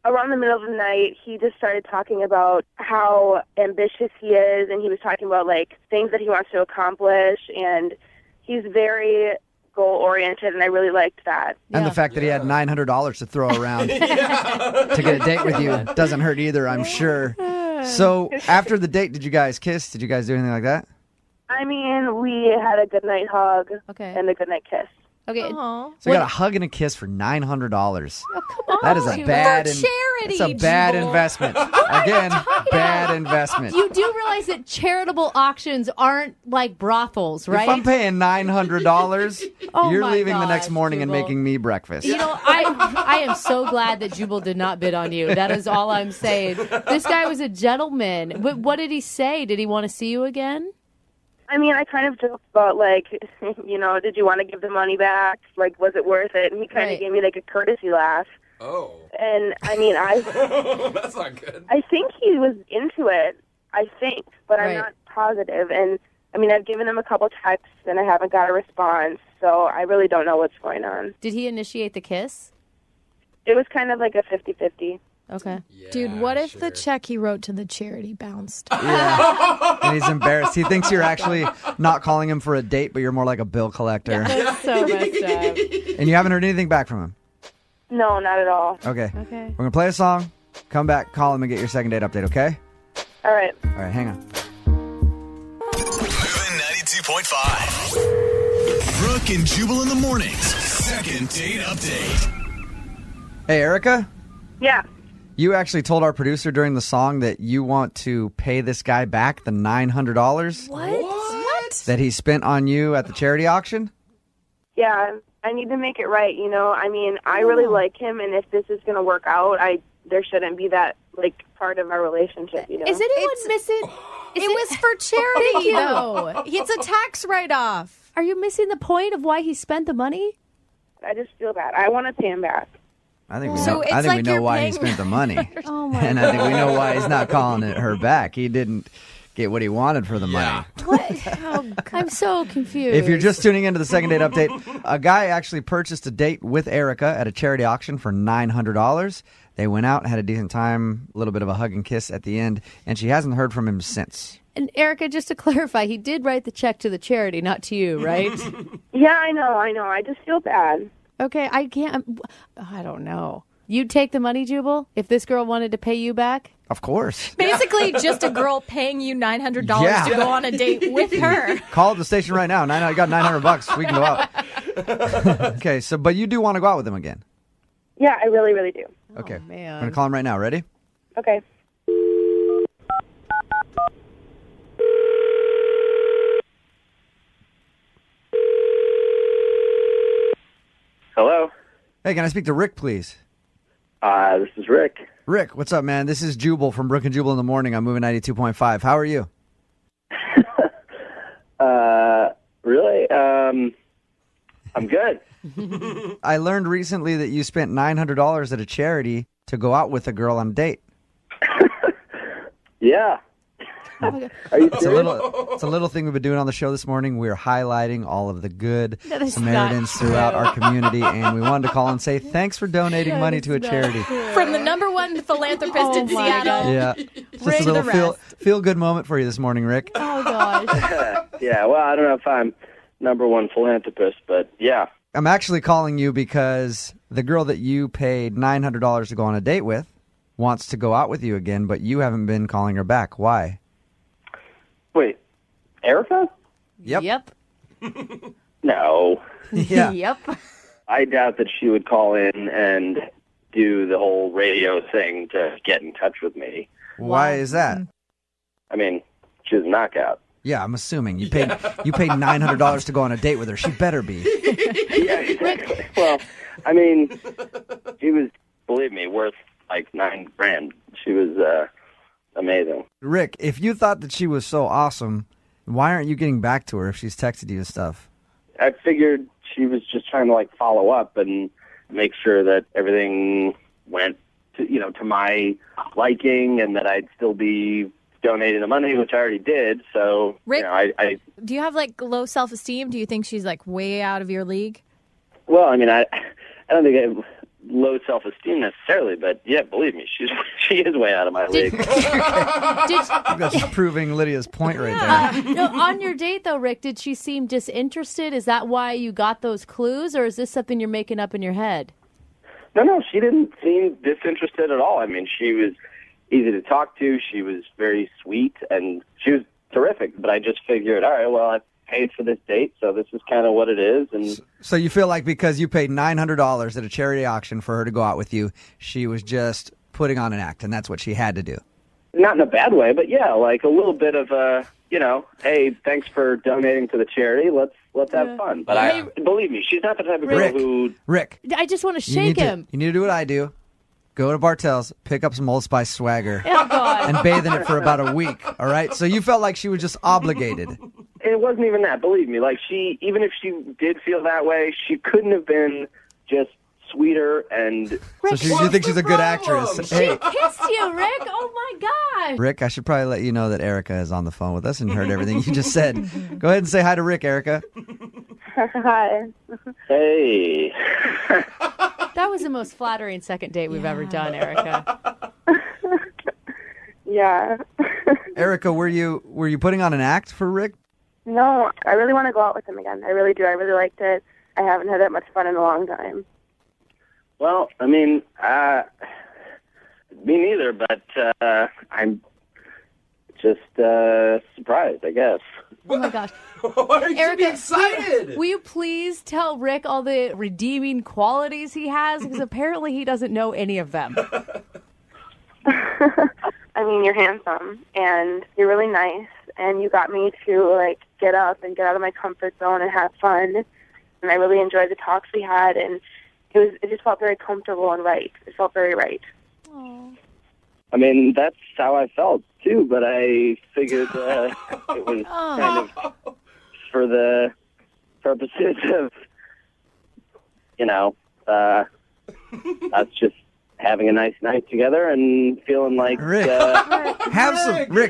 around the middle of the night. He just started talking about how ambitious he is, and he was talking about, things that he wants to accomplish, and he's very goal-oriented, and I really liked that. And the fact that he had $900 to throw around to get a date with you doesn't hurt either, I'm sure. So after the date, did you guys kiss? Did you guys do anything like that? I mean, we had a good night hug and a good night kiss. Okay. So you got a hug and a kiss for $900. Oh, come on. That is a bad For charity, It's a bad Jubal. investment. Again, bad investment. You do realize that charitable auctions aren't like brothels, right? If I'm paying $900, Oh you're my leaving the next gosh, morning and Jubal. making me breakfast. I am so glad that Jubal did not bid on you. That is all I'm saying. This guy was a gentleman. What did he say? Did he want to see you again? I mean, I kind of joked about, did you want to give the money back? Was it worth it? And he kind of gave me, a courtesy laugh. Oh. And, I mean, That's not good. I think he was into it, but I'm not positive. And, I mean, I've given him a couple texts, and I haven't got a response, so I really don't know what's going on. Did he initiate the kiss? It was kind of like a 50-50. Okay. Dude, what if the check he wrote to the charity bounced? Yeah. And he's embarrassed. He thinks you're actually not calling him for a date, but you're more like a bill collector. That's so messed up. And you haven't heard anything back from him? No, not at all. Okay. Okay. We're going to play a song, come back, call him, and get your second date update, okay? All right. All right, hang on. Moving 92.5. Brooke and Jubal in the mornings. Second date update. Hey, Erica? Yeah. You actually told our producer during the song that you want to pay this guy back the $900 What? that he spent on you at the charity auction? Yeah, I need to make it right, I mean, I really like him, and if this is going to work out, there shouldn't be that, part of our relationship, Is anyone missing? It was for charity, you. though. It's a tax write-off. Are you missing the point of why he spent the money? I just feel bad. I want to pay him back. I think we So know, it's I think like we know you're why he paying- spent the money. Oh, my And I think we know why he's not calling it her back. He didn't get what he wanted for the money. I'm so confused. If you're just tuning into the second date update, a guy actually purchased a date with Erica at a charity auction for $900. They went out, had a decent time, a little bit of a hug and kiss at the end, and she hasn't heard from him since. And Erica, just to clarify, he did write the check to the charity, not to you, right? Yeah, I know. I just feel bad. Okay, I can't. I don't know. You'd take the money, Jubal, if this girl wanted to pay you back? Of course. Basically, just a girl paying you $900 Yeah. to go on a date with her. Call the station right now. I got $900. We can go out. Okay, but you do want to go out with him again. Yeah, I really, really do. Okay. man. I'm going to call him right now. Ready? Okay. Hello. Hey, can I speak to Rick, please? This is Rick. Rick, what's up, man? This is Jubal from Brooke and Jubal in the Morning. I'm moving 92.5. How are you? Really? I'm good. I learned recently that you spent $900 at a charity to go out with a girl on a date. Yeah. Are you It's serious? a little thing we've been doing on the show this morning. We're highlighting all of the good That is Samaritans not throughout true. our community, and we wanted to call and say thanks for donating money to a charity. From the #1 philanthropist in my Seattle. Yeah, just Ring a little the feel good moment for you this morning, Rick. Oh, gosh. Yeah, well, I don't know if I'm #1 philanthropist, but yeah. I'm actually calling you because the girl that you paid $900 to go on a date with wants to go out with you again, but you haven't been calling her back. Why? Wait, Erica? Yep. No. Yeah. Yep. I doubt that she would call in and do the whole radio thing to get in touch with me. Why is that? I mean, she was a knockout. Yeah, I'm assuming you paid $900 to go on a date with her. She better be. Yeah, exactly. Well, I mean, she was, believe me, worth like $9,000. She was amazing. Rick, if you thought that she was so awesome, why aren't you getting back to her if she's texted you and stuff? I figured she was just trying to like follow up and make sure that everything went to my liking, and that I'd still be donating the money, which I already did. So, Rick, I do you have like low self-esteem? Do you think she's like way out of your league? well, I mean, I don't think I have low self-esteem necessarily, but yeah, believe me, she is way out of my league. That's proving Lydia's point right there. No, on your date, though, Rick, did she seem disinterested? Is that why you got those clues, or is this something you're making up in your head? No, she didn't seem disinterested at all. I mean, she was easy to talk to. She was very sweet, and she was terrific. But I just figured, all right, well, I paid for this date, so this is kind of what it is. And So you feel like because you paid $900 at a charity auction for her to go out with you, she was just putting on an act, and that's what she had to do. not in a bad way, but yeah, like a little bit of a, hey, thanks for donating to the charity. Let's have fun. But believe me, she's not the type of girl who. Rick, I just want to shake him. You need to do what I do. Go to Bartell's, pick up some Old Spice swagger, Oh, God. and bathe in it for about a week, all right? So you felt like she was just obligated. It wasn't even that. Believe me, like even if she did feel that way, she couldn't have been just sweeter and. So you think she's a good actress? Hey, She kissed you, Rick. Oh, my gosh. Rick, I should probably let you know that Erica is on the phone with us and heard everything you just said. Go ahead and say hi to Rick, Erica. Hi. Hey. That was the most flattering second date we've ever done, Erica. Yeah. Erica, were you putting on an act for Rick? No, I really want to go out with him again. I really do. I really liked it. I haven't had that much fun in a long time. Well, I mean, me neither, but I'm just surprised, I guess. Oh, my gosh. Why are you Erica, excited? Will you please tell Rick all the redeeming qualities he has? Because apparently he doesn't know any of them. I mean, you're handsome, and you're really nice, and you got me to, get up and get out of my comfort zone and have fun. And I really enjoyed the talks we had, and it just felt very comfortable and right. It felt very right. I mean, that's how I felt, too, but I figured it was kind of for the purposes of, us just having a nice night together and feeling like... Rick,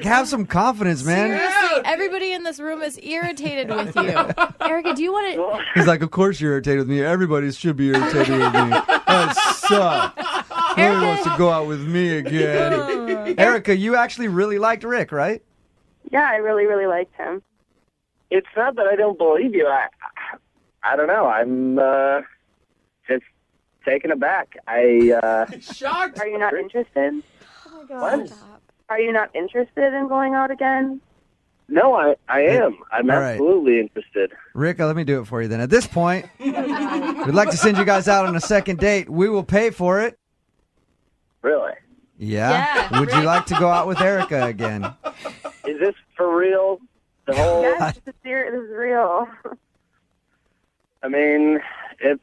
have some confidence, man. Seriously, everybody in this room is irritated with you. Erica, do you want to... He's like, of course you're irritated with me. Everybody should be irritated with me. That sucks. Nobody wants to go out with me again. Erica, you actually really liked Rick, right? Yeah, I really, really liked him. It's not that I don't believe you. I don't know. I'm just taken aback. I shocked. Are you not interested? Oh my God. What? Are you not interested in going out again? No, I am. I'm All right. absolutely interested. Rick, let me do it for you then. At this point, we'd like to send you guys out on a second date. We will pay for it. Really? Yeah? Would you like to go out with Erica again? Is this for real? The whole. Yes, this is real. I mean, if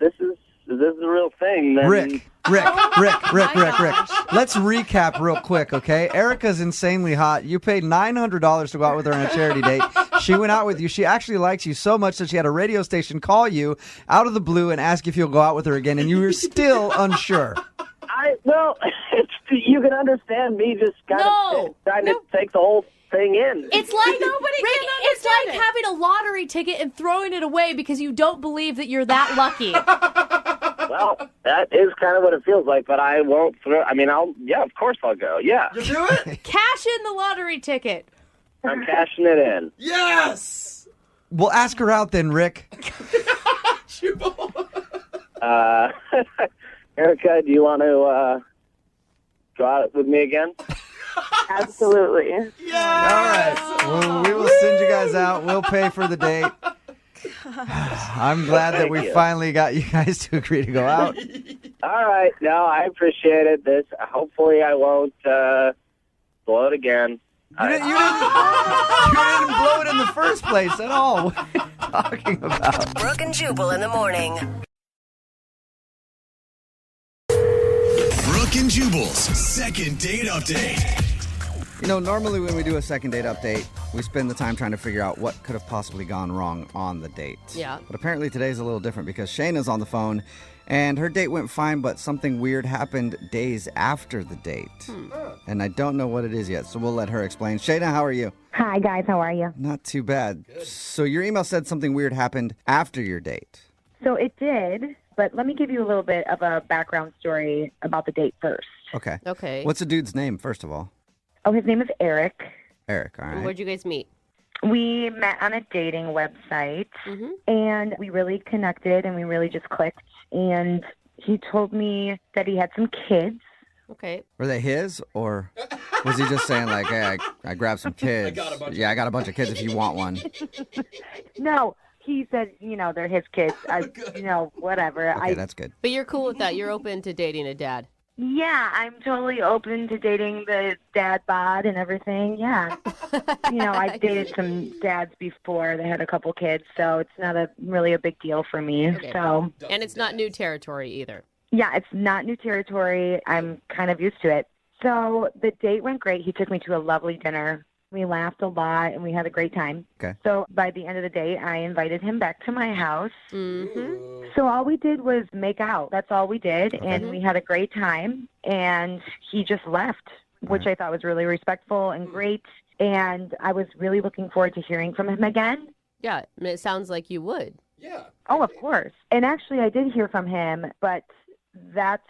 this is the real thing, then Rick. Let's recap real quick, okay? Erica's insanely hot. You paid $900 to go out with her on a charity date. She went out with you. She actually likes you so much that she had a radio station call you out of the blue and ask if you'll go out with her again, and you were still unsure. you can understand me just kind of trying to take the whole thing in. It's like it's like having a lottery ticket and throwing it away because you don't believe that you're that lucky. Well, that is kind of what it feels like, but I won't throw. I mean, of course I'll go. Yeah. You do it? Cash in the lottery ticket. I'm cashing it in. Yes. Well, ask her out then, Rick. Erica, do you want to go out with me again? Absolutely. Yeah. All right. Well, we will send you guys out. We'll pay for the date. I'm glad that we finally got you guys to agree to go out. All right. No, I appreciate it. Hopefully I won't blow it again. You didn't blow it in the first place at all. What are you talking about? Brooke and Jubal in the morning. Brooke and Jubal's second date update. You know, normally when we do a second date update, we spend the time trying to figure out what could have possibly gone wrong on the date. Yeah. But apparently today's a little different because Shayna's on the phone, and her date went fine, but something weird happened days after the date. And I don't know what it is yet, so we'll let her explain. Shayna, how are you? Hi, guys. How are you? Not too bad. So your email said something weird happened after your date. So it did, but let me give you a little bit of a background story about the date first. Okay. Okay. What's the dude's name, first of all? Oh, his name is Eric. Eric, all right. Where'd you guys meet? We met on a dating website, and we really connected, and we really just clicked. And he told me that he had some kids. Okay. Were they his, or was he just saying, like, hey, I grabbed some kids? I got a bunch of kids if you want one. No, he said, they're his kids. Whatever. Okay, that's good. But you're cool with that. You're open to dating a dad. Yeah, I'm totally open to dating the dad bod and everything. Yeah. I've dated some dads before. They had a couple kids, so it's not really a big deal for me. Okay. So. And it's not new territory either. Yeah, it's not new territory. I'm kind of used to it. So the date went great. He took me to a lovely dinner. We laughed a lot, and we had a great time. Okay. So by the end of the day, I invited him back to my house. So all we did was make out. That's all we did, and we had a great time. And he just left, which I thought was really respectful and great. And I was really looking forward to hearing from him again. Yeah, and it sounds like you would. Yeah. Oh, of course. And actually, I did hear from him, but that's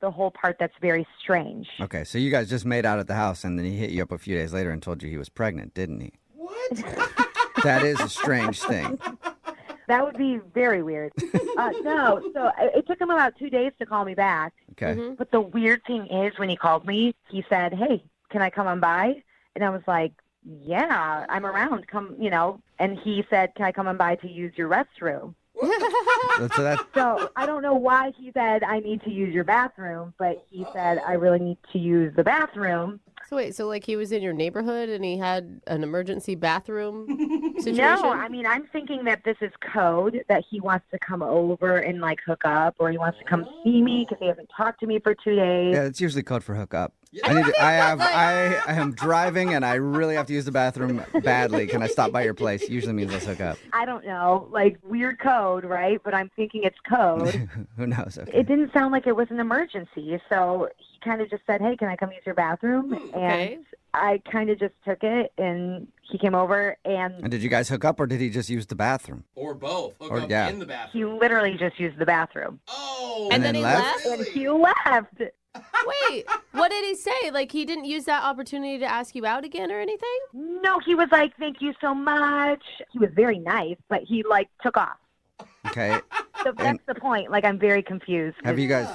the whole part that's very strange. Okay, so you guys just made out at the house, and then he hit you up a few days later and told you he was pregnant, didn't he? What? That is a strange thing. That would be very weird. No, so it took him about 2 days to call me back. Okay. But the weird thing is when he called me, he said, hey, can I come on by? And I was like, yeah, I'm around. Come, And he said, can I come on by to use your restroom? So I don't know why he said I need to use your bathroom, but he said I really need to use the bathroom. So wait, so like he was in your neighborhood and he had an emergency bathroom situation? No, I mean, I'm thinking that this is code, that he wants to come over and like hook up, or he wants to come see me because he hasn't talked to me for 2 days. Yeah, it's usually code for hook up. I am driving and I really have to use the bathroom badly. Can I stop by your place? Usually means let's hook up. I don't know, like weird code, right? But I'm thinking it's code. Who knows? Okay. It didn't sound like it was an emergency, so he kind of just said, hey, can I come use your bathroom? And I kind of just took it, and he came over, And did you guys hook up, or did he just use the bathroom? Or both. Hook up in the bathroom. He literally just used the bathroom. Oh. And then he left? And he left. Wait, what did he say? Like he didn't use that opportunity to ask you out again or anything? No, he was like, thank you so much. He was very nice, but he like took off. Okay. So that's the point. Like, I'm very confused. Have you guys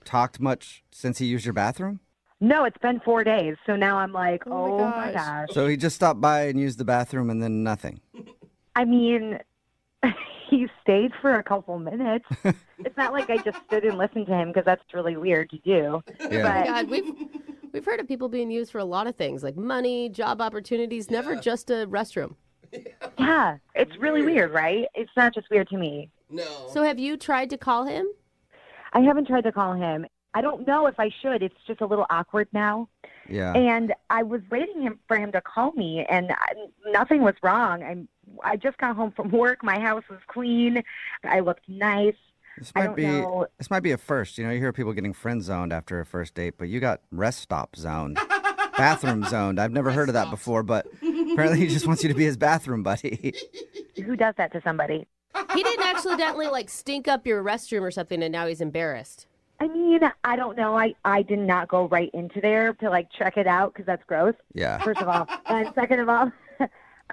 talked much since he used your bathroom? No, it's been 4 days. So now I'm like, oh my gosh. So he just stopped by and used the bathroom and then nothing. I mean, he stayed for a couple minutes. It's not like I just stood and listened to him because that's really weird to do. Yeah. God, we've heard of people being used for a lot of things, like money, job opportunities, never just a restroom. Yeah, it's really weird, right? It's not just weird to me. No. So have you tried to call him? I haven't tried to call him. I don't know if I should. It's just a little awkward now. Yeah. And I was waiting for him to call me, and nothing was wrong. I just got home from work. My house was clean. I looked nice. This I might don't be know. this might be a first. You know, you hear people getting friend zoned after a first date, but you got rest stop zoned, bathroom zoned. I've never heard of that before, but apparently he just wants you to be his bathroom buddy. Who does that to somebody? He didn't accidentally stink up your restroom or something, and now he's embarrassed. I mean, I don't know. I did not go right into there to check it out because that's gross. Yeah. First of all, and second of all,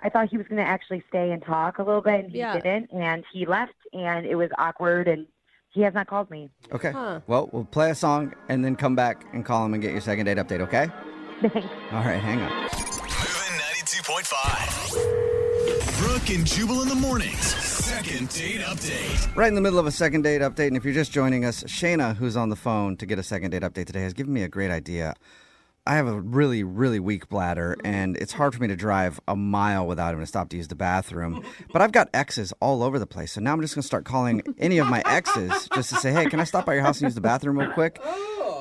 I thought he was going to actually stay and talk a little bit, and he didn't. And he left, and it was awkward, and he has not called me. Okay. Well, we'll play a song and then come back and call him and get your second date update. Okay. Thanks. All right. Hang on. Moving 92.5. Brooke and Jubal in the mornings. Second date update. Right in the middle of a second date update, and if you're just joining us, Shayna, who's on the phone to get a second date update today, has given me a great idea. I have a really, really weak bladder, and it's hard for me to drive a mile without having to stop to use the bathroom. But I've got exes all over the place, so now I'm just going to start calling any of my exes just to say, hey, can I stop by your house and use the bathroom real quick?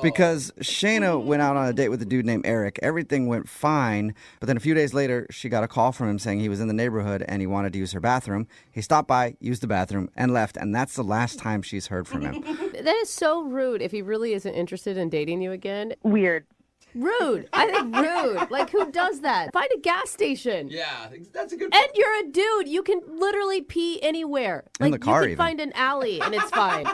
Because Shayna went out on a date with a dude named Eric. Everything went fine, but then a few days later, she got a call from him saying he was in the neighborhood and he wanted to use her bathroom. He stopped by, used the bathroom, and left, and that's the last time she's heard from him. That is so rude if he really isn't interested in dating you again. Weird. Rude. I think rude. Who does that? Find a gas station. Yeah, that's a good And you're a dude. You can literally pee anywhere. In the car, you can even. find an alley, and it's fine.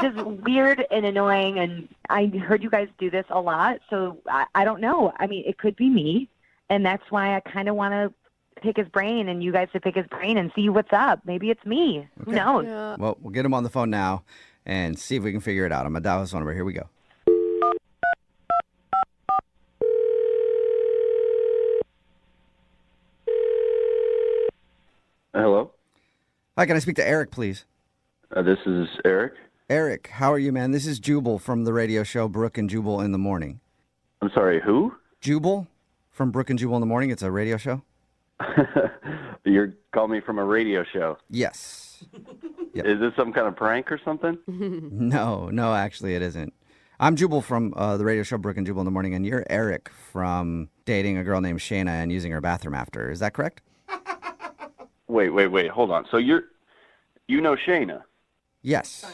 Just weird and annoying, and I heard you guys do this a lot, so I don't know. I mean, it could be me, and that's why I kind of want to pick his brain, and you guys to pick his brain and see what's up. Maybe it's me. Who knows? Yeah. Well, we'll get him on the phone now and see if we can figure it out. I'm going to dial his phone number. Here we go. Hello? Hi, can I speak to Eric, please? This is Eric. Eric, how are you, man? This is Jubal from the radio show Brooke and Jubal in the Morning. I'm sorry, who? Jubal from Brooke and Jubal in the Morning. It's a radio show. You're calling me from a radio show. Yes. Yep. Is this some kind of prank or something? No, actually it isn't. I'm Jubal from the radio show Brooke and Jubal in the Morning, and you're Eric from dating a girl named Shayna and using her bathroom after. Is that correct? Wait, hold on. So you know Shayna? Yes.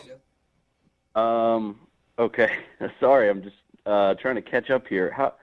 Okay. Sorry, I'm just trying to catch up here.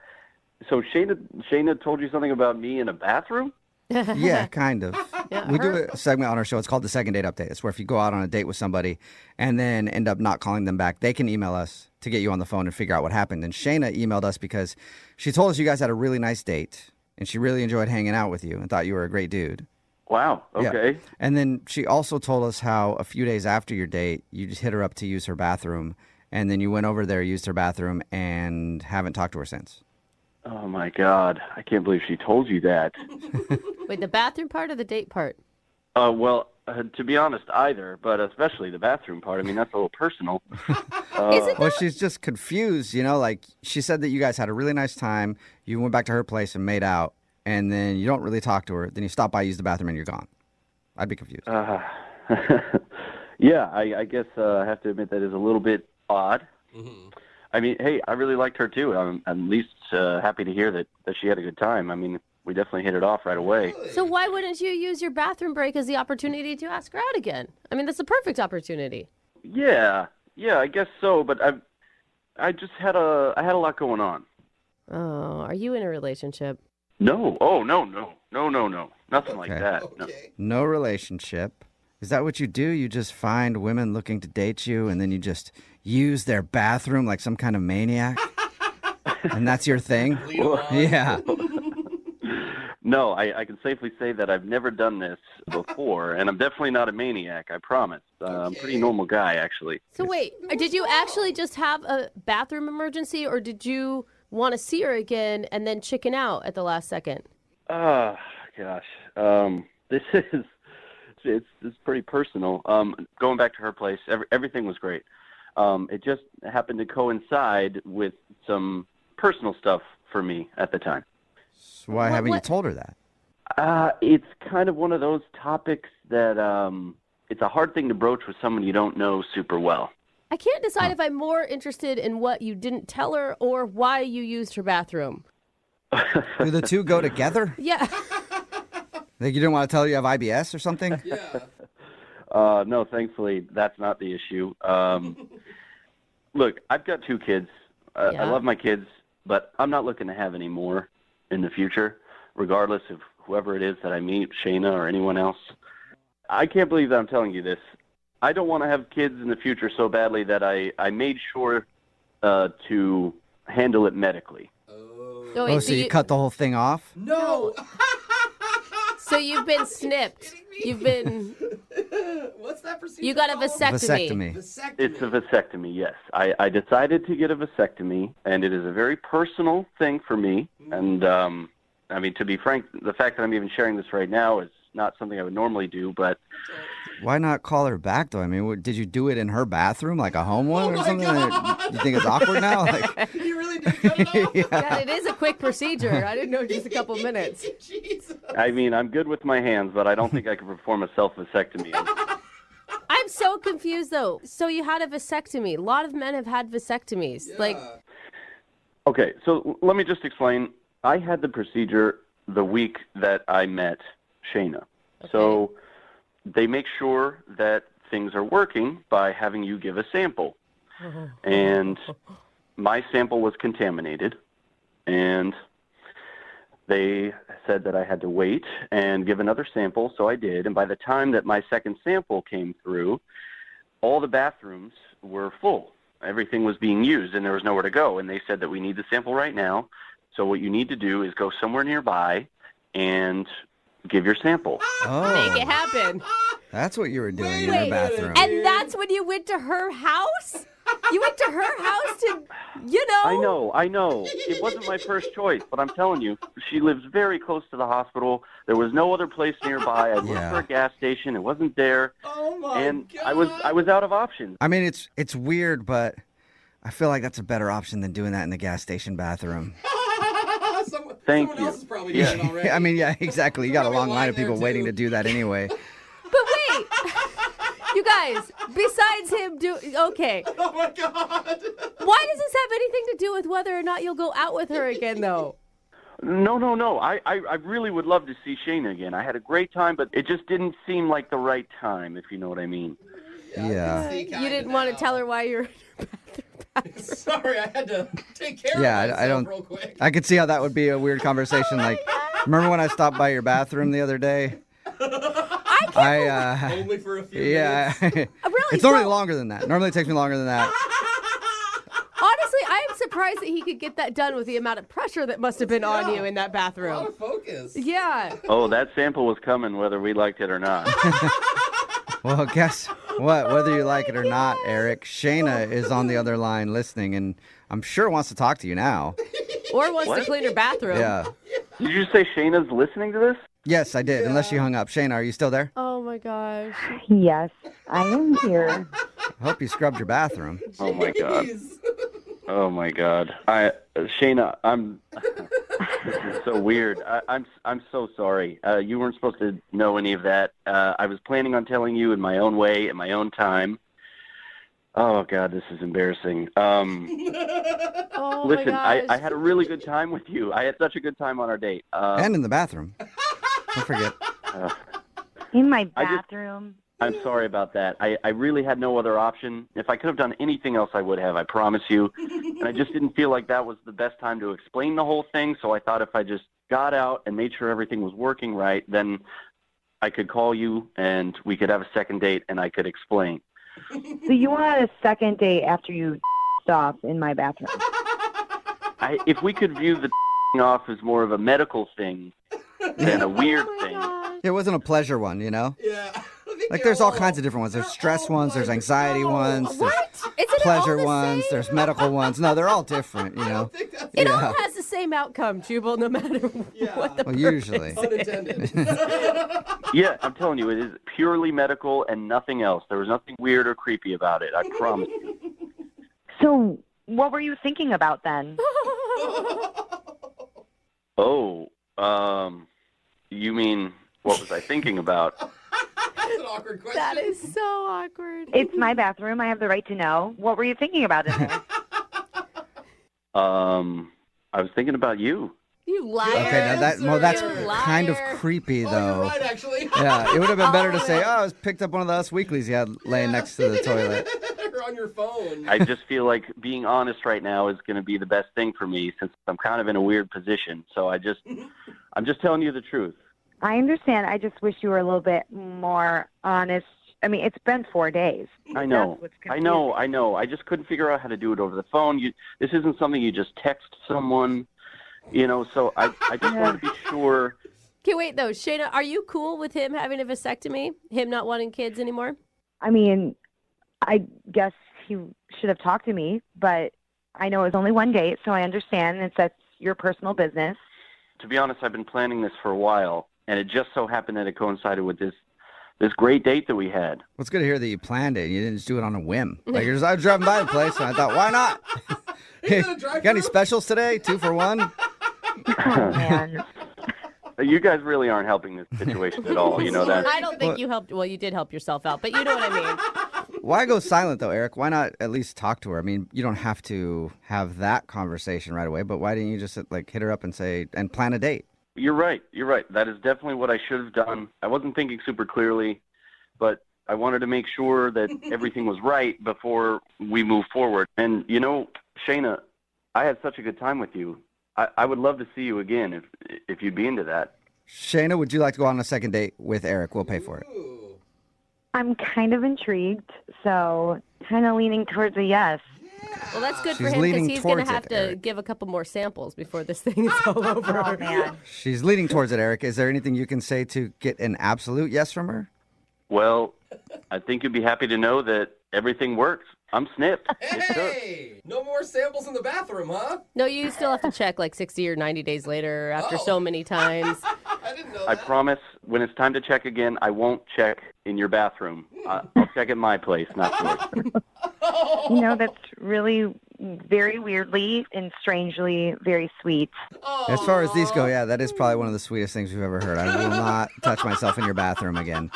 So Shayna told you something about me in a bathroom? Yeah, kind of. Yeah, we do a segment on our show. It's called the Second Date Update. It's where if you go out on a date with somebody and then end up not calling them back, they can email us to get you on the phone and figure out what happened. And Shayna emailed us because she told us you guys had a really nice date, and she really enjoyed hanging out with you and thought you were a great dude. Wow, okay. Yeah. And then she also told us how a few days after your date, you just hit her up to use her bathroom, and then you went over there, used her bathroom, and haven't talked to her since. Oh, my God. I can't believe she told you that. Wait, the bathroom part or the date part? Well, to be honest, either, but especially the bathroom part. I mean, that's a little personal. Well, she's just confused, she said that you guys had a really nice time, you went back to her place and made out, and then you don't really talk to her, then you stop by, use the bathroom, and you're gone. I'd be confused. Yeah, I guess I have to admit that is a little bit odd. Mm-hmm. I mean, hey, I really liked her, too. I'm at least happy to hear that she had a good time. I mean, we definitely hit it off right away. So why wouldn't you use your bathroom break as the opportunity to ask her out again? I mean, that's the perfect opportunity. Yeah, I guess so, but I just had a lot going on. Oh, are you in a relationship? No. Oh, no. Nothing like that. No. No relationship. Is that what you do? You just find women looking to date you, and then you just use their bathroom like some kind of maniac? And that's your thing? Yeah. No, I can safely say that I've never done this before, and I'm definitely not a maniac, I promise. I'm a pretty normal guy, actually. So wait, did you actually just have a bathroom emergency, or did you want to see her again and then chicken out at the last second? Oh, gosh. This is it's pretty personal. Going back to her place, everything was great. It just happened to coincide with some personal stuff for me at the time. So why haven't you told her that? It's kind of one of those topics that it's a hard thing to broach with someone you don't know super well. I can't decide if I'm more interested in what you didn't tell her or why you used her bathroom. Do the two go together? Yeah. Like you didn't want to tell her you have IBS or something? No, thankfully, that's not the issue. Look, I've got 2 kids. I love my kids, but I'm not looking to have any more in the future, regardless of whoever it is that I meet, Shayna or anyone else. I can't believe that I'm telling you this. I don't want to have kids in the future so badly that I made sure to handle it medically. Oh, so you cut the whole thing off? No. So you've been snipped. You've been... What's that procedure? You got a vasectomy. It's a vasectomy, yes. I decided to get a vasectomy, and it is a very personal thing for me. And, I mean, to be frank, the fact that I'm even sharing this right now is not something I would normally do, but... Why not call her back, though? I mean, did you do it in her bathroom, like a home one or something? You think it's awkward now? Like... You really did cut it off? Yeah, it is a quick procedure. I didn't know just a couple minutes. I mean, I'm good with my hands, but I don't think I could perform a self-vasectomy. I'm so confused, though. So you had a vasectomy. A lot of men have had vasectomies. Yeah. Okay, so let me just explain. I had the procedure the week that I met Shayna. Okay. So they make sure that things are working by having you give a sample. And my sample was contaminated, and they said that I had to wait and give another sample, so I did. And by the time that my second sample came through, all the bathrooms were full. Everything was being used, and there was nowhere to go. And they said that we need the sample right now, so what you need to do is go somewhere nearby and give your sample. Oh. Make it happen. That's what you were doing in her bathroom. And that's when you went to her house? You went to her house to, I know. It wasn't my first choice, but I'm telling you, she lives very close to the hospital. There was no other place nearby. I looked for a gas station. It wasn't there. Oh, my God. I was out of options. I mean, it's weird, but I feel like that's a better option than doing that in the gas station bathroom. Thank Someone you. else is probably doing it already. I mean, yeah, exactly. You got a long line of people waiting to do that anyway. But wait, you guys, besides him okay. Oh, my God. Why does this have anything to do with whether or not you'll go out with her again, though? No. I really would love to see Shayna again. I had a great time, but it just didn't seem like the right time, if you know what I mean. Yeah. You didn't want to tell her why you're in her bathroom. Sorry, I had to take care of myself real quick. I could see how that would be a weird conversation. Like, remember when I stopped by your bathroom the other day? Only for a few minutes. Really? It's normally longer than that. Normally it takes me longer than that. Honestly, I am surprised that he could get that done with the amount of pressure that must have been on you in that bathroom. A lot of focus. Yeah. Oh, that sample was coming whether we liked it or not. Well, guess what? Whether you like it or not, Eric, Shayna is on the other line listening, and I'm sure wants to talk to you now. Or wants to clean her bathroom. Yeah. Did you say Shayna's listening to this? Yes, I did, unless she hung up. Shayna, are you still there? Oh, my gosh. Yes, I am here. I hope you scrubbed your bathroom. Oh, my God. Oh, my God. Shayna, this is so weird. I'm so sorry. You weren't supposed to know any of that. I was planning on telling you in my own way, in my own time. Oh, God, this is embarrassing. Listen, I had a really good time with you. I had such a good time on our date. And in the bathroom. Don't forget. In my bathroom. I'm sorry about that. I really had no other option. If I could have done anything else, I would have, I promise you. And I just didn't feel like that was the best time to explain the whole thing, so I thought if I just got out and made sure everything was working right, then I could call you and we could have a second date and I could explain. So you want a second date after you off in my bathroom? If we could view the off as more of a medical thing, than a weird thing. It wasn't a pleasure one, you know? Yeah. Like, there's all kinds of different ones. There's stress ones, there's anxiety ones, there's Isn't it all pleasure the ones, same? there's medical ones. No, they're all different, you know? It all has the same outcome, Jubal, no matter what the Well, purpose usually. Unintended. Yeah, I'm telling you, it is purely medical and nothing else. There was nothing weird or creepy about it. I promise you. So, what were you thinking about then? Oh, you mean, what was I thinking about? That's an awkward question. That is so awkward. It's my bathroom. I have the right to know. What were you thinking about in there? I was thinking about you. You liar. Okay, now that's You kind of liar. creepy, Oh, though. you're right, actually. Yeah, it would have been better to say, I picked up one of the Us Weeklies you had laying next to the toilet. You're on your phone. I just feel like being honest right now is going to be the best thing for me since I'm kind of in a weird position. So I'm just telling you the truth. I understand. I just wish you were a little bit more honest. I mean, it's been 4 days. I know. That's what's I confusing. know. I just couldn't figure out how to do it over the phone. This isn't something you just text someone, you know, so I just want to be sure. Okay, wait, though. Shayna, are you cool with him having a vasectomy? Him not wanting kids anymore? I mean, I guess he should have talked to me, but I know it was only one date, so I understand that's your personal business. To be honest, I've been planning this for a while, and it just so happened that it coincided with this great date that we had. Well, it's good to hear that you planned it. You didn't just do it on a whim. Like, I was driving by the place, and I thought, why not? Hey, got any specials today? 2 for 1? Oh, man. You guys really aren't helping this situation at all. You know that. I don't think you helped. Well, you did help yourself out, but you know what I mean. Why go silent, though, Eric? Why not at least talk to her? I mean, you don't have to have that conversation right away, but why didn't you just, like, hit her up and say, and plan a date? You're right. That is definitely what I should have done. I wasn't thinking super clearly, but I wanted to make sure that everything was right before we move forward. And, you know, Shayna, I had such a good time with you. I would love to see you again if you'd be into that. Shayna, would you like to go on a second date with Eric? We'll pay for it. I'm kind of intrigued, so kind of leaning towards a yes. Well, that's good She's for him because leaning he's going to towards have it, to Eric. give a couple more samples before this thing is all over. Oh, man. She's leaning towards it, Eric. Is there anything you can say to get an absolute yes from her? Well, I think you'd be happy to know that everything works. I'm snipped. Hey, no more samples in the bathroom, huh? No, you still have to check like 60 or 90 days later after so many times. I didn't know I that. promise when it's time to check again, I won't check in your bathroom. I'll check at my place, not yours. You know, that's really very weirdly and strangely very sweet. As far as these go, yeah, that is probably one of the sweetest things we've ever heard. I will not touch myself in your bathroom again.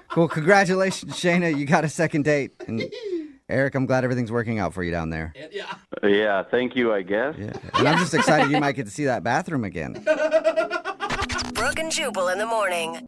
Cool. Congratulations, Shayna. You got a second date. And Eric, I'm glad everything's working out for you down there. Yeah, thank you, I guess. Yeah. And I'm just excited you might get to see that bathroom again. Brooke and Jubal in the morning.